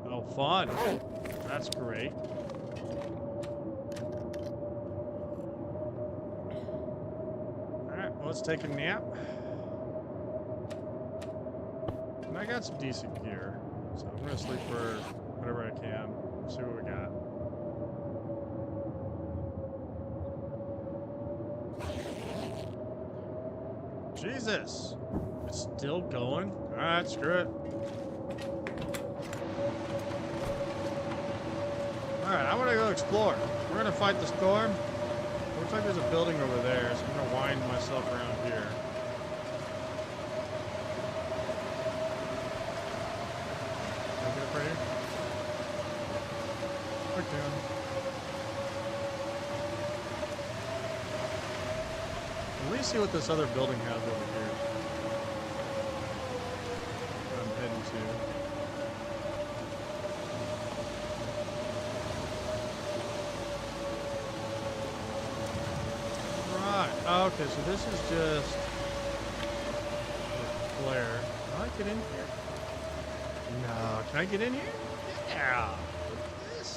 Oh, fun. That's great. Alright, well, let's take a nap. And I got some decent gear, so I'm gonna sleep for whatever I can. See what we got. Jesus! It's still going? Alright, screw it. Alright, I'm gonna go explore. We're gonna fight the storm. Looks like there's a building over there, so I'm gonna wind myself around here. Can I get up right here? Quick down. At least see what this other building has over here. That I'm heading to. Okay, so this is just a flare. Can I get in here? No. Can I get in here? Yeah. Look at this.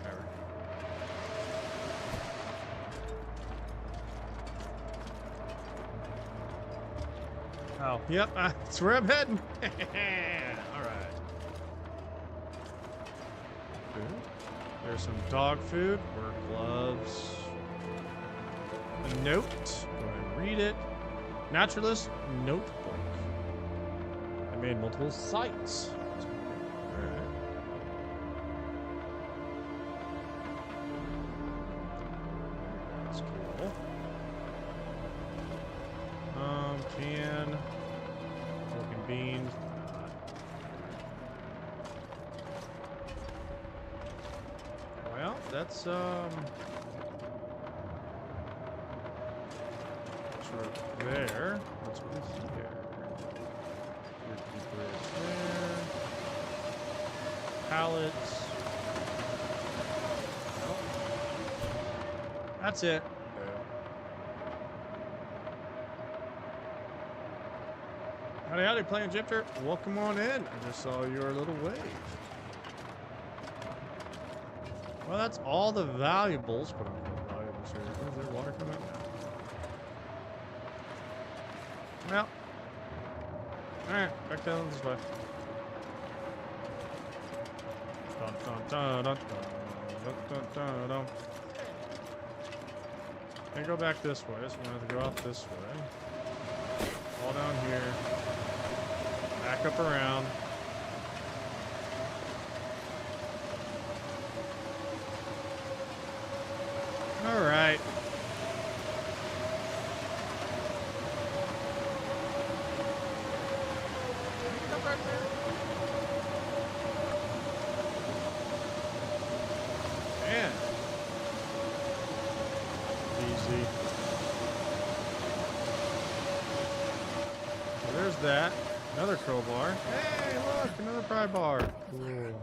Whatever. Oh, yep. That's where I'm heading. All right. Good. There's some dog food or gloves. A note. Go ahead and read it. Naturalist notebook. I made multiple sites. Alright. That's cool. Can. Broken beans. Well, that's right there. What's with here? Bridge there. Pallets. Oh. That's it. Howdy, howdy, playing Gypter. Welcome on in. I just saw your little wave. Well, that's all the valuables. Quote unquote valuables here. Is there water coming out? Well. Alright, back down this way. Dun, dun, dun, dun, dun, dun, dun, dun. Can't go back this way, so I'm gonna have to go off this way. All down here. Back up around. All right. Man. Easy. So there's that. Another crowbar. Hey, look, another pry bar. Cool.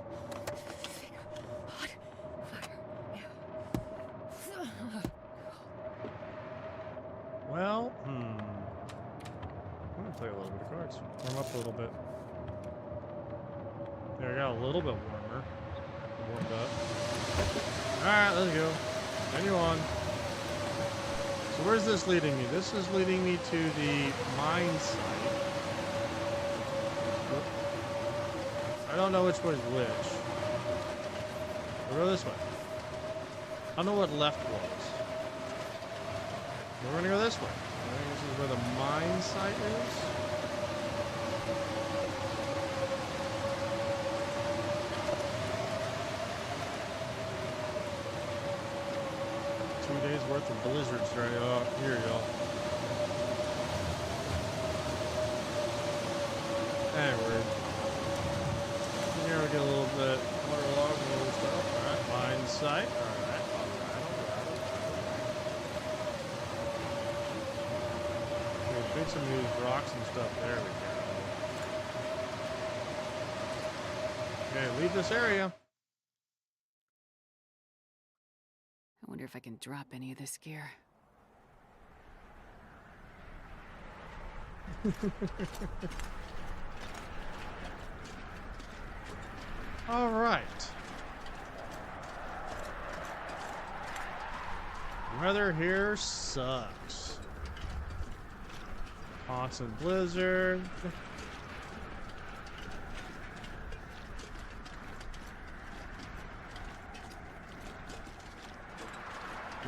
let's warm up a little bit. There, I got a little bit warmer. Warmed up. Alright, let's go. Continue on. So where's this leading me? This is leading me to the mine site. I don't know which way is which. We'll go this way. I don't know what left was. We're gonna go this way. I think this is where the mine site is. 2 days worth of blizzards right here, y'all. Anyway, here we get a little bit waterlogged and little stuff. Alright, mine site. Alright. Okay, fix some of these rocks and stuff. There we go. Okay, leave this area. I wonder if I can drop any of this gear. All right. Weather here sucks. Constant blizzard.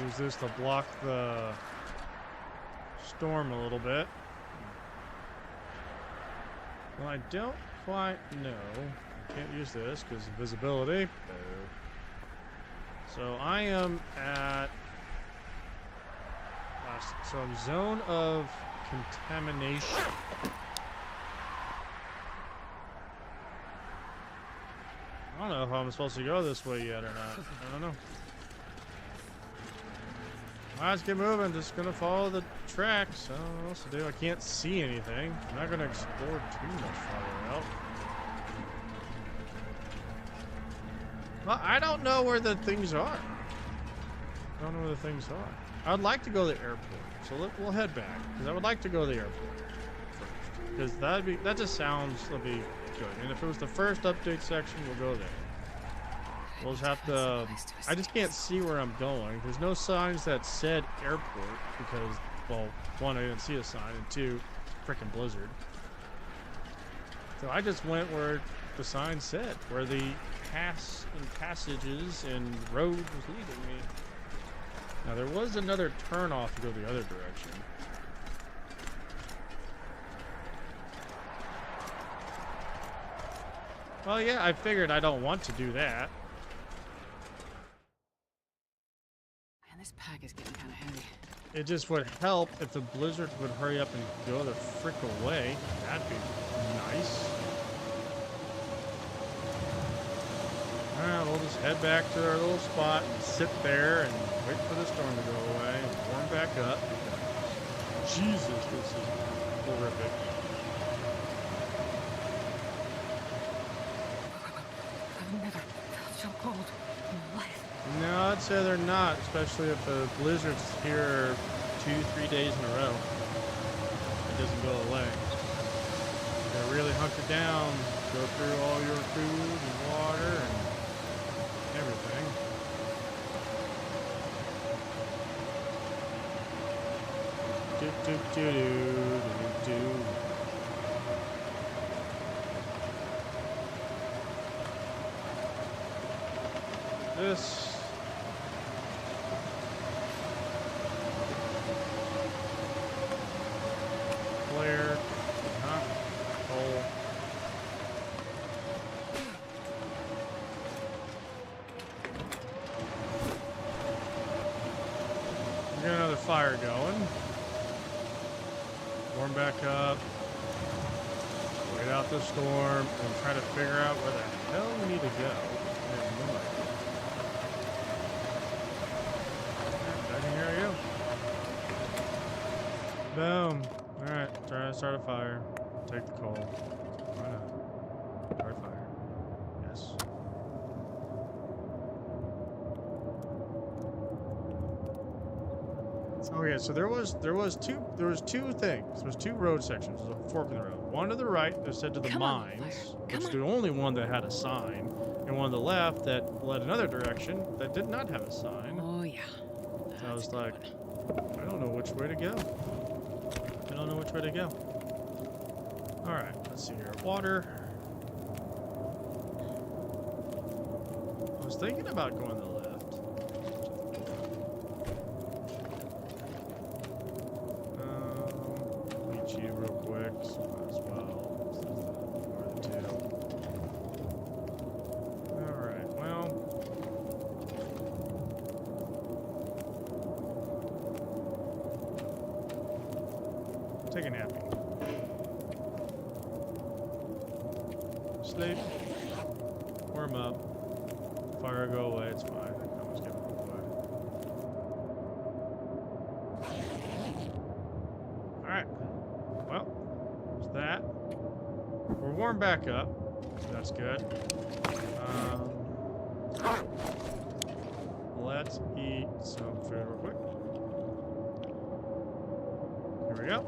Use this to block the storm a little bit. Well, I don't quite know. Can't use this because of visibility. So I am at some zone of contamination. I don't know if I'm supposed to go this way yet or not. I don't know. Alright, let's get moving. Just gonna follow the tracks. I don't know what else to do. I can't see anything. I'm not gonna explore too much farther out. Well, I don't know where the things are. I don't know where the things are. I'd like to go to the airport, so we'll head back because I would like to go to the airport first because that just sounds that'd be good. And if it was the first update section, we'll go there. We'll just have to. I just can't see where I'm going. There's no signs that said airport because, well, one, I didn't see a sign, and two, freaking blizzard. So I just went where the sign said, where the passages and road was leading me. Now there was another turn off to go the other direction. Well, yeah, I figured I don't want to do that. Man, this pack is getting kind of heavy. It just would help if the blizzard would hurry up and go the frick away. That'd be nice. Alright, we'll just head back to our little spot and sit there and wait for the storm to go away and warm back up because Jesus, this is horrific. I've never felt so cold in my life. No, I'd say they're not, especially if the blizzard's here 2-3 days in a row. It doesn't go away. You gotta really hunker down, go through all your food and water and everything. Do do do do do do. This. Flare. Hole. We got another fire going. Warm back up. Wait out the storm and try to figure out where the hell we need to go. I have no idea. Back in here I go. Boom. Alright, try to start a fire. Take the coal. Why not? Start a fire. Yes. Oh yeah, so there was two things. There was two road sections. There was a fork in the road. one to the right that said to the Come on, mines, fire. which Come is on. the only one that had a sign, and one on the left that led another direction that did not have a sign. Oh, yeah. So I That's a was good like, one. I don't know which way to go. I don't know which way to go. All right, let's see here. Water. I was thinking about going to the left. Meet you real quick. So might as well. Or the two. All right. Well. Take a nappy. Sleep. Warm up. Fire go away. It's fine. I can always get it away. Alright. Well, there's that. We're warm back up. So that's good. Let's eat some food real quick. Here we go.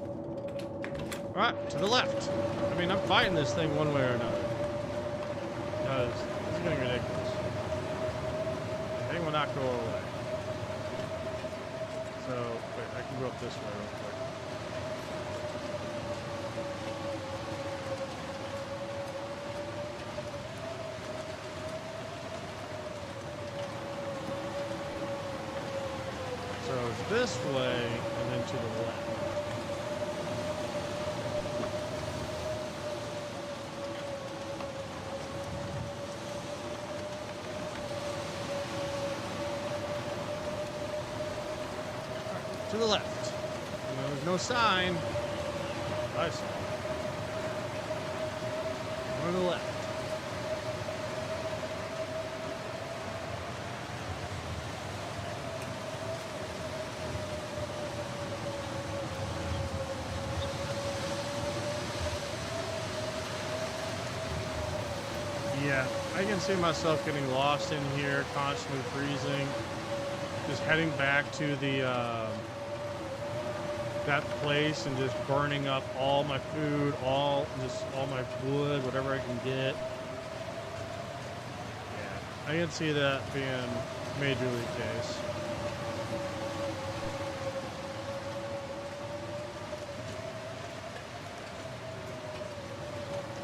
Alright, to the left. I mean, I'm fighting this thing one way or another. Because this is getting ridiculous. The thing will not go away. So, wait, I can go up this way real quick. So it's this way, and then to the left. To the left. There's no sign. I saw. To the left. Yeah, I can see myself getting lost in here, constantly freezing. Just heading back to the that place and just burning up all my food, all my wood, whatever I can get. Yeah, I can see that being majorly the case.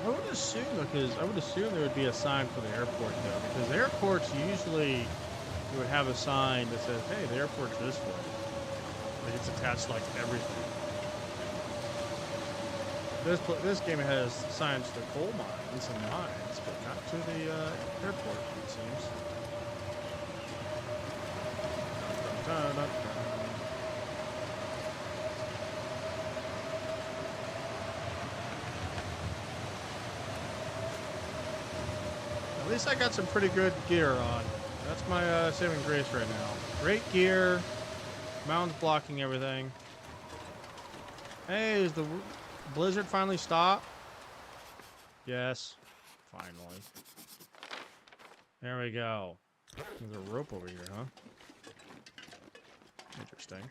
I would assume, because I would assume there would be a sign for the airport though, because airports usually would have a sign that says, "Hey, the airport's this way." Like it's attached to like everything. This game has signs to coal mines and mines, but not to the airport, it seems. Dun, dun, dun, dun. At least I got some pretty good gear on. That's my saving grace right now. Great gear. Mountains blocking everything. Hey, is the blizzard finally stopped? Yes. Finally. There we go. There's a rope over here, huh? Interesting.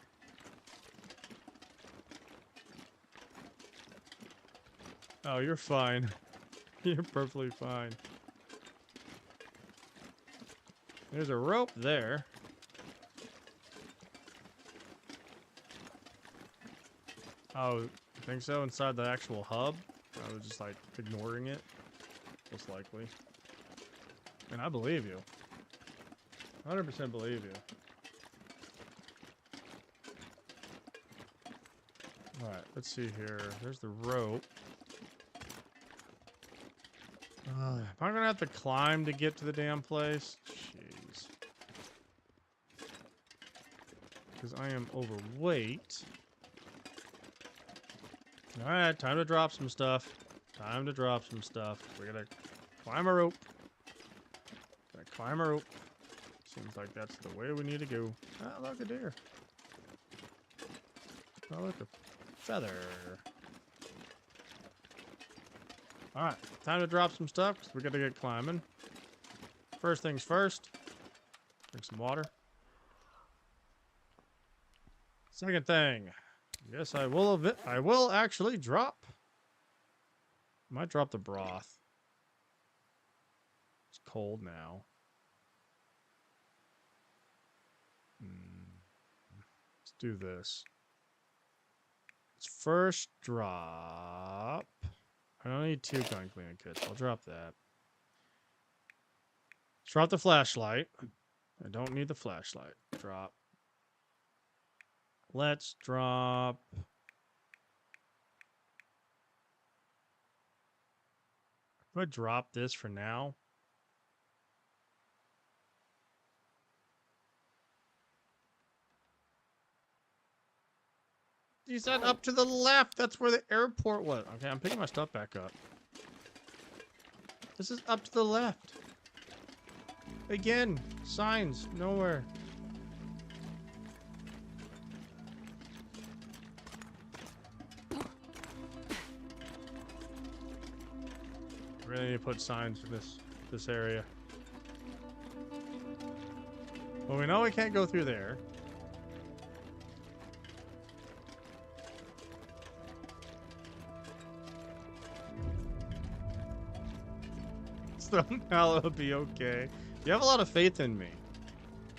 Oh, you're fine. You're perfectly fine. There's a rope there. Oh, I think so? Inside the actual hub? I was just like ignoring it. Most likely. And I believe you. 100% believe you. Alright, let's see here. There's the rope. Am I gonna have to climb to get to the damn place? Jeez. Because I am overweight. Alright, time to drop some stuff. Time to drop some stuff. We gotta climb a rope. Gotta climb a rope. Seems like that's the way we need to go. Ah, look, a deer. Oh, look, a feather. Alright, time to drop some stuff because we gotta get climbing. First things first, drink some water. Second thing, yes, I will actually drop Might drop the broth. It's cold now. Let's do this. Let's first drop. I don't need 2 gun cleaning kits. I'll drop that. Let's drop the flashlight. I don't need the flashlight. Drop. Let's drop. I'm gonna drop this for now. You said up to the left. That's where the airport was. Okay, I'm picking my stuff back up. This is up to the left. Again, signs nowhere. Really need to put signs in this area. Well, we know we can't go through there. Somehow it'll be okay. You have a lot of faith in me.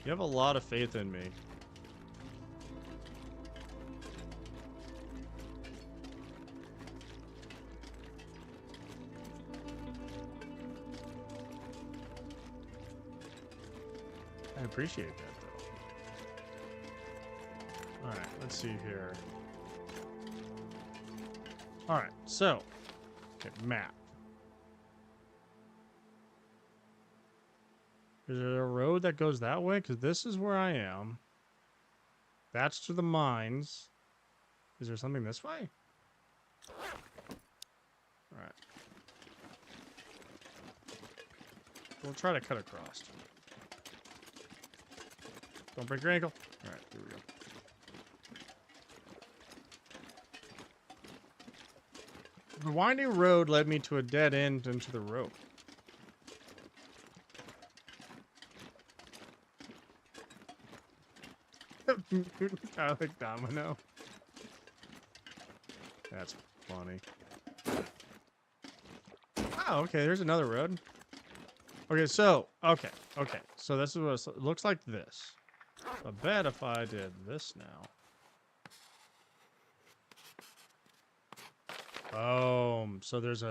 You have a lot of faith in me. I appreciate that, though. Alright, let's see here. Alright, so. Okay, map. Is there a road that goes that way? Because this is where I am. That's to the mines. Is there something this way? Alright. We'll try to cut across. Don't break your ankle. Alright, here we go. The winding road led me to a dead end into the road. I like Domino. That's funny. Oh, okay, there's another road. Okay, so, okay. So this is what it looks like this. I bet if I did this now. Oh, so there's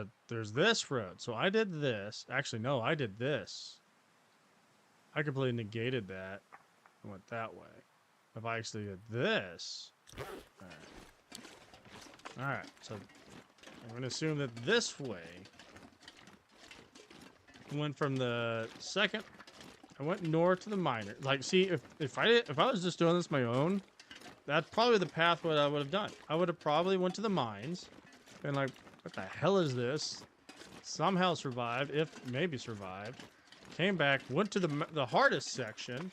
this road. So I did this. Actually, no, I did this. I completely negated that. I went that way. If I actually did this. Alright, so I'm going to assume that this way went from the second. I went north to the minor. Like, see, if I was just doing this my own, that's probably the path what I would have done. I would have probably went to the mines and like, what the hell is this? Somehow survived, if maybe survived. Came back, went to the hardest section,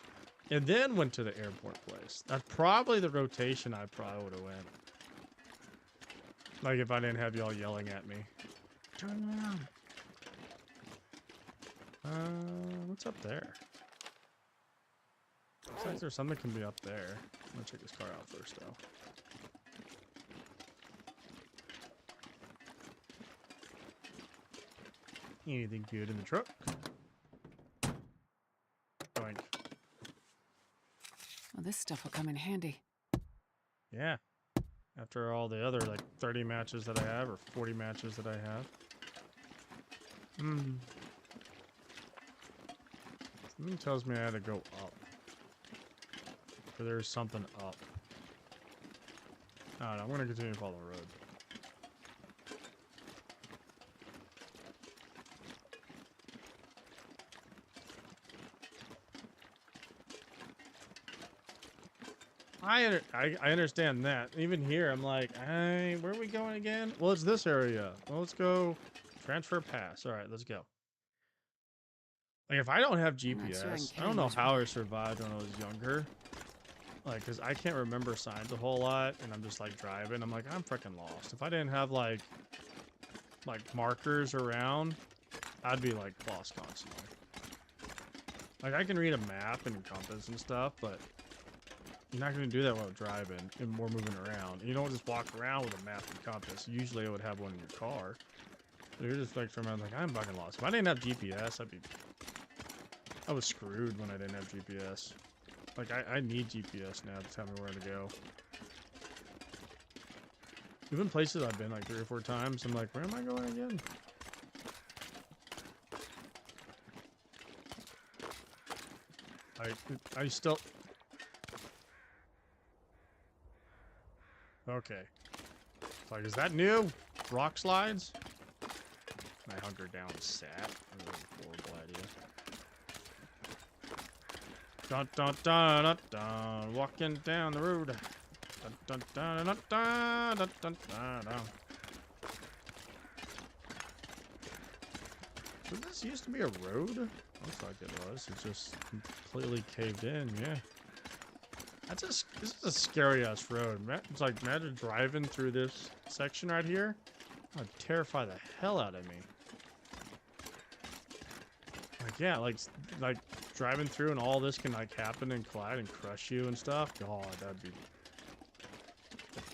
and then went to the airport place. That's probably the rotation I probably would have went. Like if I didn't have y'all yelling at me. Turn around. What's up there? Looks like there's something can be up there. I'm gonna check this car out first though. Anything good in the truck? Doink. Well, this stuff will come in handy. Yeah. After all the other like 30 matches that I have, or 40 matches that I have. Something tells me I had to go up. Or there's something up. I don't know, I'm gonna continue to follow the road. I understand that. Even here, I'm like, hey, where are we going again? Well, it's this area. Well, let's go transfer pass. All right, let's go. Like, if I don't have GPS, I don't know how I survived when I was younger. Like, because I can't remember signs a whole lot, and I'm just, like, driving. I'm like, I'm freaking lost. If I didn't have, like markers around, I'd be, like, lost constantly. Like, I can read a map and compass and stuff, but you're not going to do that while driving and we're moving around. You don't just walk around with a map and compass. Usually I would have one in your car. You're just like from around like I'm fucking lost. If I didn't have GPS, I was screwed when I didn't have GPS. Like I need GPS now to tell me where to go. Even places I've been like 3 or 4 times, I'm like, where am I going again? I still. Okay. It's like, is that new? Rock slides? I hunker down sat. That was a horrible idea. Dun dun dun dun dun. Walking down the road. Dun dun dun dun dun dun dun dun dun. So this used to be a road? Looks like it was. It's just completely caved in, yeah. This is a scary ass road. It's like, imagine driving through this section right here. That would terrify the hell out of me. Like, yeah, like driving through and all this can like happen and collide and crush you and stuff. God, that'd be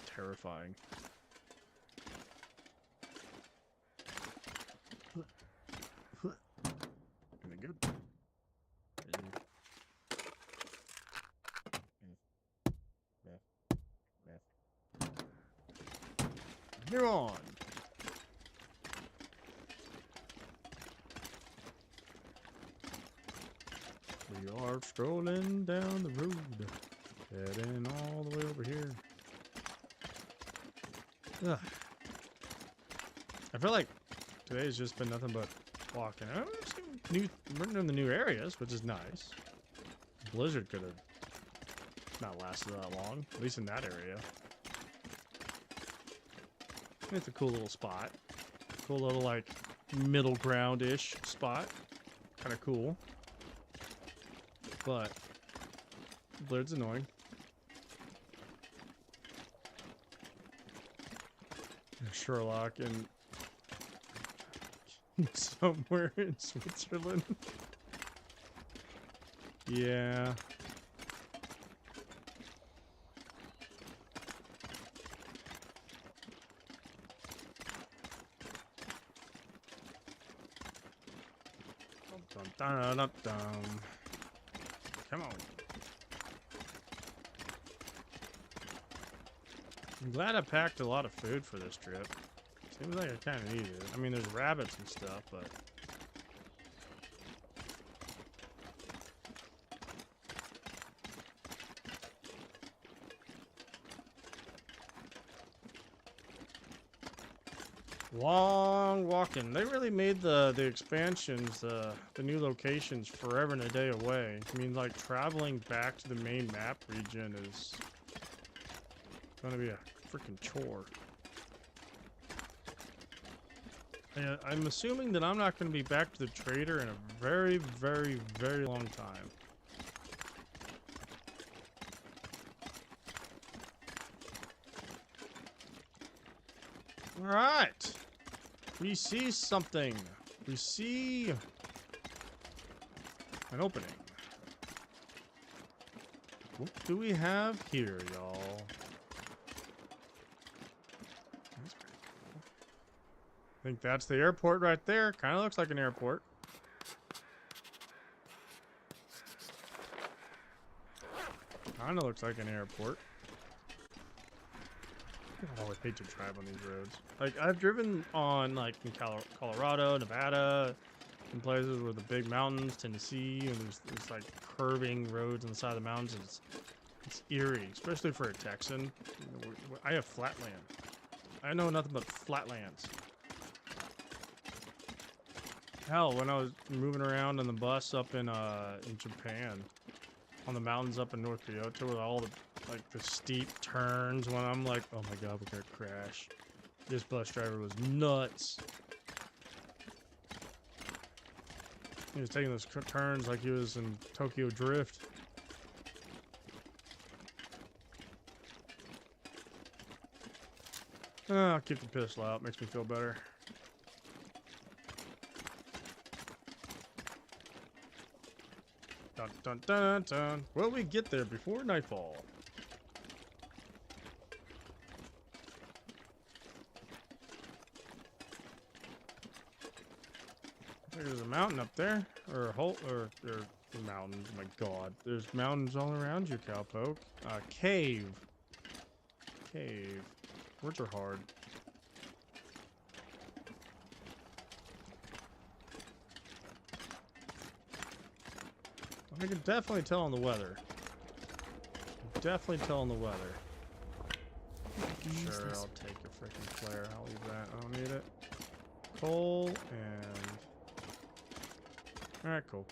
terrifying. Anything good? You're on. We are strolling down the road, heading all the way over here. Ugh. I feel like today's just been nothing but walking. We're in the new areas, which is nice. Blizzard could have not lasted that long, at least in that area. It's a cool little spot. Cool little, like, middle ground-ish spot. Kind of cool. But Blizzard's annoying. Sherlock and somewhere in Switzerland. Yeah. Dun, dun, dun, dun. Come on. I'm glad I packed a lot of food for this trip. Seems like I kind of needed it. I mean, there's rabbits and stuff, but... Long walking. They really made the expansions, the new locations forever and a day away. I mean, like, traveling back to the main map region is gonna be a freaking chore. And I'm assuming that I'm not gonna be back to the trader in a very, very, very long time. Alright. We see something. We see an opening. What do we have here, y'all? That's pretty cool. I think that's the airport right there. Kind of looks like an airport. Kind of looks like an airport. I always hate to drive on these roads. Like, I've driven on, like, in Colorado, Nevada, in places where the big mountains, Tennessee, and there's like, curving roads on the side of the mountains. It's eerie, especially for a Texan. You know, I have flatland. I know nothing but flatlands. Hell, when I was moving around on the bus up in Japan, on the mountains up in North Kyoto with all the like the steep turns, when I'm like, oh my god, we're gonna crash. This bus driver was nuts. He was taking those turns like he was in Tokyo Drift. I'll keep the pistol out, makes me feel better. Dun dun dun dun. Will we get there before nightfall? There's a mountain up there, or a hole, or mountains. Oh my God, there's mountains all around you, cowpoke. Cave. Cave. Words are hard. I can definitely tell on the weather. Definitely tell on the weather. Sure, I'll take a freaking flare. I'll leave that. I don't need it. Coal and... Alright, cool.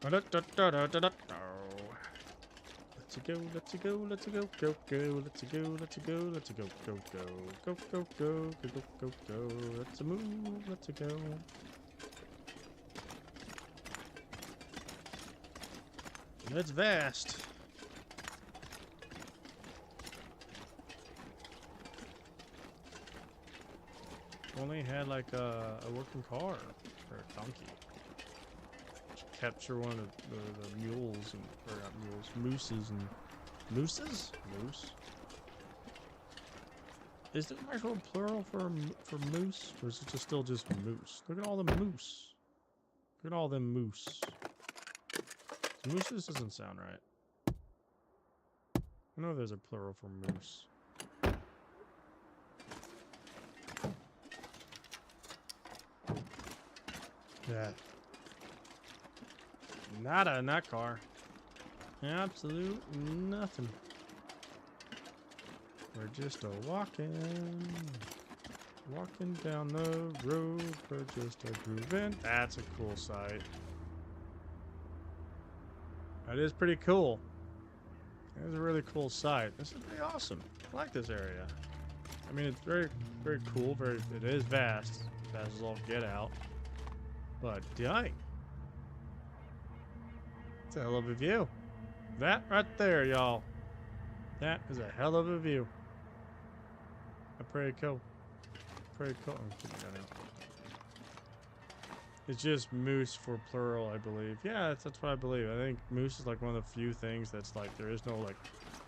Let's go, let's go, go, go, let's go, let's go, let's go, go, go, go, go, go, go, go, go, go, let's move, let's go. It's vast. Only had like a working car or a donkey. Capture one of the mules and or not mules, mooses and mooses. Moose. Is there an actual plural for moose, or is it just still just moose? Look at all the moose. Look at all them moose. Mooses doesn't sound right. I know there's a plural for moose. Yeah. Nada in that car. Absolute nothing. We're just walking down the road. We're just grooving. That's a cool sight. That is pretty cool. That is a really cool sight. This is pretty awesome. I like this area. I mean, it's very, very cool. It is vast. Vast as all get out. But dang. It's a hell of a view. That right there, y'all. That is a hell of a view. Pretty cool. Pretty cool. It's just moose for plural, I believe. Yeah, that's what I believe. I think moose is like one of the few things that's like, there is no like,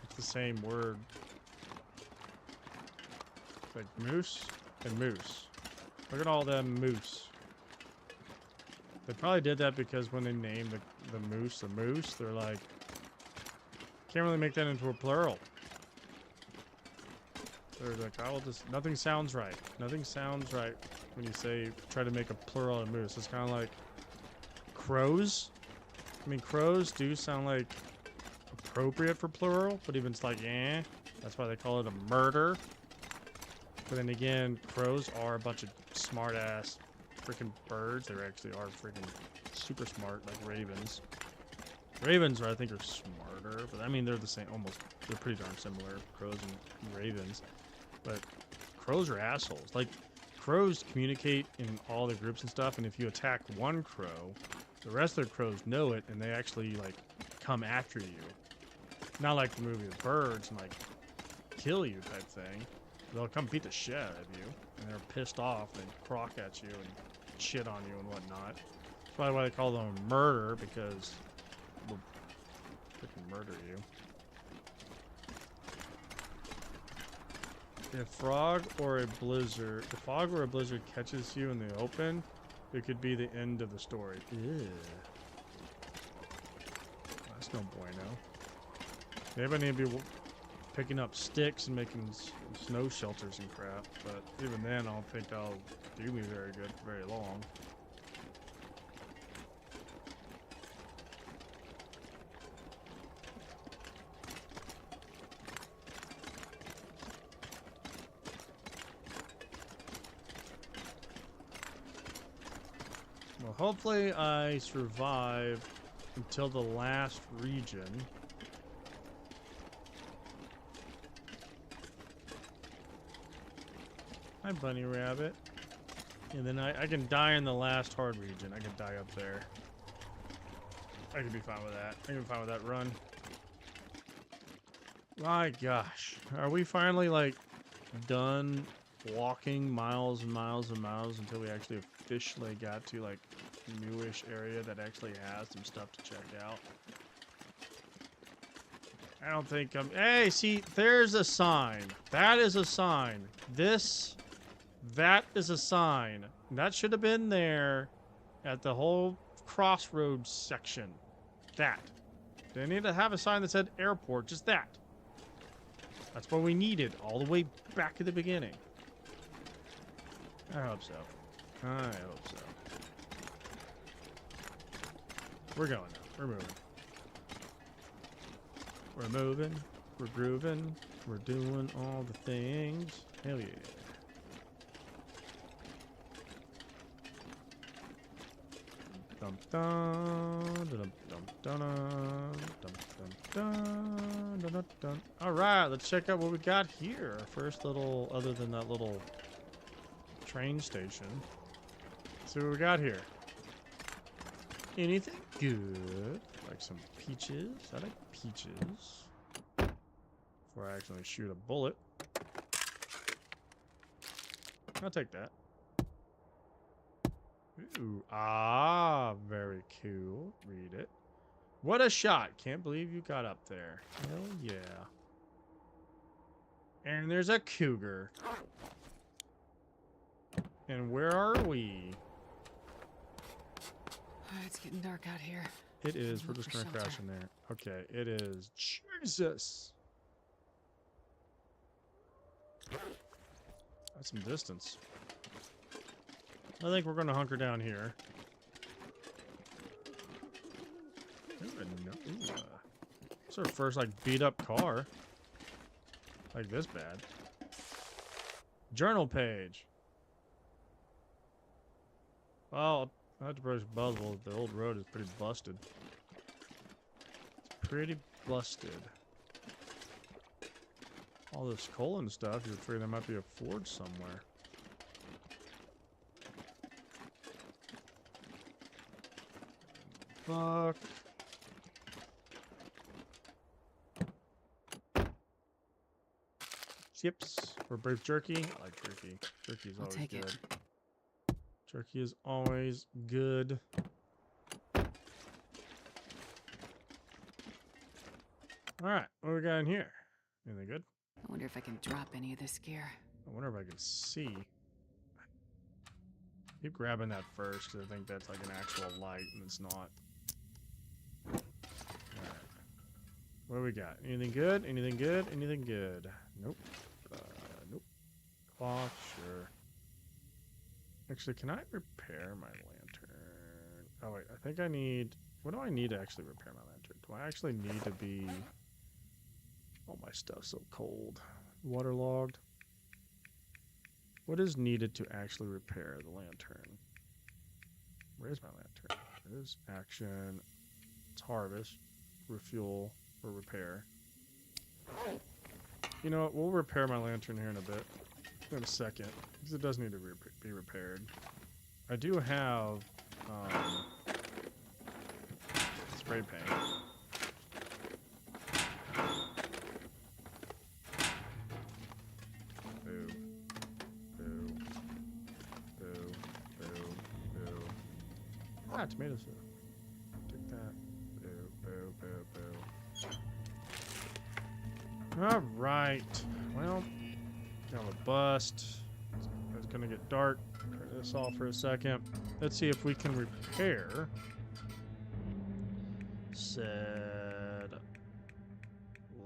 it's the same word. It's like moose and moose. Look at all them moose. They probably did that because when they named the moose, they're like, can't really make that into a plural. They're like, I will just, nothing sounds right. Nothing sounds right when you say, try to make a plural out of moose. It's kind of like crows. I mean, crows do sound like appropriate for plural, but even it's like, eh. That's why they call it a murder. But then again, crows are a bunch of smart ass freaking birds. They actually are freaking super smart, like ravens. Ravens, I think, are smarter, but I mean, they're the same, almost. They're pretty darn similar, crows and ravens. But crows are assholes. Like, crows communicate in all the groups and stuff, and if you attack one crow, the rest of the crows know it, and they actually, like, come after you. Not like the movie The Birds, and, like, kill you type thing. They'll come beat the shit out of you, and they're pissed off, and they croak at you, and shit on you and whatnot. That's probably why they call them a murder, because they'll freaking murder you. If a frog or a blizzard catches you in the open, it could be the end of the story. Ew. That's no bueno. Maybe I need to be picking up sticks and making snow shelters and crap, but even then I don't think that'll do me very good for very long. Well, hopefully I survive until the last region. Hi, bunny rabbit. And then I can die in the last hard region. I can die up there. I can be fine with that. I can be fine with that run. My gosh. Are we finally, like, done walking miles and miles and miles until we actually officially got to, like, newish area that actually has some stuff to check out? I don't think I'm... Hey, see, there's a sign. That is a sign. That is a sign. That should have been there at the whole crossroads section. That. They need to have a sign that said airport. Just that. That's what we needed all the way back at the beginning. I hope so. I hope so. We're going now. We're moving. We're moving. We're grooving. We're doing all the things. Hell yeah. Dum dum dum dum dum dum dum dum dum dum. All right, let's check out what we got here. Our first little, other than that little train station. Let's see what we got here. Anything good? Like some peaches. I like peaches. Before I actually shoot a bullet. I'll take that. Ooh, very cool. Read it. What a shot. Can't believe you got up there. Hell yeah. And there's a cougar. And where are we? It's getting dark out here. It is. We're Look just for going to crash shelter. in there. Okay, it is. Jesus. That's some distance. I think we're going to hunker down here. It's our first, like, beat-up car. Like this bad. Journal page. Well, I have to brush Buzzwell. The old road is pretty busted. It's pretty busted. All this coal and stuff, you'd figure there might be a forge somewhere. Fuck. Chips or beef jerky. I like jerky. Jerky is I'll always take good. it. Jerky is always good. Alright, what do we got in here? Anything good? I wonder if I can drop any of this gear. I wonder if I can see. Keep grabbing that first, because I think that's like an actual light, and it's not. Alright. What do we got? Anything good? Anything good? Anything good? Nope. Nope. Cloth, sure. Actually, can I repair my lantern? Oh, wait. I think I need... What do I need to actually repair my lantern? Do I actually need to be... Oh, my stuff's so cold. Waterlogged. What is needed to actually repair the lantern? Where's my lantern? It is action. It's harvest. Refuel. Or repair. You know what? We'll repair my lantern here in a bit. In a second. Because it does need to be repaired. I do have spray paint. Boo. Boo. Boo. Boo. Boo. Ah, tomato soup. Take that. Boo. Boo. Boo. Boo. Alright. Well, got a bust. It's gonna get dark. Turn this off for a second. Let's see if we can repair said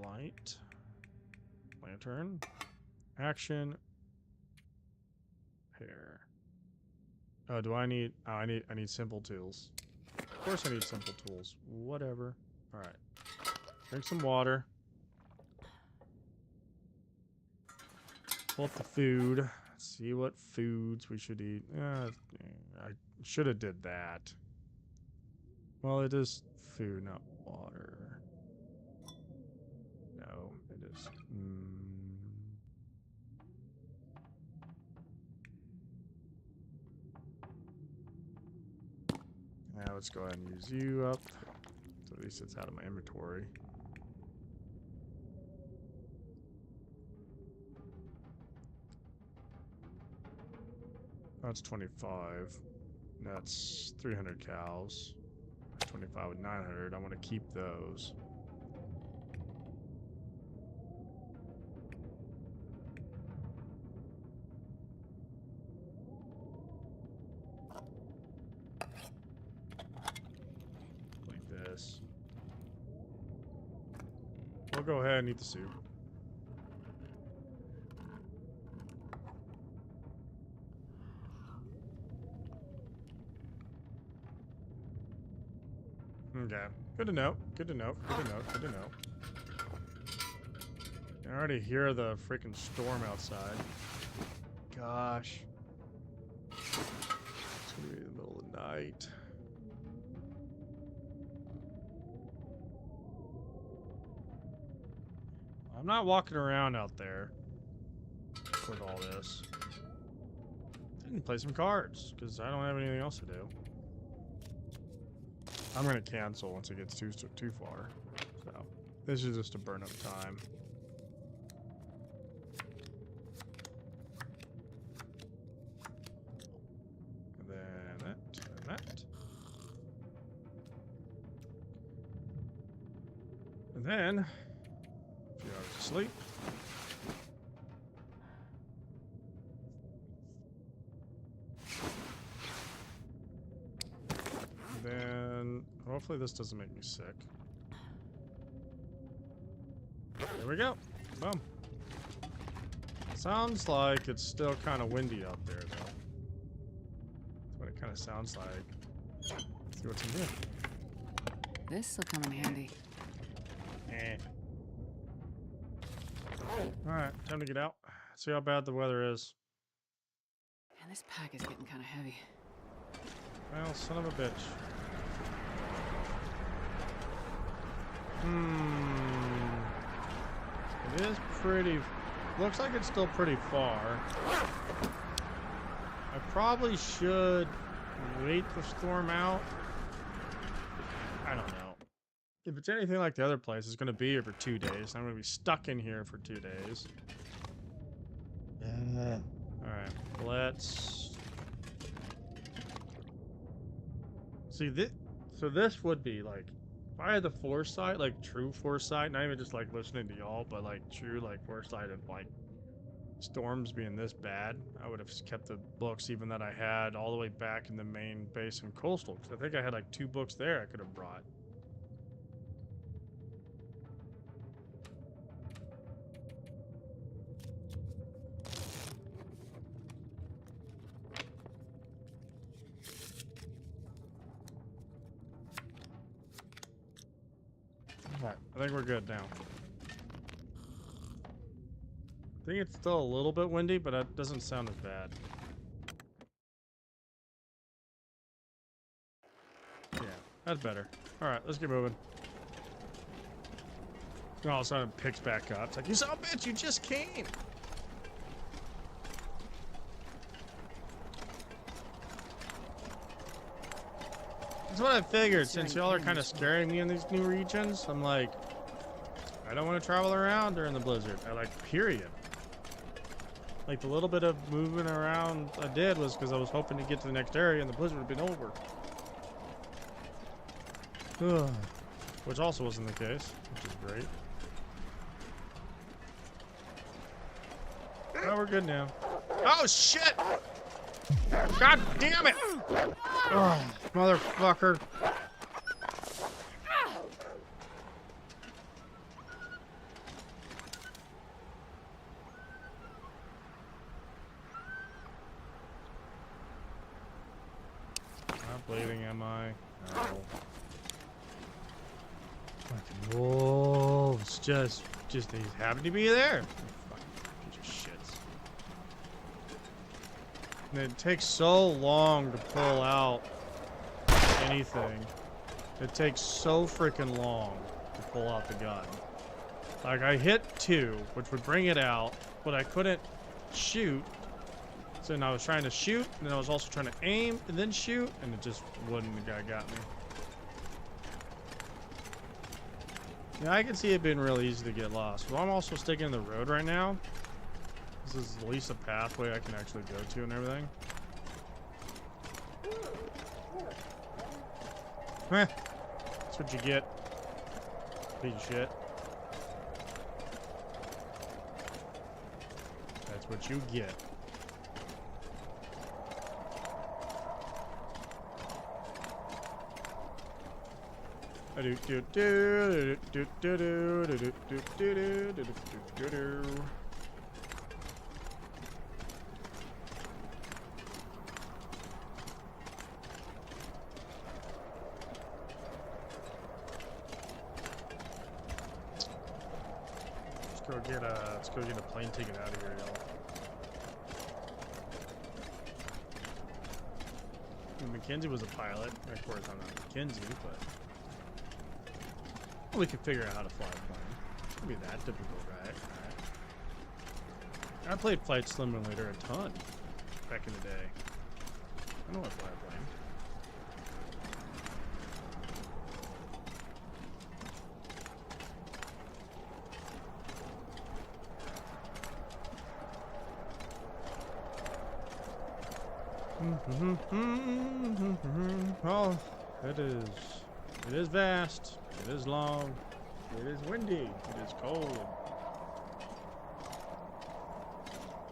light lantern action repair. Oh, do I need? Oh, I need simple tools. Of course, I need simple tools. Whatever. All right. Drink some water. Pull up the food. See what foods we should eat. I should have did that. Well, it is food, not water. No, it is. Now let's go ahead and use you up. So at least it's out of my inventory. That's 25. That's 300 cows. 25 with 900. I want to keep those. we'll go ahead and eat the soup. Okay. Good to know. Good to know. Good to know. Good to know. I already hear the freaking storm outside. Gosh. It's gonna be in the middle of the night. I'm not walking around out there with all this. I can play some cards because I don't have anything else to do. I'm gonna cancel once it gets too far. So this is just to burn up time. And then that and that. And then a few hours of sleep. And then hopefully this doesn't make me sick. There we go. Boom. Sounds like it's still kind of windy out there, though. That's what it kind of sounds like. Let's see what's in here. This'll come in handy. Eh. Alright, time to get out. See how bad the weather is. And this pack is getting kind of heavy. Well, son of a bitch. It is pretty... Looks like it's still pretty far. I probably should wait the storm out. I don't know. If it's anything like the other place, it's going to be here for 2 days. I'm going to be stuck in here for 2 days. Alright, let's... See, so this would be, like, if I had the foresight, like, true foresight, not even just, like, listening to y'all, but, like, true, like, foresight of, like, storms being this bad, I would have kept the books even that I had all the way back in the main base in Coastal, because I think I had, like, 2 books there I could have brought. Alright, I think we're good now. I think it's still a little bit windy, but it doesn't sound as bad. Yeah, that's better. Alright, let's get moving. And all of a sudden it picks back up. It's like, you son of a bitch, you just came! That's what I figured. Since y'all are kind of scaring me in these new regions, I'm like, I don't want to travel around during the blizzard. I like, period. Like, the little bit of moving around I did was because I was hoping to get to the next area and the blizzard would have been over. Which also wasn't the case, which is great. Oh, we're good now. Oh, shit! God damn it! Oh, motherfucker. Not bleeding, am I? No. Fucking wolves. Just they happen to be there. Fucking piece of shits. And it takes so long to pull out anything. It takes so freaking long to pull out the gun. Like, I hit 2, which would bring it out, but I couldn't shoot. So then I was trying to shoot, and then I was also trying to aim and then shoot, and it just wouldn't. The guy got me. Yeah, I can see it being really easy to get lost. Well, I'm also sticking to the road right now. This is at least a pathway I can actually go to and everything. That's what you get. Piece of shit. That's what you get. Let's go get a plane ticket out of here, y'all. Mackenzie was a pilot. Of course, I'm not Mackenzie, but we can figure out how to fly a plane. It'll be that difficult, right? I played Flight Simulator a ton back in the day. I know how to fly a plane. Oh, it is vast, it is long, it is windy, it is cold.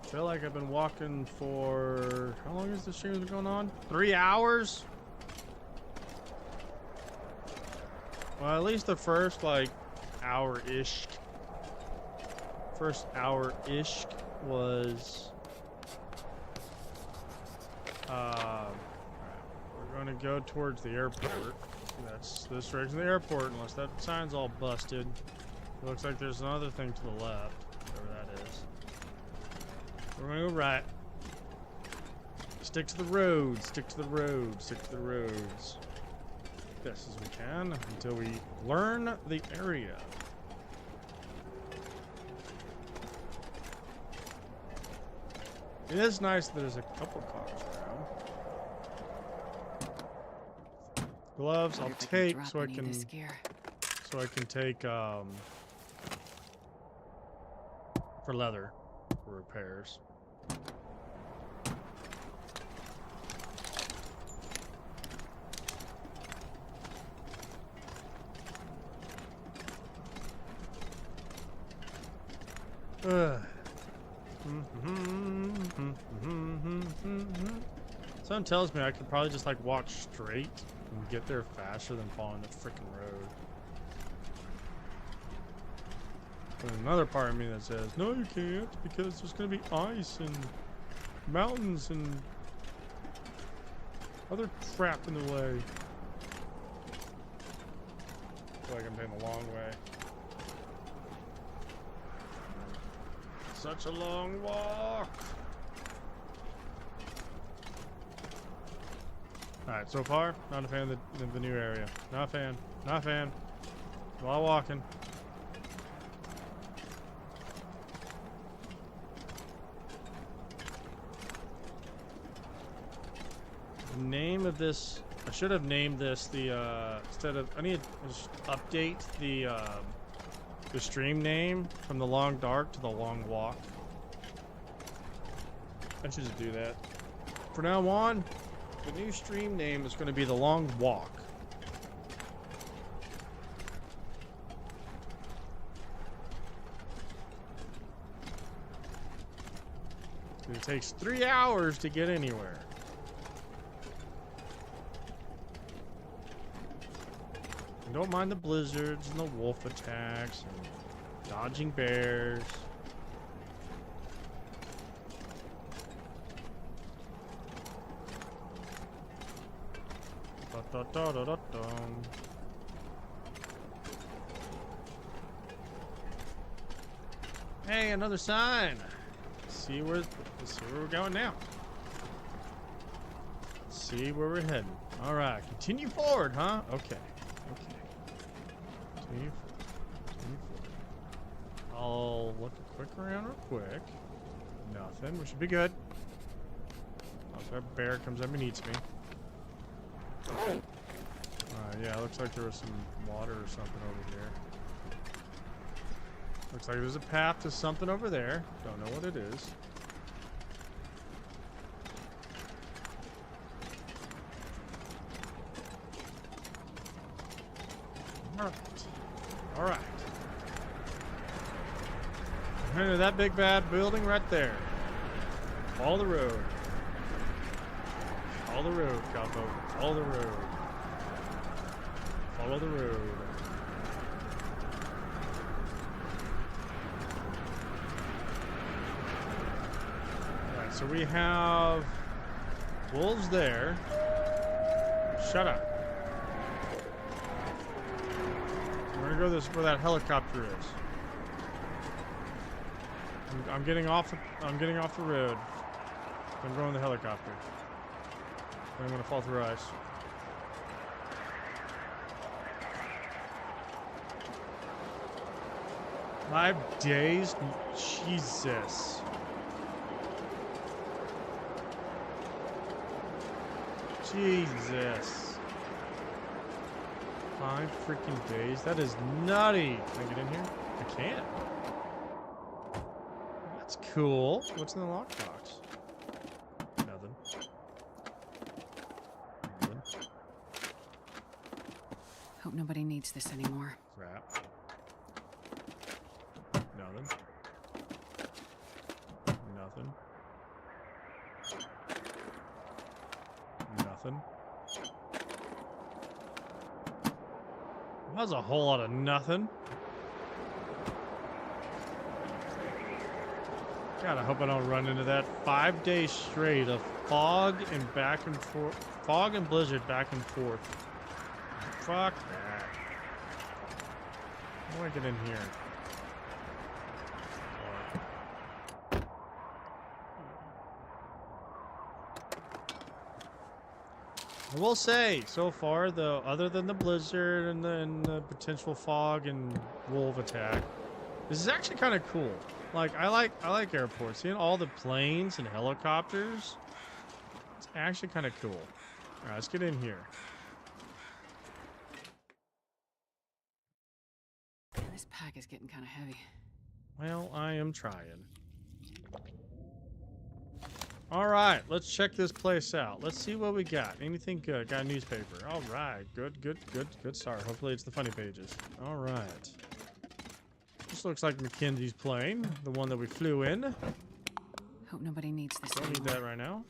I feel like I've been walking for, how long is this stream been going on? 3 hours? Well, at least the first, like, hour-ish. First hour-ish was... we're going to go towards the airport. That's this direction, the airport, unless that sign's all busted. It looks like there's another thing to the left, whatever that is. We're going to go right. Stick to the road, stick to the road, stick to the roads. Best as we can until we learn the area. It is nice that there's a couple cars around. Gloves I'll take so I can take for leather for repairs. Someone tells me I could probably just like walk straight and get there faster than following the freaking road. There's another part of me that says, no, you can't, because there's going to be ice and mountains and other crap in the way. I feel like I'm taking the long way. Such a long walk. Alright, so far, not a fan of the new area. Not a fan. Not a fan. A lot of walking. The name of this, I should have named this the, instead of, I need to just update the stream name from the Long Dark to the Long Walk. I should just do that. For now on, the new stream name is going to be the Long Walk. It takes 3 hours to get anywhere. And don't mind the blizzards and the wolf attacks and dodging bears. Hey, another sign. Let's see where we're going now. Let's see where we're heading. All right, continue forward, huh? Okay. Continue forward. I'll look a quick around real quick. Nothing. We should be good. Unless that bear comes up and eats me. Yeah, looks like there was some water or something over here. Looks like there's a path to something over there. Don't know what it is. All right. Into that big bad building right there. Follow the road. Follow the road, cowpoke. Follow the road. Follow the road. Alright, so we have wolves there. Shut up. We're gonna go this where that helicopter is. I'm getting off the road. I'm going the helicopter. I'm gonna fall through ice. Five days? Jesus. Jesus. 5 freaking days? That is nutty. Can I get in here? I can't. That's cool. What's in the lockbox? Nothing. Nothing. Hope nobody needs this anymore. Crap. Nothing. Nothing. Nothing. That was a whole lot of nothing. God, I hope I don't run into that. 5 days straight of fog and back and forth. Fog and blizzard back and forth. Fuck that. How do I get in here? I will say, so far, though, other than the blizzard and the potential fog and wolf attack, this is actually kind of cool. Like, I like airports. Seeing all the planes and helicopters, it's actually kind of cool. All right, let's get in here. This pack is getting kind of heavy. Well, I am trying. All right, let's check this place out. Let's see what we got. Anything good? Got a newspaper. All right, good start. Hopefully it's the funny pages. All right. This looks like Mackenzie's plane, the one that we flew in. Hope nobody needs this Don't anymore. need that right now.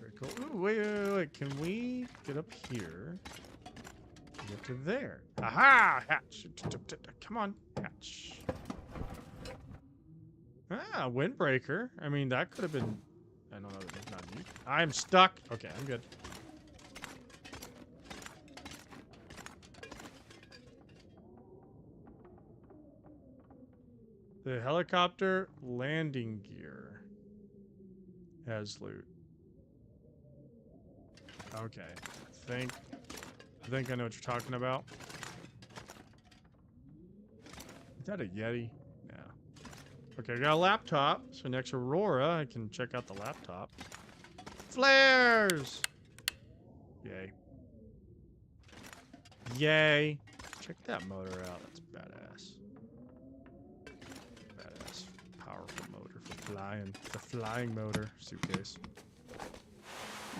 Very cool. Ooh, wait. Can we get up here? Get to there. Aha! Hatch. Come on, hatch. Ah, windbreaker. I mean, that could have been... I don't know. That's not neat. I'm stuck. Okay, I'm good. The helicopter landing gear has loot. Okay. I think I know what you're talking about. Is that a Yeti? Yeah. Okay, I got a laptop. So next Aurora, I can check out the laptop. Flares! Yay. Yay. Check that motor out. That's badass. Badass. Powerful motor for flying. The flying motor. Suitcase.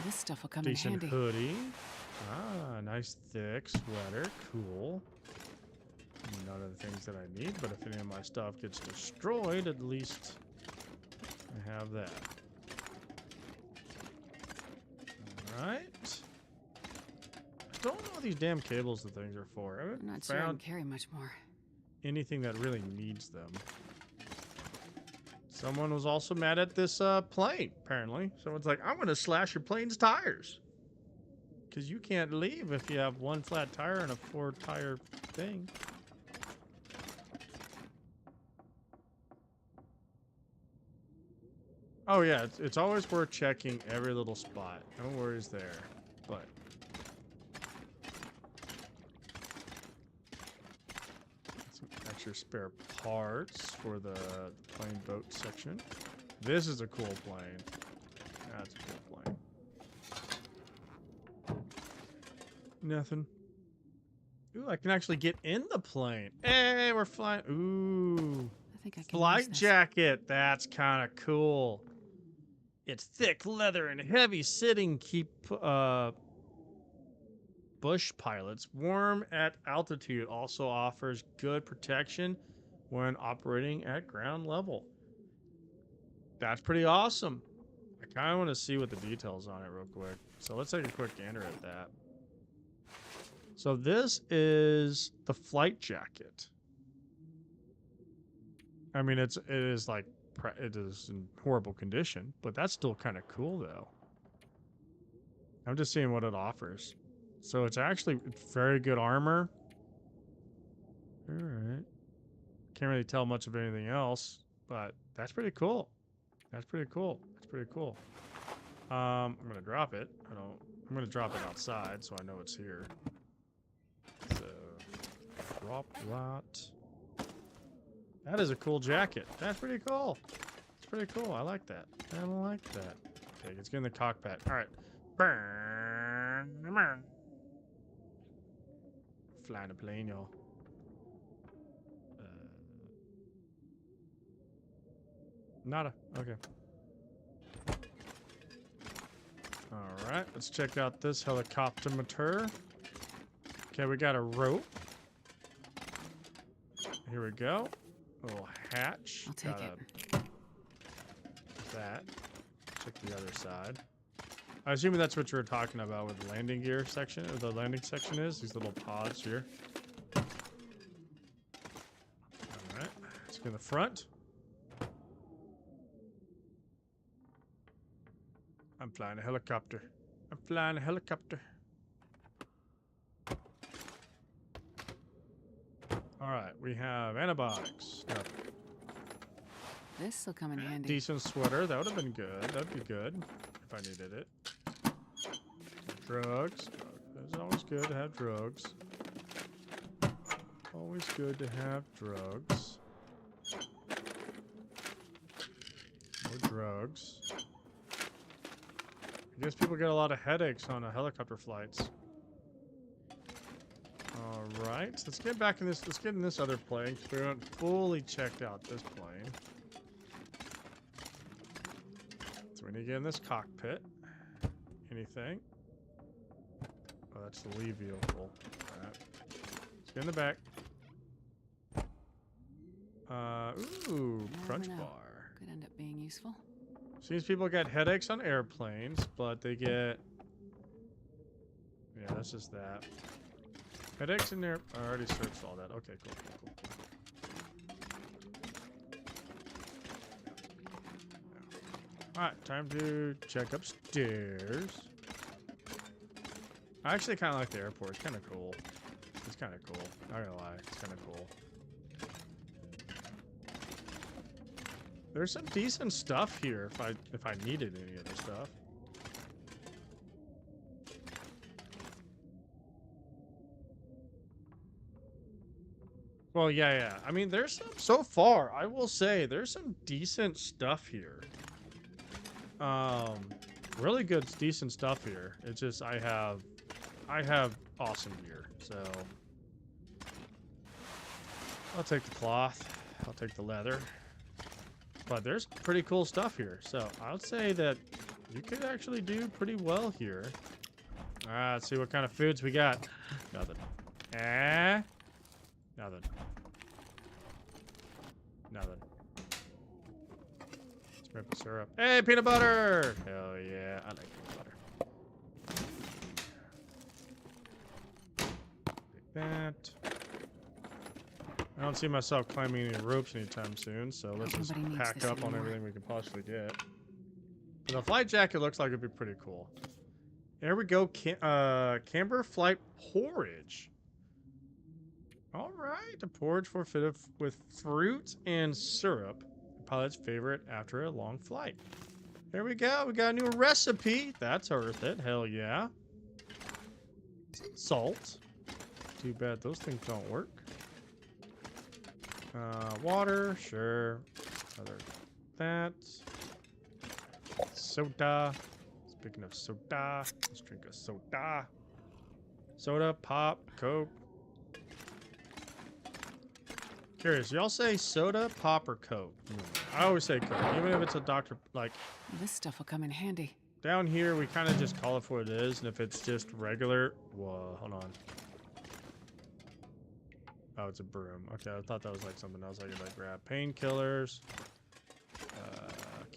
This stuff will come Decent in handy. hoodie. Ah, nice thick sweater. Cool. None of the things that I need, but if any of my stuff gets destroyed, at least I have that. Alright. I don't know what these damn cables the things are for. I haven't I'm not sure I can found carry much more. anything that really needs them. Someone was also mad at this plane, apparently. Someone's like, I'm going to slash your plane's tires. Because you can't leave if you have one flat tire and a 4-tire thing. Oh yeah, it's always worth checking every little spot. No worries there. But some extra spare parts for the plane boat section. This is a cool plane. That's a cool plane. Nothing. Ooh, I can actually get in the plane. Hey, we're flying. Ooh. I think I can use Flight this. jacket. That's kind of cool. It's thick leather and heavy sitting keep bush pilots warm at altitude. Also offers good protection when operating at ground level. That's pretty awesome. I I kind of want to see what the details on it real quick. So let's take a quick gander at that. So this is the flight jacket. I mean, it is like, it is in horrible condition, but that's still kind of cool though. I'm just seeing what it offers. So it's actually very good armor. All right. Can't really tell much of anything else, but that's pretty cool. That's pretty cool. That's pretty cool. I'm gonna drop it. I'm gonna drop it outside so I know it's here. So drop that. That is a cool jacket. That's pretty cool. It's pretty cool. I like that. I like that. Okay, let's get in the cockpit. All right. Flying a plane, y'all. Nada. Okay. All right. Let's check out this helicopter motor. Okay, we got a rope. Here we go. A little hatch. I'll take it. That. Check the other side. I assume that's what you were talking about with the landing gear section, or the landing section is. These little pods here. Alright. Let's go to the front. I'm flying a helicopter. I'm flying a helicopter. Alright, we have antibiotics. Nothing. This'll come in handy. Decent sweater. That would have been good. That'd be good if I needed it. Drugs. It's always good to have drugs. Always good to have drugs. More drugs. I guess people get a lot of headaches on helicopter flights. All right, let's get back in this. Let's get in this other plane because we haven't fully checked out this plane. So we need to get in this cockpit. Anything? Oh, that's the leave vehicle. All right. Let's get in the back. Ooh, crunch bar. Could end up being useful. Seems people get headaches on airplanes, but they get... Yeah, that's just that. Headaches in there. I already searched all that. Okay, cool. Alright, time to check upstairs. I actually kind of like the airport. It's kind of cool. It's kind of cool. Not gonna lie, it's kind of cool. There's some decent stuff here if I needed any other stuff. Well, yeah. I mean, there's some, so far, I will say, there's some decent stuff here. Really good, decent stuff here. It's just, I have awesome gear, so. I'll take the cloth. I'll take the leather. But there's pretty cool stuff here, so I would say that you could actually do pretty well here. All right, let's see what kind of foods we got. Nothing. Nothing. Let's maple syrup. Hey, peanut butter! Hell yeah, I like peanut butter. Like that. I don't see myself climbing any ropes anytime soon, so let's just pack up on everything we can possibly get. But the flight jacket looks like it'd be pretty cool. There we go, camber flight porridge. All right, a porridge with fruit and syrup. The pilot's favorite after a long flight. There we go. We got a new recipe. That's worth it. Hell yeah. Salt. Too bad those things don't work. Water. Sure. Other that. Soda. Speaking of soda, let's drink a soda. Soda, pop, Coke. Curious, y'all say soda, pop, or Coke? I always say Coke, even if it's a doctor, like... This stuff will come in handy. Down here, we kind of just call it for what it is, and if it's just regular... Whoa, hold on. Oh, it's a broom. Okay, I thought that was like something else I could like grab. Painkillers.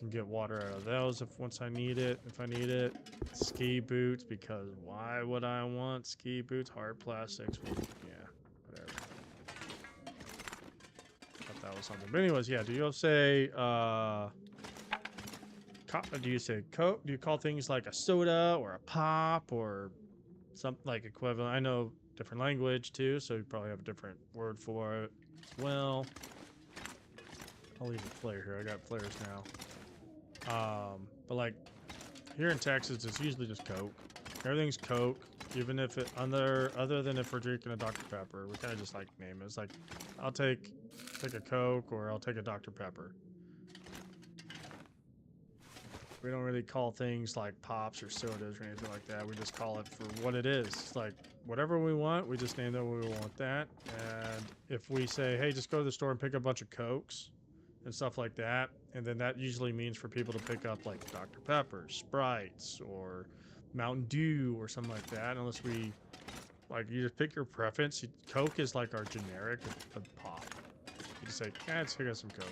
can get water out of those if once I need it. If I need it, ski boots, because why would I want ski boots? Hard plastics. Well, yeah, whatever. Thought that was something. But anyways, yeah. Do you say do you say Coke? Do you call things like a soda or a pop or something like equivalent? I know different language too, so you probably have a different word for it as well. I'll leave a flare here. I got flares now. But like here in Texas, it's usually just Coke. Everything's Coke, even if it other than if we're drinking a Dr. Pepper. We kind of just like name it. It's like I'll take a Coke or I'll take a Dr. Pepper. We don't really call things like pops or sodas or anything like that. We just call it for what it is. It's like whatever we want, we just name it what we want that. And if we say, hey, just go to the store and pick up a bunch of Cokes and stuff like that, and then that usually means for people to pick up like Dr. Pepper, Sprites, or Mountain Dew or something like that. Unless we, like, you just pick your preference. Coke is like our generic of pop. You just say, let's pick up some Coke.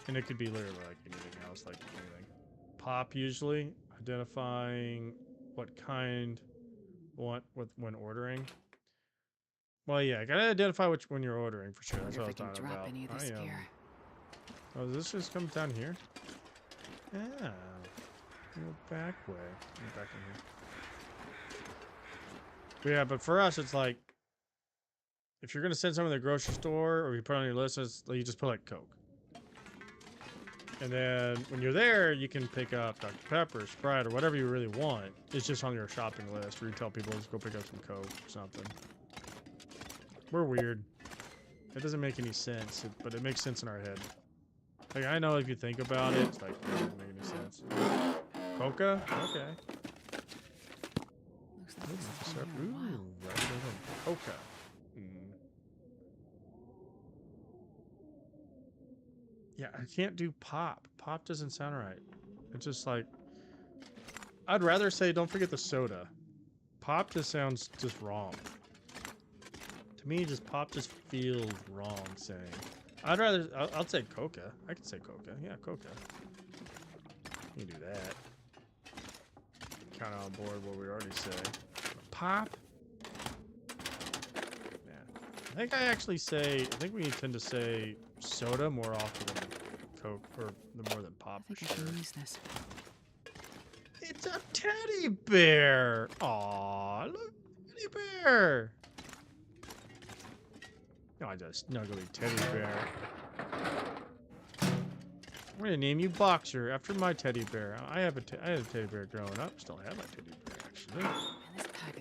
And it could be literally like anything else, like anything. Pop usually, identifying what kind, when ordering. Well, yeah, gotta identify which when you're ordering for sure. That's what I was talking about. Any of this gear. Oh, this just comes down here? Yeah. Go back way. Go back in here. But yeah, but for us, it's like, if you're gonna send something to the grocery store or you put it on your list, you just put like Coke. And then when you're there, you can pick up Dr. Pepper, Sprite, or whatever you really want. It's just on your shopping list, or you tell people just go pick up some Coke or something. We're weird. It doesn't make any sense, but it makes sense in our head. Like, I know if you think about it, it's like, it doesn't make any sense. Coca? Okay. Looks like it's been here a while. Coca. Yeah, I can't do pop. Pop doesn't sound right. It's just like, I'd rather say don't forget the soda. Pop just sounds just wrong. To me, just pop just feels wrong saying. I'd rather, I'll say Coca. I can say Coca. Yeah, Coca. You can do that. Kind of on board what we already said. Pop? Yeah. I think we tend to say soda more often than Coke, or more than pop for sure. I can use this. It's a teddy bear! Aww, look, teddy bear! No, I just snuggly teddy bear. I'm gonna name you Boxer after my teddy bear. I had a teddy bear growing up. Still have my teddy bear actually.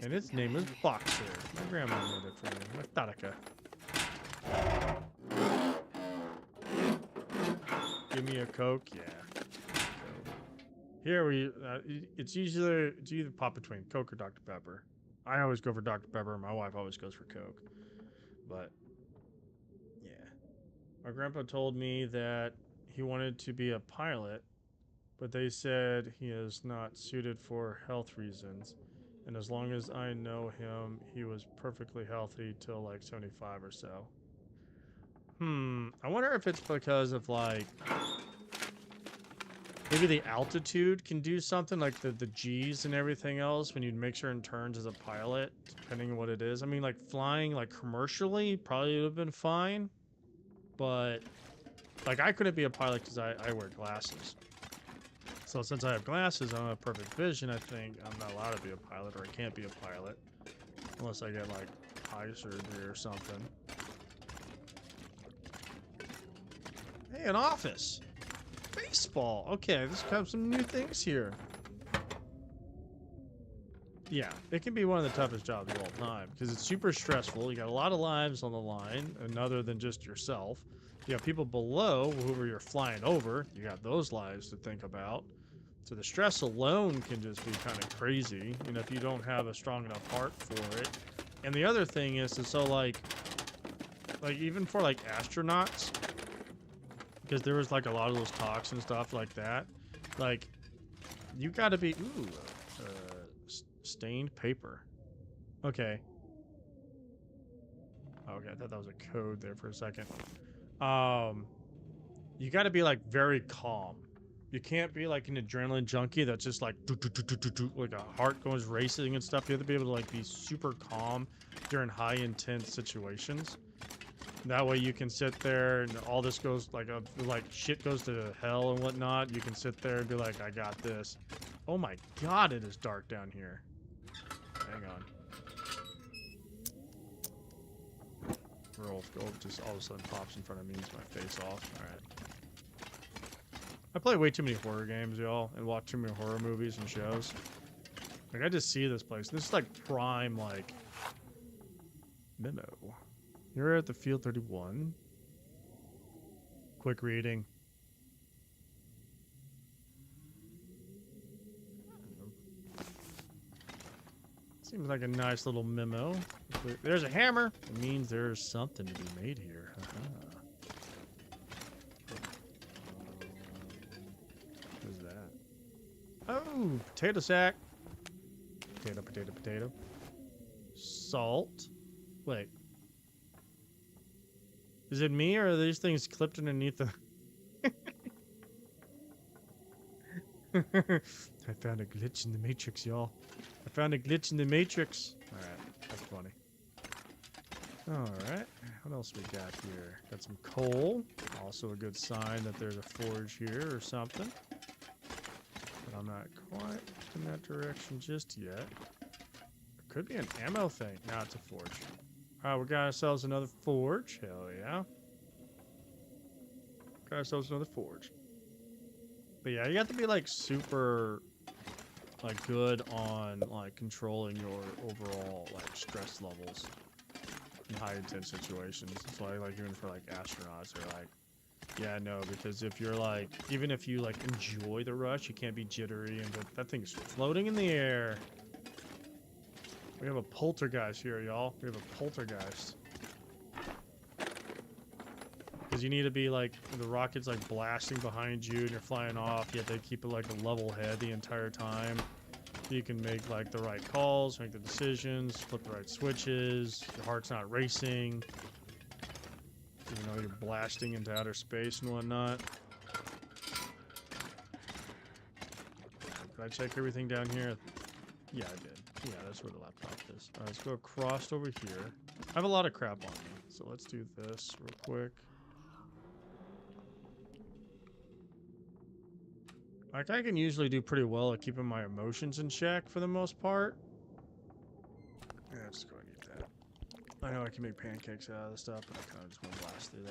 And its name is Boxer. My grandma made it for me. My Taraka. Give me a Coke, yeah. Here it's either pop between Coke or Dr. Pepper. I always go for Dr. Pepper. My wife always goes for Coke. But yeah, my grandpa told me that he wanted to be a pilot, but they said he is not suited for health reasons. And as long as I know him, he was perfectly healthy till like 75 or so. I wonder if it's because of like maybe the altitude can do something, like the G's and everything else when you make certain turns as a pilot, depending on what it is. I mean, like flying like commercially probably would have been fine, but like I couldn't be a pilot because I wear glasses. So since I have glasses, I don't have perfect vision. I think I'm not allowed to be a pilot, or I can't be a pilot unless I get like eye surgery or something. Hey, an office. Baseball. Okay, let's have some new things here. Yeah, it can be one of the toughest jobs of all time because it's super stressful. You got a lot of lives on the line, and other than just yourself. You have people below whoever you're flying over. You got those lives to think about. So the stress alone can just be kind of crazy, you know, if you don't have a strong enough heart for it. And the other thing is so like even for like astronauts, because there was like a lot of those talks and stuff like that, like you got to be stained paper. Okay. Okay, I thought that was a code there for a second. you got to be like very calm. You can't be like an adrenaline junkie that's just like do, do, do, do, do, do, like a heart goes racing and stuff. You have to be able to like be super calm during high intense situations. That way you can sit there and all this goes like shit goes to hell and whatnot. You can sit there and be like, I got this. Oh my god, it is dark down here. Hang on. Roll just all of a sudden pops in front of me and my face off. Alright. I play way too many horror games, y'all, and watch too many horror movies and shows. Like, I just see this place. This is like prime, like, memo. You're at the field 31. Quick reading. Seems like a nice little memo. There's a hammer. It means there's something to be made here. What's that? Oh, potato sack. Potato, potato, potato. Salt. Wait. Is it me or are these things clipped underneath the... I found a glitch in the matrix, y'all. I found a glitch in the matrix. Alright, that's funny. Alright, what else we got here? Got some coal. Also a good sign that there's a forge here or something. But I'm not quite in that direction just yet. It could be an ammo thing. No, it's a forge. Alright, we got ourselves another forge. Hell yeah. Got ourselves another forge. But yeah, you have to be like super like good on like controlling your overall like stress levels in high intense situations. That's why like even for like astronauts are like, yeah, no, because if you're like, even if you like enjoy the rush, you can't be jittery and that thing's floating in the air. We have a poltergeist here, y'all. We have a poltergeist. Because you need to be like, the rocket's like blasting behind you and you're flying off. You have to keep it like a level head the entire time. You can make like the right calls, make the decisions, flip the right switches. Your heart's not racing. You know, you're blasting into outer space and whatnot. Did I check everything down here? Yeah, I did. Yeah, that's where the laptop is. Alright, let's go across over here. I have a lot of crap on me, so let's do this real quick. Like, I can usually do pretty well at keeping my emotions in check for the most part. Yeah, just go and eat that. I know I can make pancakes out of this stuff, but I kind of just want to blast through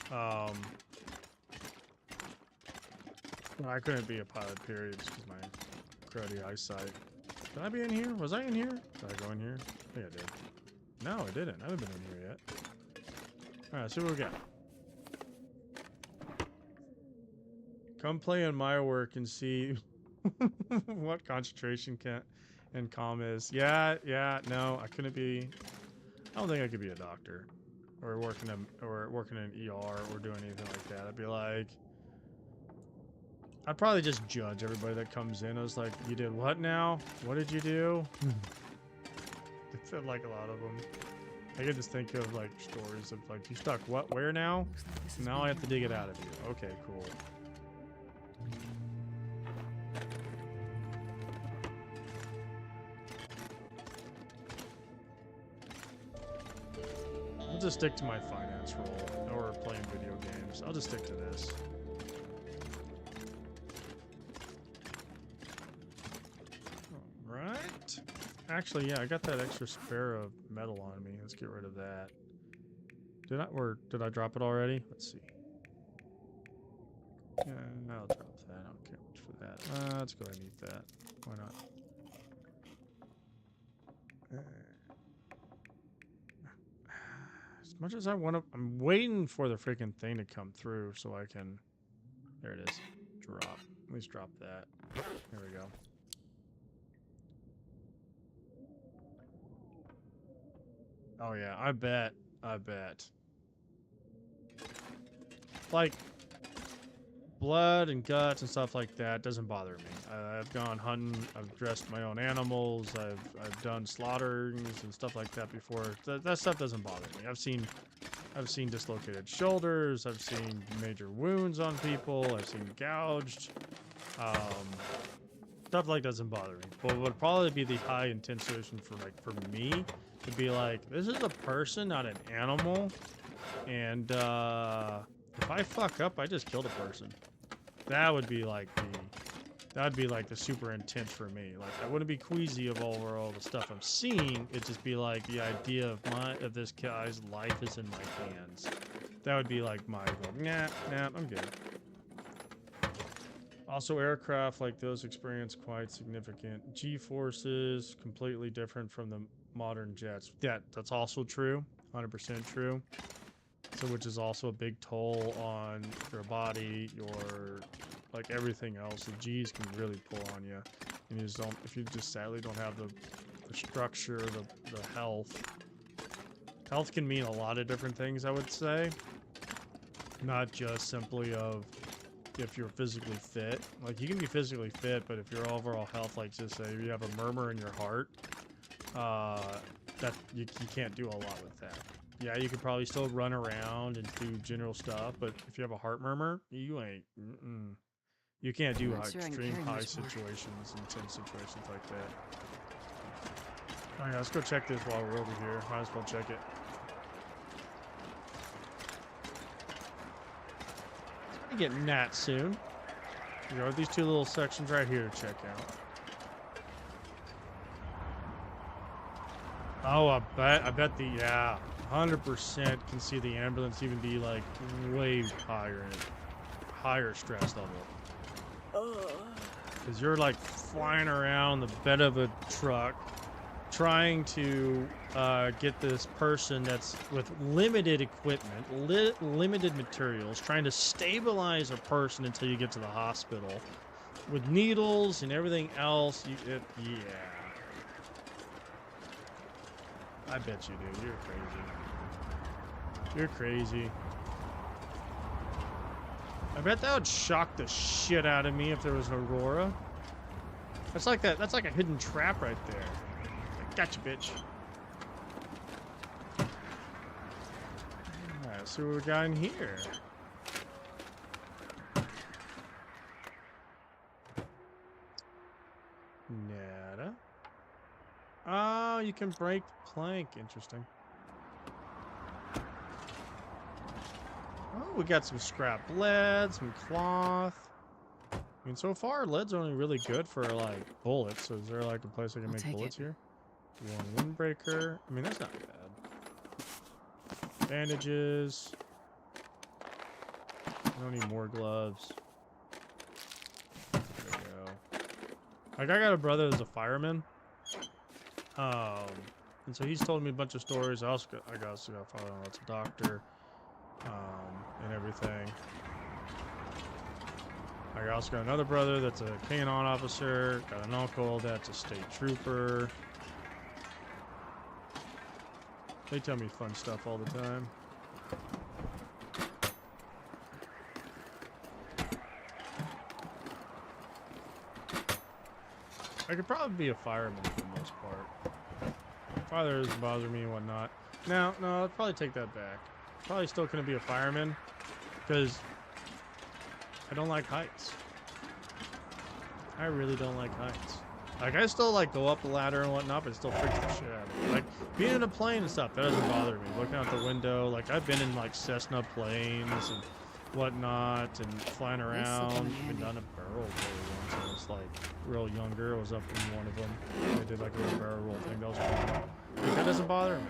that. I couldn't be a pilot, period, just because my cruddy eyesight. Did I be in here? Was I in here? Did I go in here? I think I did. No, I didn't. I haven't been in here yet. Alright, see what we got. Come play in my work and see what concentration and calm is. Yeah, no, I couldn't be. I don't think I could be a doctor, or working in an ER, or doing anything like that. I'd be like, I'd probably just judge everybody that comes in. I was like, you did what now? What did you do? I said like a lot of them. I could just think of like stories of like, you stuck what, where now? Like Now I have to dig it out of you. Okay, cool. I'll just stick to my finance role, or playing video games. I'll just stick to this. Alright. Actually, yeah, I got that extra spare of metal on me. Let's get rid of that. Did I drop it already? Let's see. Yeah, I'll drop that. I don't care much for that. Let's go ahead and eat that. Why not? As much as I want to, I'm waiting for the freaking thing to come through so I can. There it is. Drop. At least drop that. There we go. Oh yeah, I bet. Like, blood and guts and stuff like that doesn't bother me. I've gone hunting, I've dressed my own animals, I've done slaughterings and stuff like that before. That stuff doesn't bother me. I've seen I've seen dislocated shoulders. I've seen major wounds on people. I've seen gouged. Stuff like doesn't bother me. But what would probably be the high intense situation for me to be like, this is a person, not an animal. And if I fuck up, I just killed a person. That would be like the super intense for me. Like I wouldn't be queasy of all the stuff I'm seeing. It'd just be like the idea of this guy's life is in my hands. That would be like my nah, I'm good. Also, aircraft like those experience quite significant G-forces, completely different from the modern jets. That's also true, 100% true. So, which is also a big toll on your body, your like everything else. The G's can really pull on you, and you just don't. If you just sadly don't have the structure, the health. Health can mean a lot of different things, I would say. Not just simply of if you're physically fit. Like you can be physically fit, but if your overall health, like just say you have a murmur in your heart, that you can't do a lot with that. Yeah, you could probably still run around and do general stuff, but if you have a heart murmur, you ain't. You can't do extreme high situations, intense situations like that. All right, let's go check this while we're over here. Might as well check it. I'm getting that soon. You know, these two little sections right here to check out. Oh, I bet 100% can see the ambulance even be like way higher stress level. Because you're like flying around the bed of a truck trying to get this person that's with limited equipment, limited materials, trying to stabilize a person until you get to the hospital with needles and everything else. Yeah. I bet you do. You're crazy. You're crazy. I bet that would shock the shit out of me if there was an Aurora. That's like that. That's like a hidden trap right there. Like, gotcha, bitch. Alright, let's see what we got in here. Nada. Oh, you can break the plank. Interesting. Oh, we got some scrap lead, some cloth. I mean, so far, lead's only really good for, like, bullets. So is there, like, a place I can make bullets here? One windbreaker. I mean, that's not bad. Bandages. I don't need more gloves. There we go. Like, I got a brother that's a fireman. And so he's told me a bunch of stories. I also got a father that's a doctor. And everything. I also got another brother that's a K-9 officer. Got an uncle that's a state trooper. They tell me fun stuff all the time. I could probably be a fireman for the most part. Father doesn't bother me and whatnot. No, I'll probably take that back. Probably still couldn't be a fireman because I don't like heights. I really don't like heights. Like I still like go up the ladder and whatnot, but it still freaks the shit out of me. Like being in a plane and stuff, that doesn't bother me. Looking out the window, like I've been in like Cessna planes and whatnot and flying around. I've done a barrel roll once. I was like real younger. I was up in one of them. I did like a little barrel roll thing. That was fun. Like, that doesn't bother me.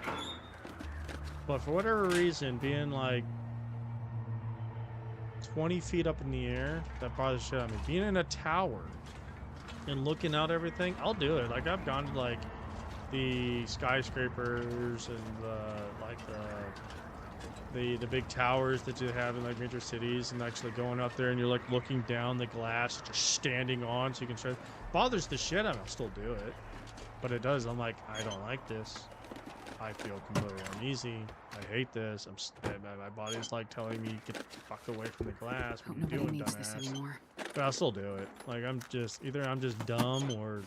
But for whatever reason, being like 20 feet up in the air, that bothers shit out of me. Being in a tower and looking out everything, I'll do it. Like I've gone to like the skyscrapers and the big towers that you have in like major cities, and actually going up there and you're like looking down the glass, just standing on so you can try. Bothers the shit out of me. I'll still do it, but it does. I'm like, I don't like this. I feel completely uneasy. I hate this. My body's like telling me, get the fuck away from the glass. What are you doing, dumbass? But I'll still do it. Like I'm just dumb, or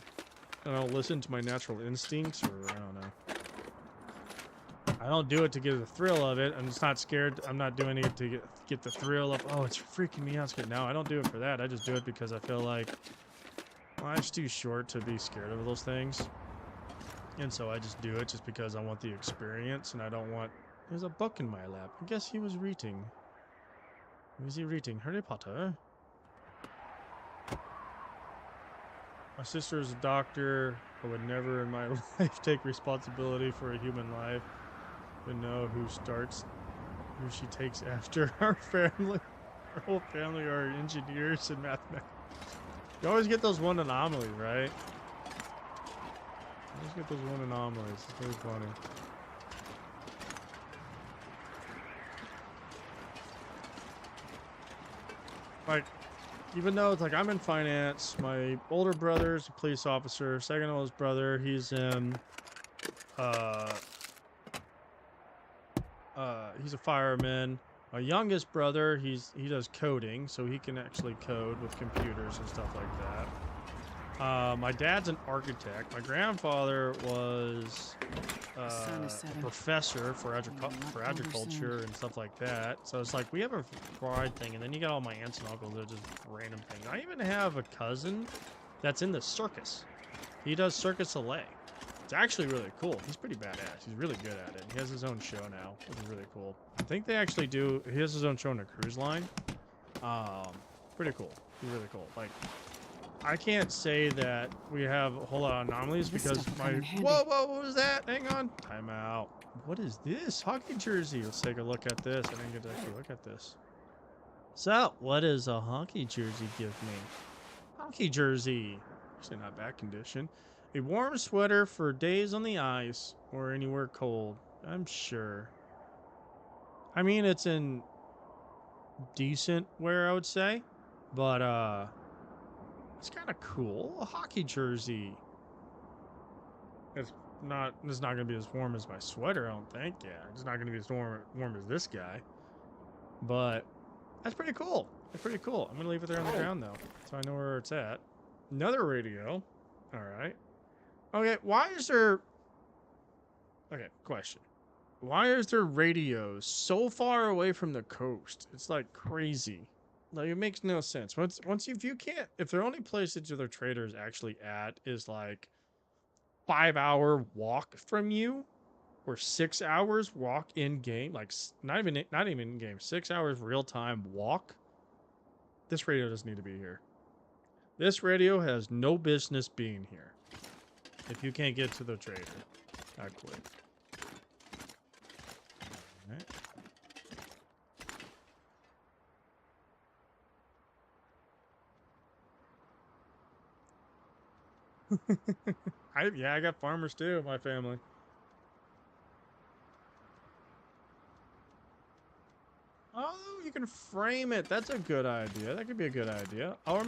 I don't know, listen to my natural instincts, or I don't know. I don't do it to get the thrill of it. I'm just not scared. I'm not doing it to get the thrill of, oh, it's freaking me out. No, I don't do it for that. I just do it because I feel like life's too short to be scared of those things. And so I just do it just because I want the experience and I don't want... There's a book in my lap. I guess he was reading. Was he reading Harry Potter? My sister is a doctor. I would never in my life take responsibility for a human life. But know who she takes after. Our family. Our whole family are engineers and mathematics. You always get those one anomalies, right? You always get those one anomalies. It's really funny. Like, even though it's like I'm in finance, my older brother's a police officer, second oldest brother, he's in he's a fireman. My youngest brother, he does coding, so he can actually code with computers and stuff like that. My dad's an architect. My grandfather was a professor for agriculture and stuff like that. So it's like we have a pride thing, and then you got all my aunts and uncles that are just random things. I even have a cousin that's in the circus. He does Circus Soleil. It's actually really cool. He's pretty badass. He's really good at it. He has his own show now, which is really cool. I think they actually do. He has his own show on a cruise line. Pretty cool. He's really cool. Like, I can't say that we have a whole lot of anomalies because my... Whoa, what was that? Hang on. Time out. What is this? Hockey jersey. Let's take a look at this. I didn't get to actually look at this. So, what does a hockey jersey give me? Hockey jersey. Actually not bad condition. A warm sweater for days on the ice or anywhere cold. I'm sure. I mean, it's in decent wear, I would say. But, it's kind of cool. A hockey jersey. It's not going to be as warm as my sweater, I don't think. Yeah, it's not going to be as warm as this guy. But that's pretty cool. That's pretty cool. I'm going to leave it there on the ground, though, so I know where it's at. Another radio. All right. Okay, why is there... Okay, question. Why is there radios so far away from the coast? It's like crazy. Like, it makes no sense. If the only place that other traders actually at is like 5-hour walk from you, or 6 hours walk in game, like not even in game, 6 hours real time walk. This radio doesn't need to be here. This radio has no business being here. If you can't get to the trader, I quit. All right. I got farmers too in my family. Oh, you can frame it. That's a good idea. That could be a good idea. I'll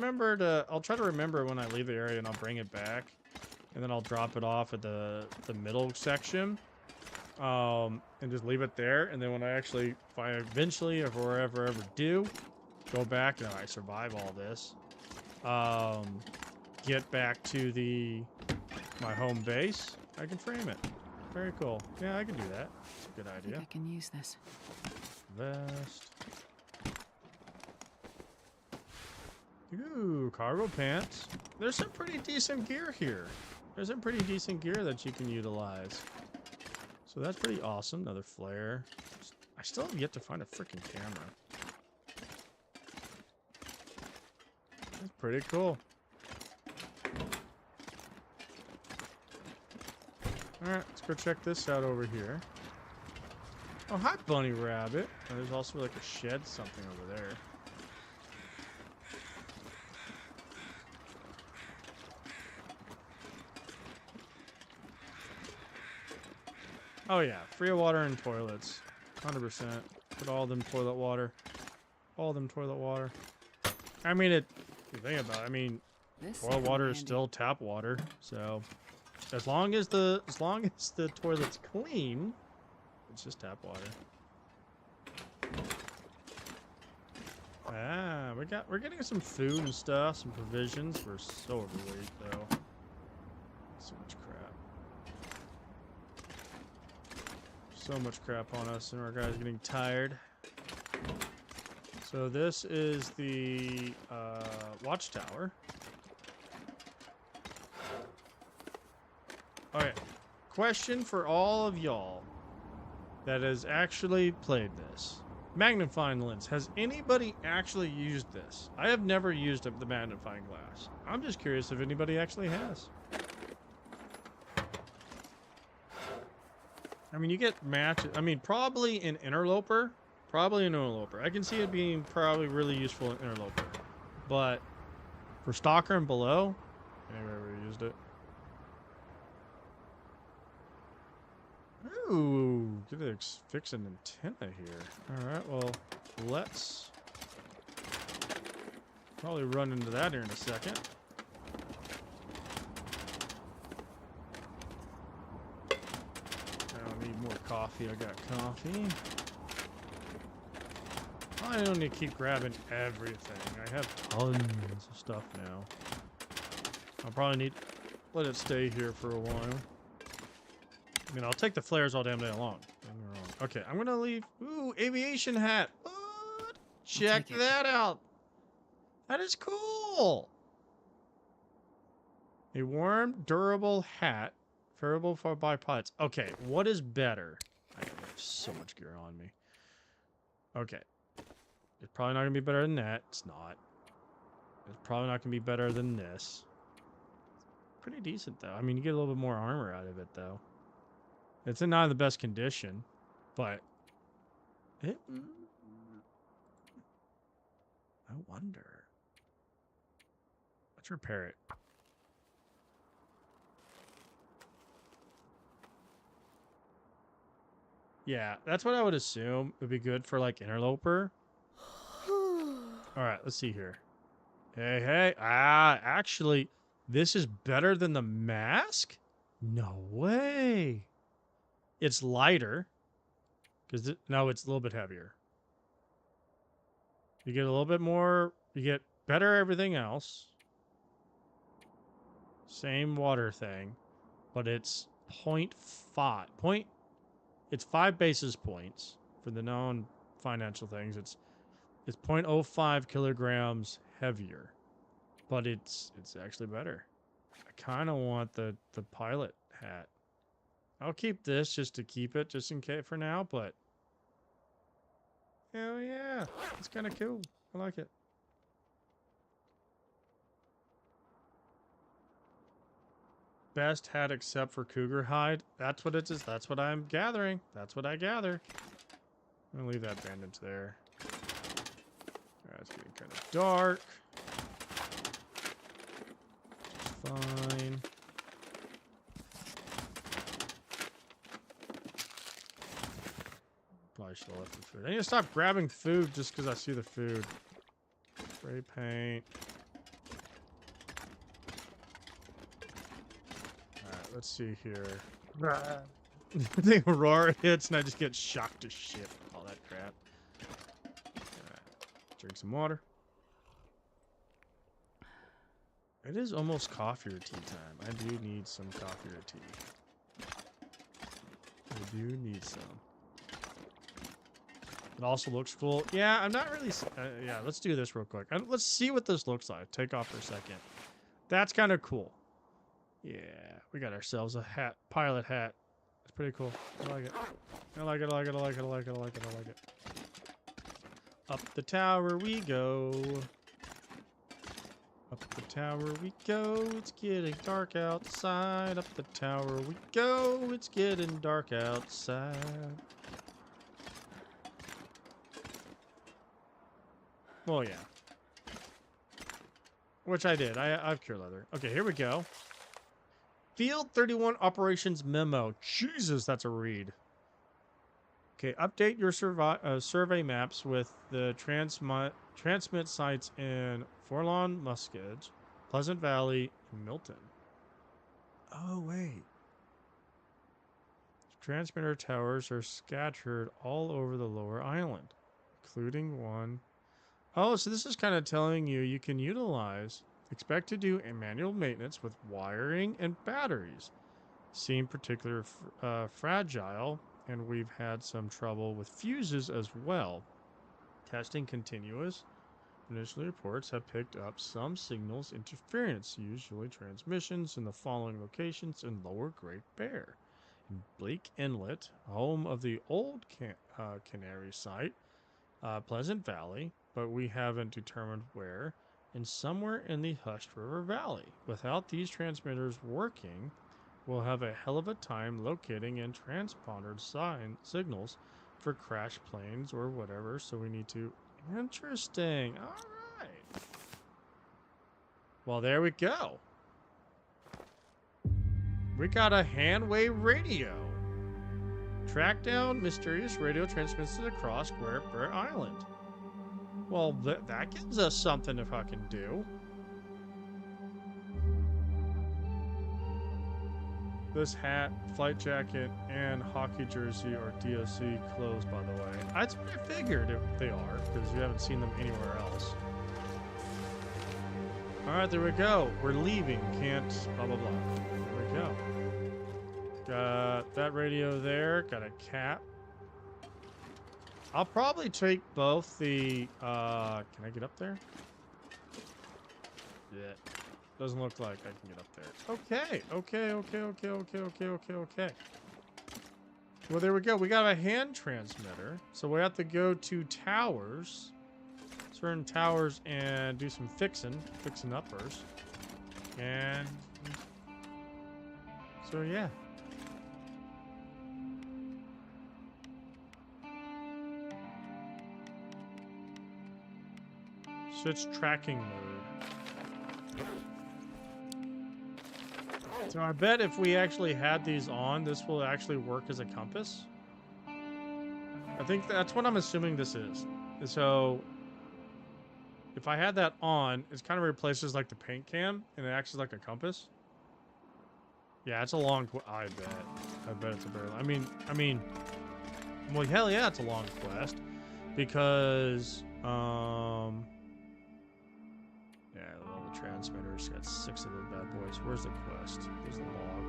try to remember when I leave the area, and I'll bring it back. And then I'll drop it off at the middle section. And just leave it there. And then when if I eventually, if I ever do, go back and I survive all this. Get back to my home base, I can frame it. Very cool. Yeah, I can do that. It's a good idea. I think I can use this. Vest. Ooh, cargo pants. There's some pretty decent gear here. There's some pretty decent gear that you can utilize. So that's pretty awesome. Another flare. I still have yet to find a freaking camera. That's pretty cool. Alright, let's go check this out over here. Oh, hi, Bunny Rabbit. Oh, there's also like a shed something over there. Oh yeah, free water and toilets. 100%. Put all them toilet water. All them toilet water. I mean, if you think about it, I mean, toilet water is still tap water, so as long as the toilet's clean, it's just tap water. Ah, we're getting some food and stuff, some provisions. We're so overweight though. So much crap. So much crap on us, and our guys getting tired. So this is the watchtower. Okay. Question for all of y'all that has actually played this. Magnifying lens. Has anybody actually used this? I have never used the magnifying glass. I'm just curious if anybody actually has. I mean, you get matches. I mean, probably in Interloper. Probably in Interloper. I can see it being probably really useful in Interloper. But for Stalker and below, I never ever used it. Ooh, get to fix an antenna here. Alright, well, let's probably run into that here in a second. I don't need more coffee. I got coffee. I don't need to keep grabbing everything. I have tons of stuff now. I'll probably need to let it stay here for a while. I mean, I'll take the flares all damn day long. Okay, I'm gonna leave. Ooh, aviation hat. What? Check that out. That is cool. A warm, durable hat, favorable for bipods. Okay, what is better? I have so much gear on me. Okay, it's probably not gonna be better than that. It's not. It's probably not gonna be better than this. Pretty decent though. I mean, you get a little bit more armor out of it though. It's in not in the best condition, but it. I wonder. Let's repair it. Yeah, that's what I would assume would be good for like Interloper. All right, let's see here. Hey, hey. Ah, actually, this is better than the mask? No way. It's lighter. Because no, it's a little bit heavier. You get a little bit more. You get better everything else. Same water thing. But it's 0.5. It's 5 basis points for the known financial things. It's 0.05 kilograms heavier. But it's actually better. I kind of want the pilot hat. I'll keep this just to keep it, just in case for now, but hell yeah, it's kind of cool. I like it. Best hat except for cougar hide. That's what it is. That's what I'm gathering. That's what I gather. I'm gonna leave that bandage there. Alright, it's getting kind of dark. Fine. Probably should have left the food. I need to stop grabbing food just because I see the food. Spray paint. Alright, let's see here. The Aurora hits and I just get shocked to shit with all that crap. Alright, drink some water. It is almost coffee or tea time. I do need some coffee or tea. I do need some. It also looks cool. Yeah, I'm not really... yeah, let's do this real quick. Let's see what this looks like. Take off for a second. That's kind of cool. Yeah, we got ourselves a hat. Pilot hat. It's pretty cool. I like it. I like it, I like it, I like it, I like it, I like it, I like it. Up the tower we go. Up the tower we go. It's getting dark outside. Up the tower we go. It's getting dark outside. Well, yeah. Which I did. I have cure leather. Okay, here we go. Field 31 Operations Memo. Jesus, that's a read. Okay, update your survey maps with the transmit sites in Forlon, Muskeg, Pleasant Valley, and Milton. Oh, wait. Transmitter towers are scattered all over the lower island, including one. Oh, so this is kind of telling you you can utilize, expect to do a manual maintenance with wiring and batteries. Seem particularly fragile and we've had some trouble with fuses as well. Testing continuous. Initial reports have picked up some signals interference, usually transmissions in the following locations in Lower Great Bear. In Blake Inlet, home of the old Canary site, Pleasant Valley, but we haven't determined where, and somewhere in the Hushed River Valley. Without these transmitters working, we'll have a hell of a time locating and transponded signals for crash planes or whatever, so we need to... Interesting. All right. Well, there we go. We got a handwave radio. Track down mysterious radio transmitted across Great Bear Island. Well, that gives us something to fucking do. This hat, flight jacket, and hockey jersey are DOC clothes, by the way. That's what I figured if they are, because you haven't seen them anywhere else. Alright, there we go. We're leaving. Can't blah blah blah. There we go. Got that radio there. Got a cap. I'll probably take both the can I get up there? Yeah. Doesn't look like I can get up there. Okay. Well, there we go. We got a hand transmitter. So we have to go to towers. Certain towers and do some fixing uppers. And so, yeah. Switch tracking mode. So I bet if we actually had these on, this will actually work as a compass. I think that's what I'm assuming this is. So if I had that on, it kind of replaces like the paint cam and it acts as like a compass. Yeah, it's a long I bet it's a very I mean well, hell yeah, it's a long quest because yeah, all the transmitters got 6 of those bad boys. Where's the quest? Where's the log?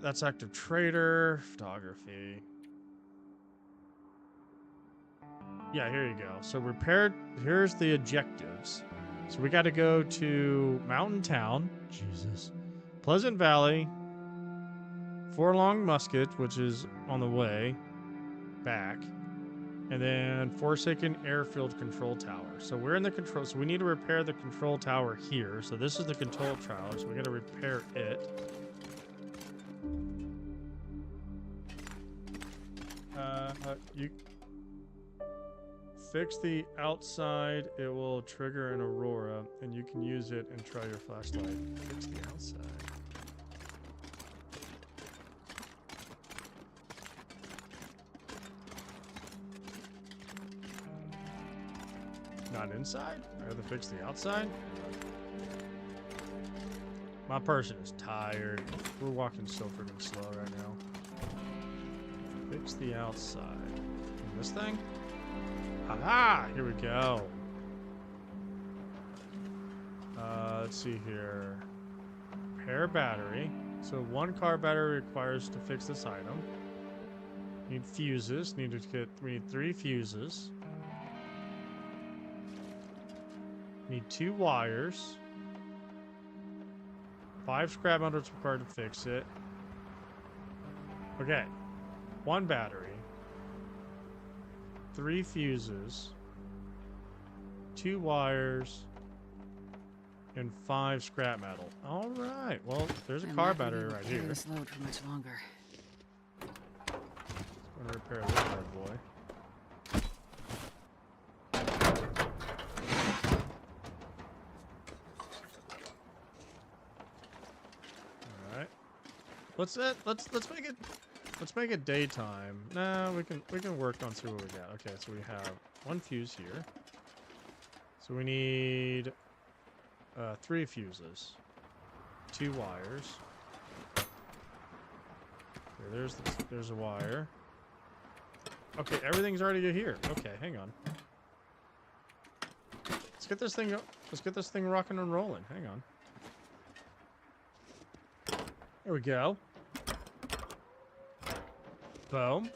That's active trader, photography. Yeah, here you go. So here's the objectives. So we got to go to Mountain Town, Jesus, Pleasant Valley, Forlong Musket, which is on the way back, and then Forsaken Airfield Control Tower. So we're in the control, so we need to repair the control tower here. So this is the control tower, so we got to repair it. You fix the outside, it will trigger an aurora, and you can use it and try your flashlight. Fix the outside. Not inside? I have to fix the outside? My person is tired. We're walking so freaking slow right now. Fix the outside. And this thing? Aha! Here we go. Let's see here. Repair battery. So 1 car battery requires to fix this item. Need fuses. We need 3 fuses. Need 2 wires. 5 scrap metals required to fix it. Okay. 1 battery. 3 fuses. 2 wires. And 5 scrap metal. All right. Well, there's a car battery right here. This load for much longer. I'm gonna repair this bad boy. Let's make it daytime. Nah, we can work on see what we got. Okay, so we have 1 fuse here. So we need 3 fuses, 2 wires. Okay, there's a wire. Okay, everything's already here. Okay, hang on. Let's get this thing rocking and rolling. Hang on. There we go. Boom.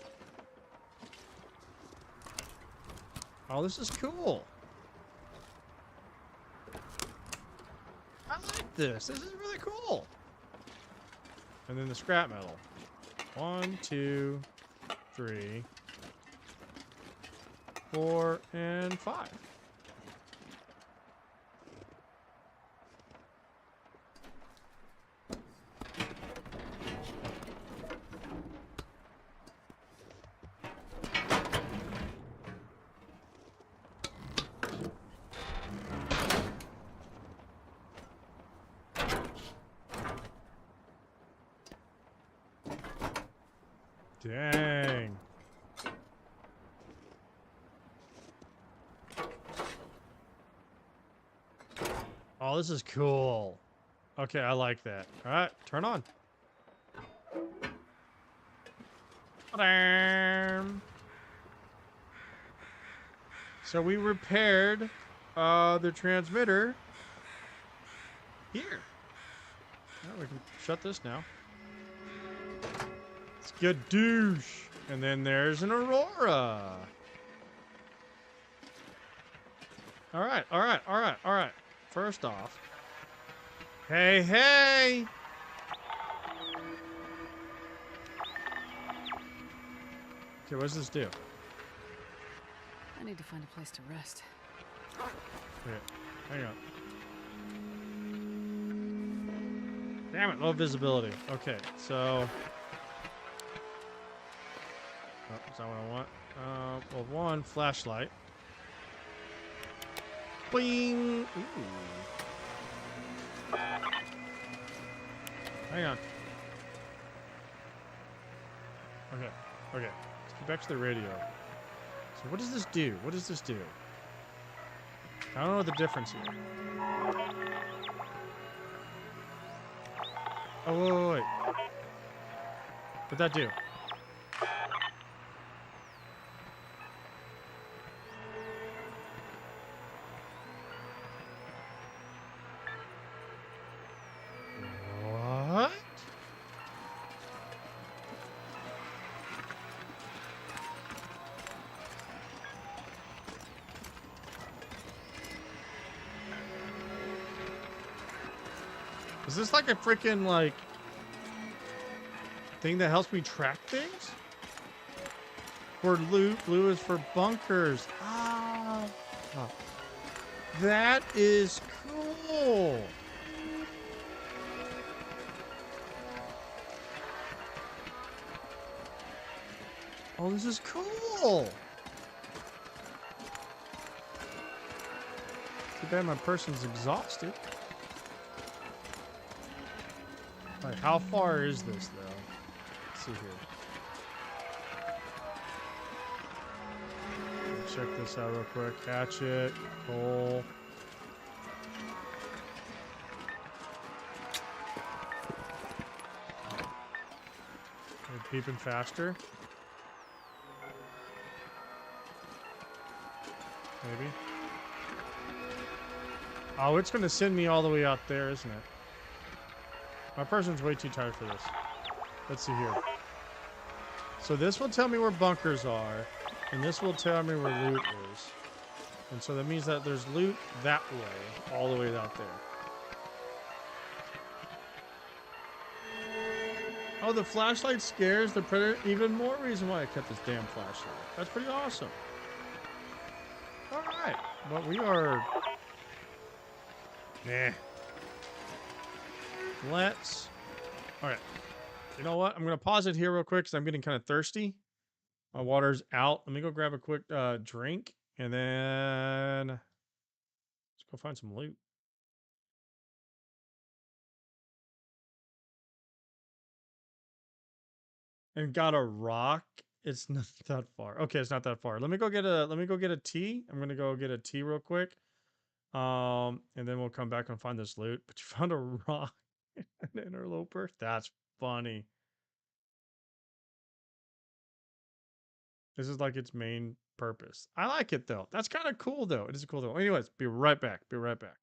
Oh, this is cool. I like this. This is really cool. And then the scrap metal. 1, 2, 3, 4, and 5. Dang. Oh, this is cool. Okay, I like that. All right, turn on. Ta-dam. So we repaired the transmitter here. Well, we can shut this now. It's good douche. And then there's an Aurora. All right, all right, all right, all right. First off, hey, hey. Okay, what does this do? I need to find a place to rest. Okay, hang on. Damn it, low visibility. Okay, so... Oh, is that what I want? Well, one, flashlight. Bing! Ooh. Hang on. Okay, okay. Let's get back to the radio. So what does this do? What does this do? I don't know what the difference here. Oh, wait. What'd that do? What? Is this like a freaking, like, thing that helps me track things? For loot, blue is for bunkers. Ah. Oh. That is cool. Oh, this is cool. Too bad my person's exhausted. Like, how far is this, though? Let's see here. Check this out real quick. Hatchet, coal. They're beeping faster. Maybe. Oh, it's going to send me all the way out there, isn't it? My person's way too tired for this. Let's see here. So this will tell me where bunkers are, and this will tell me where loot is. And so that means that there's loot that way, all the way out there. Oh, the flashlight scares the predator. Even more reason why I kept this damn flashlight. That's pretty awesome. All right. But we are... Nah. Let's... All right. You know what? I'm going to pause it here real quick because I'm getting kind of thirsty. My water's out. Let me go grab a quick drink. And then... Let's go find some loot. And got a rock. It's not that far. Okay, it's not that far. Let me go get a tea. I'm gonna go get a tea real quick. And then we'll come back and find this loot. But you found a rock and an interloper? That's funny. This is like its main purpose. I like it though. That's kind of cool though. It is cool though. Anyways, be right back. Be right back.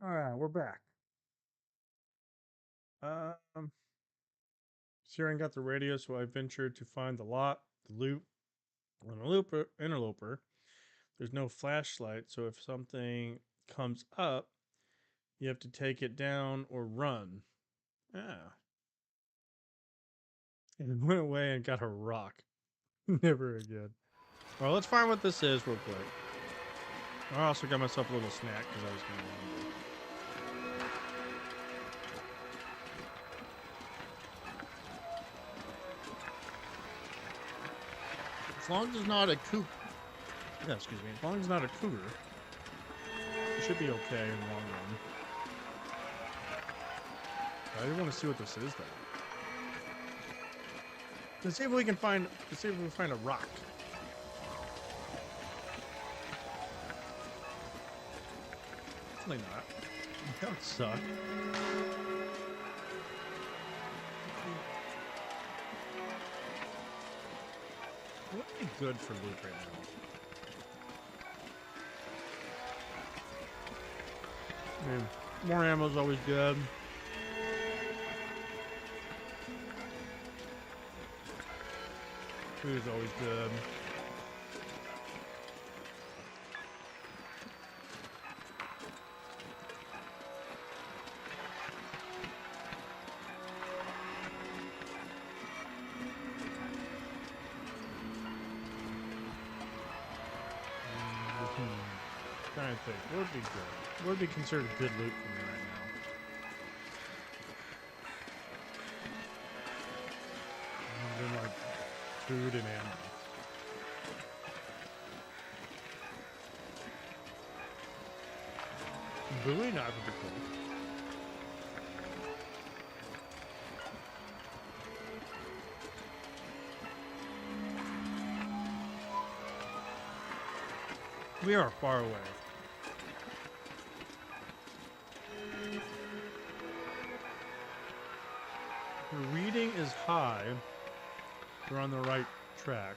All right, we're back. Siren got the radio, so I ventured to find the lot, the loot. On a interloper, there's no flashlight, so if something comes up, you have to take it down or run. Ah. And it went away and got a rock. Never again. Well, let's find what this is real quick. I also got myself a little snack because I was kind of hungry. As long as it's not a cougar. Yeah, excuse me. As long as it's not a cougar, it should be okay in the long run. I do want to see what this is, though. Let's see if we can find. Let's see if we can find a rock. Definitely not. That would suck. What would be good for loot right now? I mean, more ammo is always good. Food is always good. Trying to think. What would be good? What would be considered good loot for me right now? Other than like food and ammo. Bowie knife would be cool. We are far away. The reading is high. We're on the right track.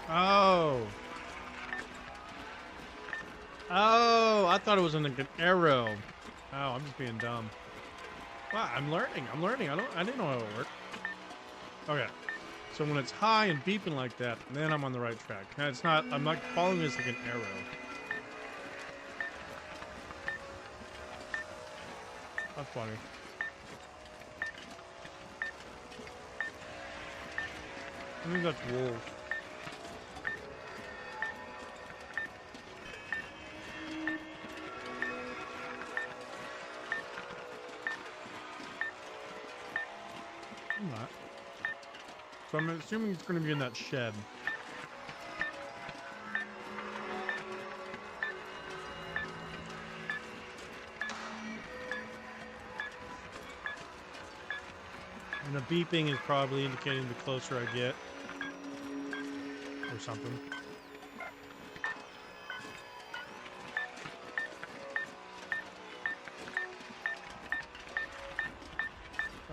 Oh. Oh, I thought it was an arrow. Oh, I'm just being dumb. Wow, I'm learning. I didn't know how it worked. Okay. So when it's high and beeping like that, then I'm on the right track. Now it's not, I'm not following this like an arrow. That's funny. I think that's wolves. I'm not. So I'm assuming it's going to be in that shed. And the beeping is probably indicating the closer I get. Or something.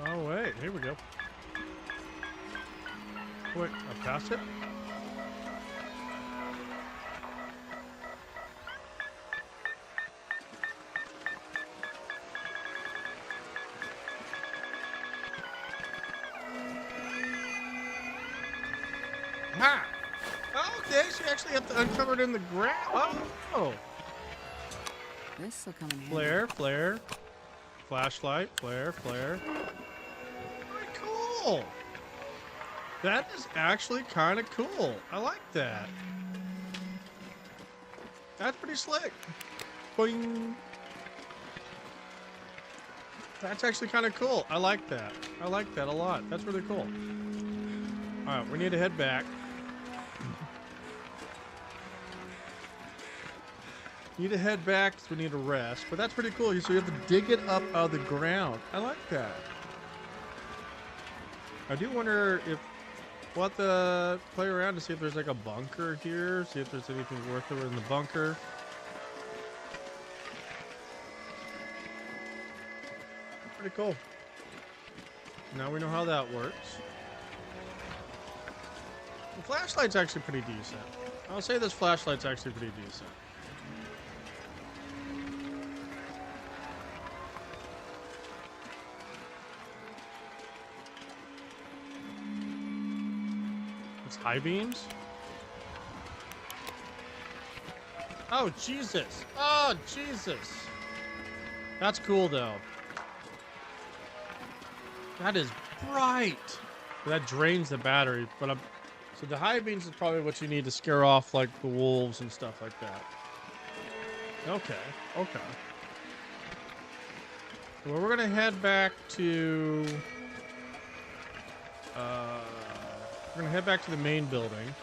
Oh, wait. Here we go. Wait, I passed it? Ha! Oh, okay, so you actually have to uncover it in the ground. Oh! This'll come in handy. Flare, flare. Flashlight, flare, flare. Very cool! That is actually kind of cool. I like that. That's pretty slick. Boing. That's actually kind of cool. I like that. I like that a lot. That's really cool. Alright, we need to head back. Need to head back because we need to rest. But that's pretty cool. So you have to dig it up out of the ground. I like that. I do wonder if we'll have to play around to see if there's like a bunker here. See if there's anything worth it in the bunker. Pretty cool. Now we know how that works. The flashlight's actually pretty decent. I'll say this flashlight's actually pretty decent. It's high beams? Oh, Jesus. Oh, Jesus. That's cool, though. That is bright. That drains the battery, but I'm... So the high beams is probably what you need to scare off, like, the wolves and stuff like that. Okay, okay. Well, we're gonna head back to... We're gonna head back to the main building.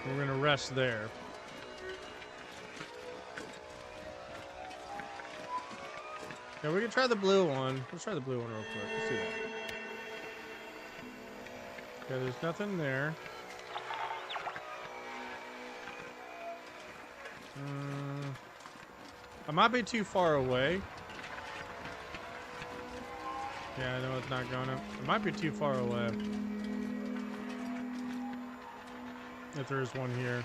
We're gonna rest there. Yeah, we can try the blue one. Let's try the blue one real quick. Let's do that. Okay, there's nothing there. I might be too far away. Yeah, I know it's not going up. It might be too far away. If there's one here.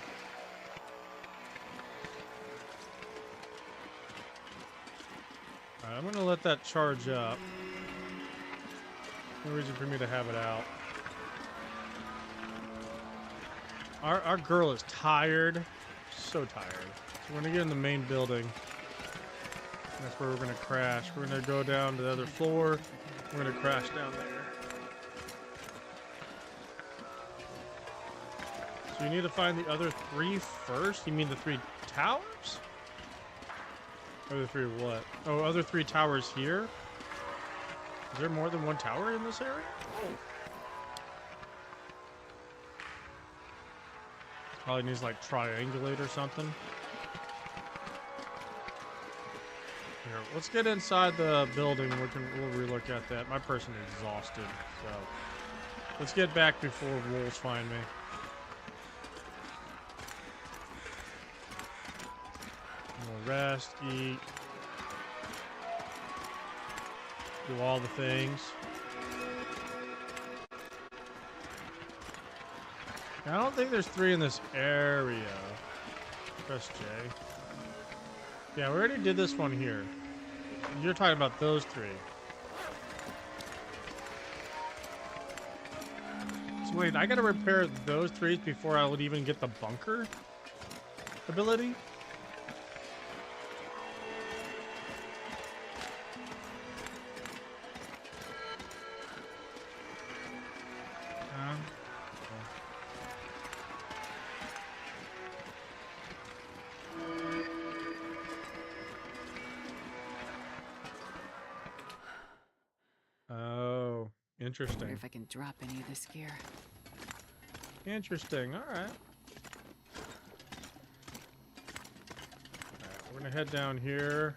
Alright, I'm gonna let that charge up. No reason for me to have it out. Our girl is tired. So tired. So we're gonna get in the main building. That's where we're gonna crash. We're gonna go down to the other floor. We're gonna crash down there. So you need to find the other 3 first? You mean the 3 towers? Other 3 what? Oh, other 3 towers here? Is there more than 1 tower in this area? Probably needs like triangulate or something. Here, let's get inside the building. We'll relook at that. My person is exhausted, so let's get back before wolves find me. We'll rest, eat, do all the things. I don't think there's 3 in this area. Press J. Yeah, we already did this one here. You're talking about those 3. So wait, I gotta repair those 3 before I would even get the bunker ability? Oh, Wonder interesting. if I can drop any of this gear. Interesting. All right. We're gonna head down here.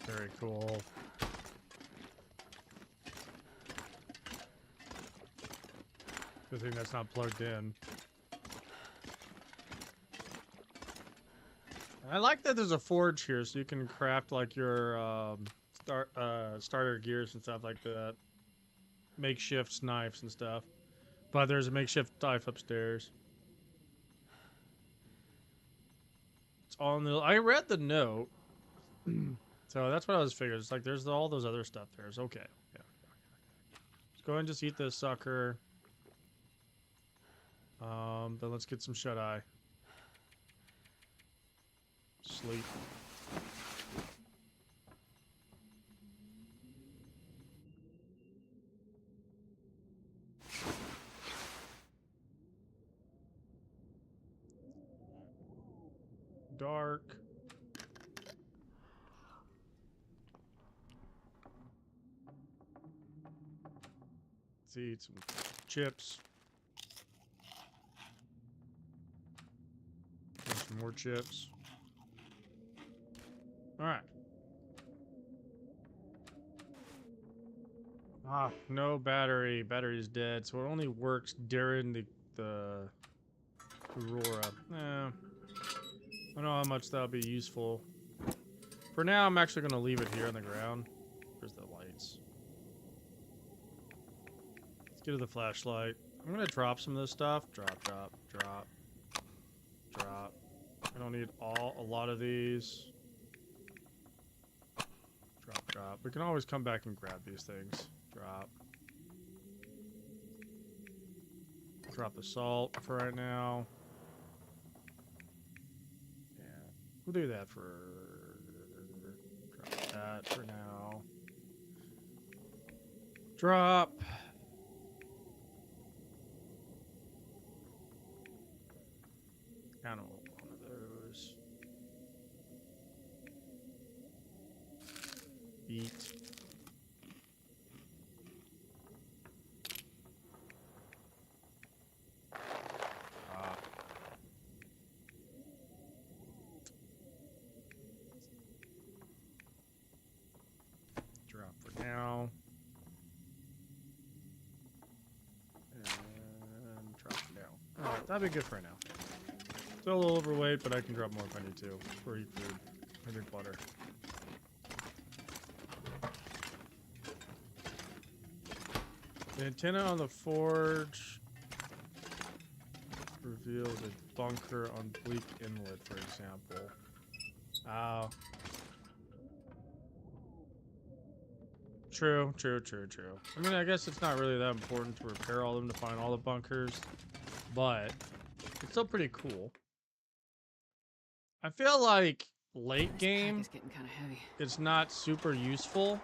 Very cool. Good thing that's not plugged in. I like that there's a forge here, so you can craft like your starter gears and stuff like that. Makeshift knives and stuff. But there's a makeshift knife upstairs. It's on the. I read the note, so that's what I was figuring. It's like there's all those other stuff there. It's okay. Yeah. Let's go ahead and just eat this sucker. Then let's get some shut eye. Sleep. Dark. Let's eat some chips. And some more chips. Alright. Ah, no battery. Battery's dead, so it only works during the Aurora. I don't know how much that'll be useful. For now, I'm actually going to leave it here on the ground. Where's the lights? Let's get to the flashlight. I'm going to drop some of this stuff. Drop, drop, drop, drop. I don't need a lot of these. Drop, drop. We can always come back and grab these things. Drop. Drop the salt for right now. Yeah. We'll do that for... Drop that for now. Drop. eat. Drop for now. And drop for now. Alright, that'd be good for now. Still a little overweight, but I can drop more if I need to. Or eat food. I drink water. The antenna on the forge reveals a bunker on Bleak Inlet, for example. Oh. True. I mean, I guess it's not really that important to repair all of them to find all the bunkers, but it's still pretty cool. I feel like late game, This pack is getting kind of heavy. it's not super useful.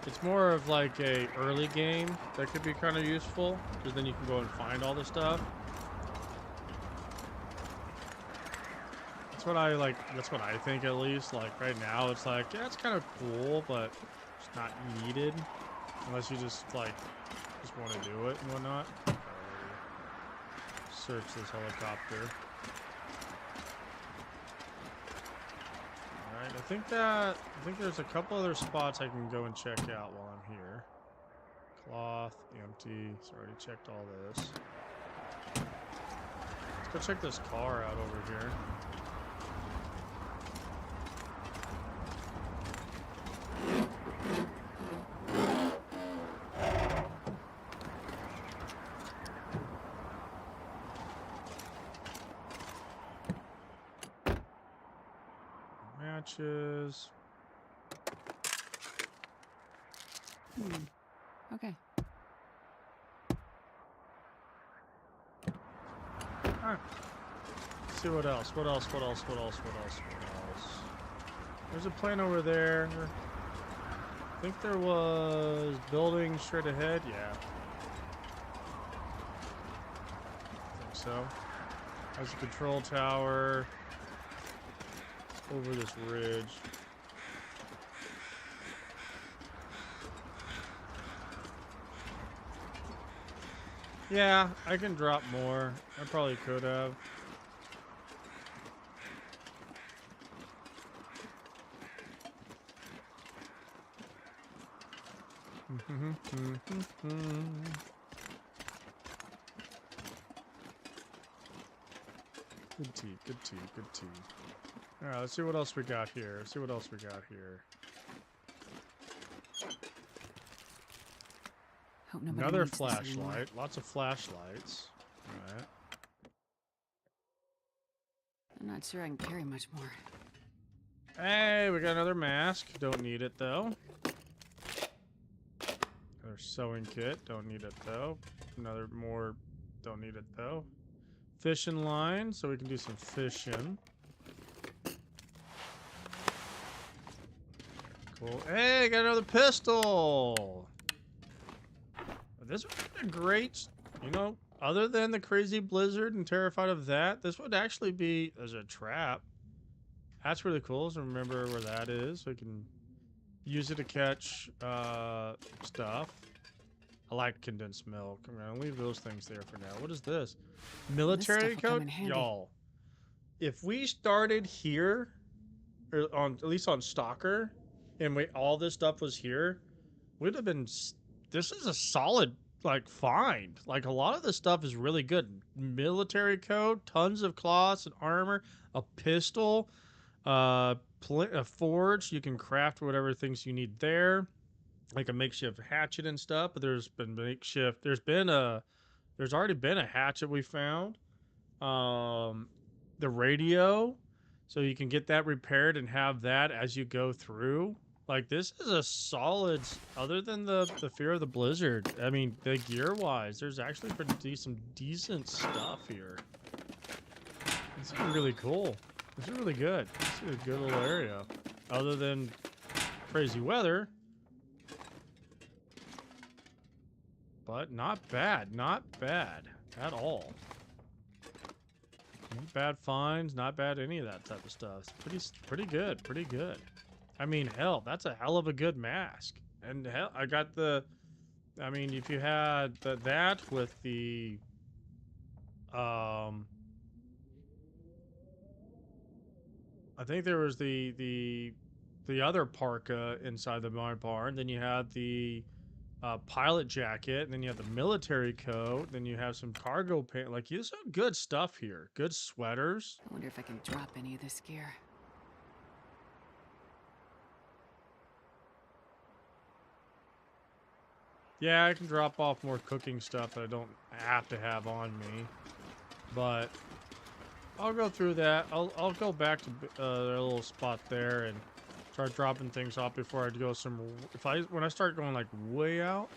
It's more of like a early game that could be kind of useful, because then you can go and find all the stuff. That's what I like. That's what I think, at least. Like right now, it's like, yeah, it's kind of cool, but it's not needed unless you just like want to do it and whatnot. Search this helicopter. All right, I think there's a couple other spots I can go and check out while I'm here. Cloth, empty. So I already checked all this. Let's go check this car out over here. Matches. Okay. Alright. Let's see what else. What else? There's a plane over there. I think there was building straight ahead. Yeah. I think so. There's a control tower over this ridge. Yeah, I can drop more. I probably could have. Good tea, good tea, good tea. Alright, let's see what else we got here. Hope nobody Another needs this anymore. flashlight. Lots of flashlights. Alright. I'm not sure I can carry much more. Hey, we got another mask. Don't need it though. Another sewing kit. Don't need it though. Another more. Don't need it though. Fishing line, so we can do some fishing. Cool. Hey, got another pistol. This would be a great, you know, other than the crazy blizzard and terrified of that, this would actually be as a trap. That's really cool. So remember where that is. So we can use it to catch stuff. I like condensed milk. I'm gonna leave those things there for now. What is this? Military stuff will come coat? in handy. Y'all. If we started here, or on at least on Stalker, and all this stuff was here, we'd have been. This is a solid like find. Like a lot of this stuff is really good. Military coat, tons of cloths and armor, a pistol, a forge. You can craft whatever things you need there, like a makeshift hatchet and stuff. But there's been makeshift. There's already been a hatchet we found. The radio, so you can get that repaired and have that as you go through. Like, this is a solid, other than the fear of the blizzard. I mean, the gear-wise, there's actually some decent stuff here. This is really cool. This is really good. This is a good little area. Other than crazy weather. But not bad. Not bad at all. Not bad finds. Not bad any of that type of stuff. It's pretty good. Pretty good. I mean, hell, that's a hell of a good mask. And hell, I got the. I mean, if you had that with the I think there was the other parka inside the barn. Then you had the pilot jacket, and then you have the military coat. Then you have some cargo pants. Like, you some good stuff here. Good sweaters. I wonder if I can drop any of this gear. Yeah, I can drop off more cooking stuff that I don't have to have on me, but I'll go through that. I'll go back to their little spot there and start dropping things off before I go some. When I start going like way out,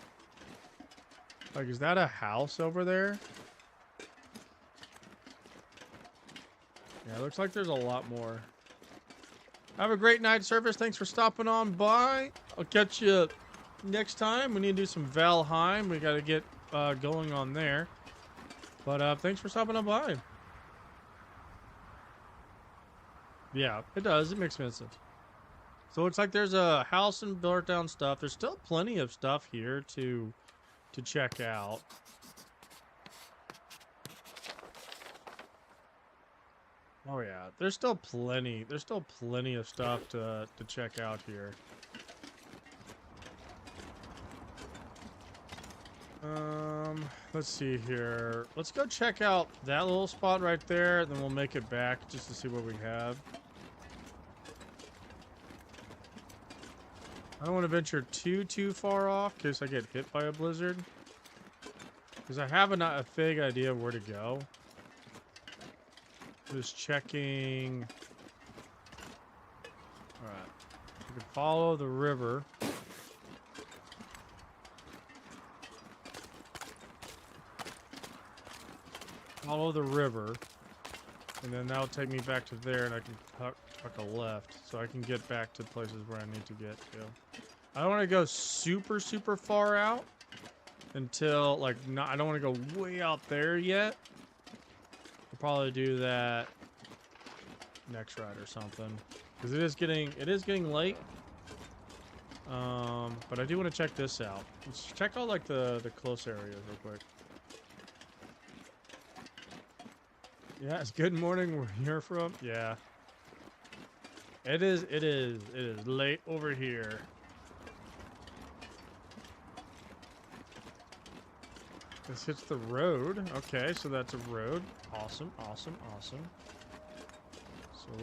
like, is that a house over there? Yeah, it looks like there's a lot more. Have a great night, Service. Thanks for stopping on by. I'll catch you next time. We need to do some Valheim. We got to get going on there. But thanks for stopping on by. Yeah, it does. It makes sense. So it looks like there's a house and burnt down stuff. There's still plenty of stuff here to check out. Oh yeah, there's still plenty. There's still plenty of stuff to check out here. Let's see here. Let's go check out that little spot right there, then we'll make it back just to see what we have. I don't want to venture too far off in case I get hit by a blizzard. Because I have a vague idea of where to go. Just checking. Alright. We can follow the river. Follow the river. And then that'll take me back to there, and I can tuck a left. So I can get back to places where I need to get to. I don't want to go super far out. Until, like, I don't want to go way out there yet. I'll probably do that next ride or something. Because it is getting late. But I do want to check this out. Let's check out, like, the close areas real quick. Yeah, it's good morning where you're from. Yeah. It is late over here. This hits the road. Okay, so that's a road. Awesome. So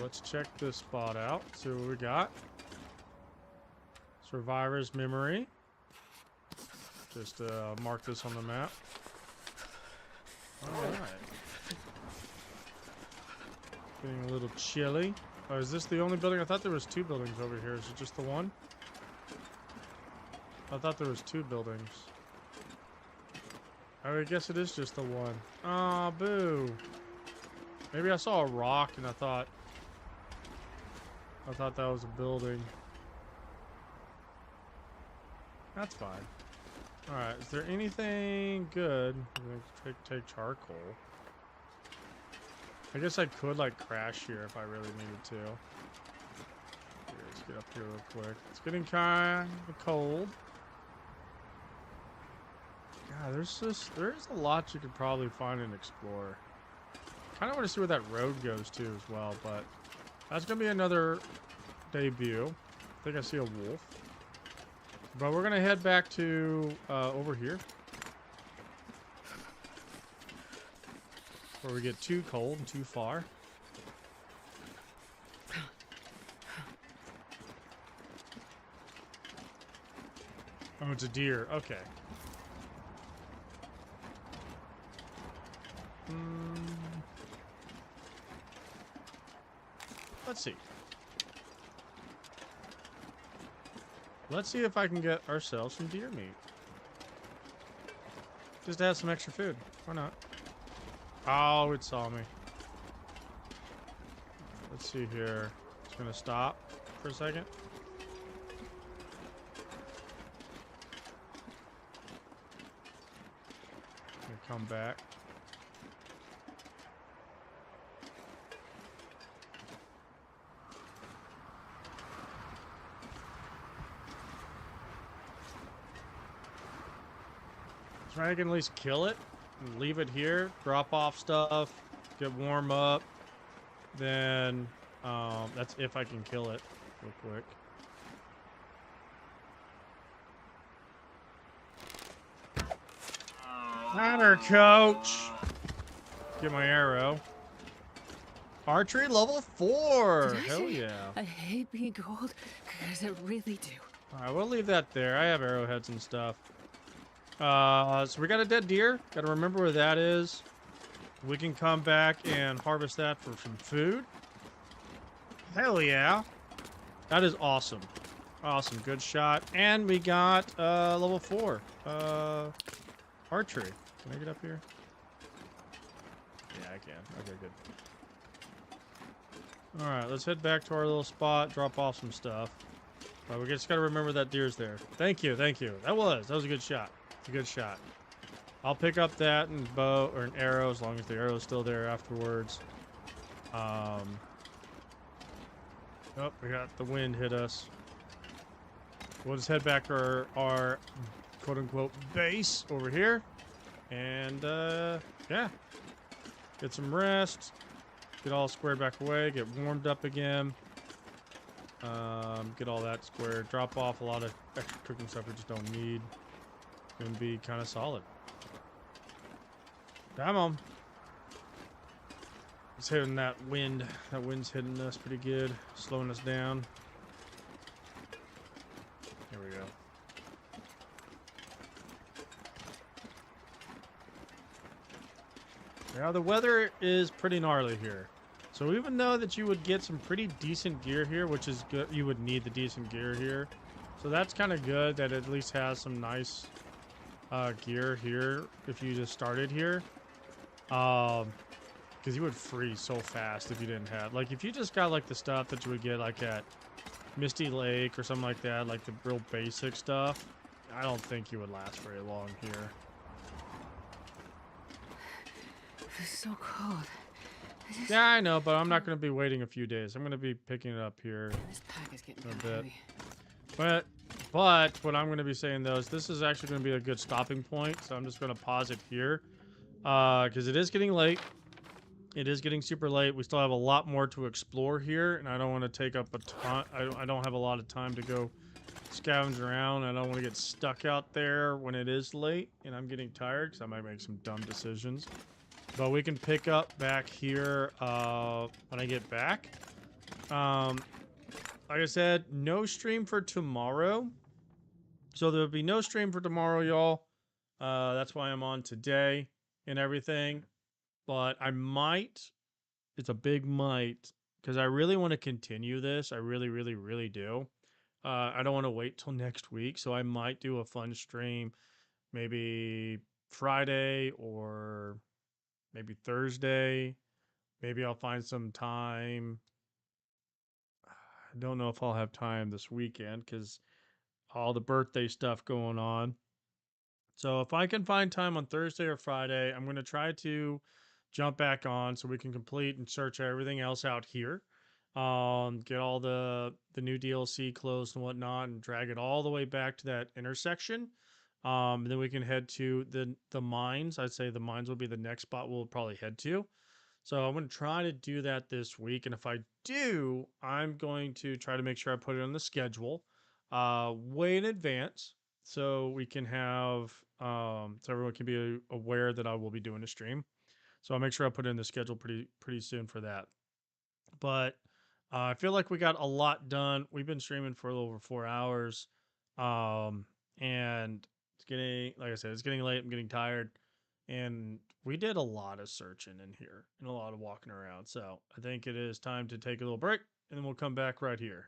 let's check this spot out. See what we got. Survivor's memory. Just mark this on the map. Alright. Getting a little chilly. Oh, is this the only building? I thought there was 2 buildings over here. Is it just the one? I thought there was 2 buildings. Oh, I guess it is just the one. Aw, boo. Maybe I saw a rock and I thought that was a building. That's fine. Alright, is there anything good? I'm gonna take charcoal. I guess I could, like, crash here if I really needed to. Here, let's get up here real quick. It's getting kind of cold. Yeah, there's a lot you could probably find and explore. Kind of want to see where that road goes to as well, but that's gonna be another debut. I think I see a wolf, but we're gonna head back to over here, where we get too cold and too far. Oh, it's a deer. Okay. Let's see. Let's see if I can get ourselves some deer meat. Just to have some extra food. Why not? Oh, it saw me. Let's see here. It's gonna stop for a second. Gonna come back. So I can at least kill it and leave it here, drop off stuff, get warm up. Then, that's if I can kill it real quick. Honor, coach. Get my arrow. Archery level 4. Did I Hell say yeah. I hate being cold? Because I really do. Alright, we'll leave that there. I have arrowheads and stuff. So we got a dead deer. Gotta remember where that is. We can come back and harvest that for some food. Hell yeah. That is awesome. Awesome. Good shot. And we got level 4. Archery. Can I get up here? Yeah, I can. Okay, good. Alright, let's head back to our little spot, drop off some stuff. We just gotta remember that deer's there. Thank you, thank you. That was a good shot. It's a good shot. I'll pick up that and bow or an arrow as long as the arrow's still there afterwards. Oh, we got the wind hit us. We'll just head back to our quote-unquote base over here. And, yeah. Get some rest. Get all squared back away. Get warmed up again. Get all that squared. Drop off a lot of extra cooking stuff we just don't need. And be kind of solid. Come on. It's hitting that wind. That wind's hitting us pretty good. Slowing us down. Here we go. Now the weather is pretty gnarly here. So even though that you would get some pretty decent gear here, which is good, you would need the decent gear here. So that's kind of good that it at least has some nice gear here if you just started here. Because you would freeze so fast if you didn't have, like, if you just got like the stuff that you would get like at Misty Lake or something like that, like the real basic stuff, I don't think you would last very long here. It's so cold. Yeah, I know, but I'm not going to be waiting a few days. I'm going to be picking it up here This pack is getting a kind of bit. heavy. But what I'm going to be saying though is this is actually going to be a good stopping point. So I'm just going to pause it here because it is getting late. It is getting super late. We still have a lot more to explore here, and I don't want to take up a ton. I don't have a lot of time to go scavenge around. I don't want to get stuck out there when it is late and I'm getting tired because I might make some dumb decisions. But we can pick up back here when I get back. Like I said, no stream for tomorrow. So there'll be no stream for tomorrow, y'all. That's why I'm on today and everything. But I might, it's a big might, because I really want to continue this. I really, really, really do. I don't want to wait till next week. So I might do a fun stream maybe Friday or maybe Thursday. Maybe I'll find some time. I don't know if I'll have time this weekend because all the birthday stuff going on. So if I can find time on Thursday or Friday, I'm going to try to jump back on so we can complete and search everything else out here. Get all the new DLC closed and whatnot and drag it all the way back to that intersection. Then we can head to the mines. I'd say the mines will be the next spot we'll probably head to. So I'm going to try to do that this week. And if I do, I'm going to try to make sure I put it on the schedule way in advance so we can have, so everyone can be aware that I will be doing a stream. So I'll make sure I put it in the schedule pretty soon for that. But I feel like we got a lot done. We've been streaming for a little over 4 hours. And it's getting, like I said, it's getting late. I'm getting tired. And we did a lot of searching in here and a lot of walking around. So I think it is time to take a little break and then we'll come back right here.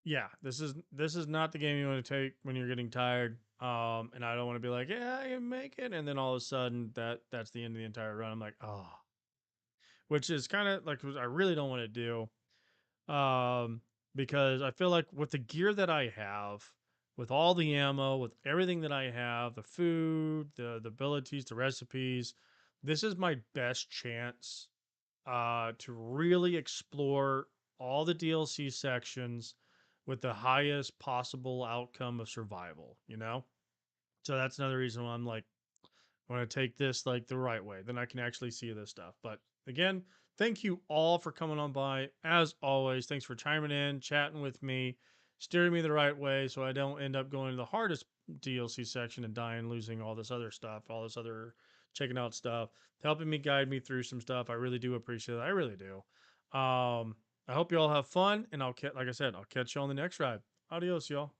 Yeah, this is not the game you want to take when you're getting tired. And I don't want to be like, yeah, I can make it, and then all of a sudden that's the end of the entire run. I'm like, oh, which is kind of like what I really don't want to do. Because I feel like with the gear that I have, with all the ammo, with everything that I have, the food, the abilities, the recipes, this is my best chance to really explore all the DLC sections, with the highest possible outcome of survival, you know? So that's another reason why I'm like, I want to take this like the right way. Then I can actually see this stuff. But again, thank you all for coming on by. As always, thanks for chiming in, chatting with me, steering me the right way so I don't end up going to the hardest DLC section and dying, losing all this other stuff, all this other checking out stuff, helping me guide me through some stuff. I really do appreciate it. I really do. I hope you all have fun, and like I said, I'll catch you on the next ride. Adios, y'all.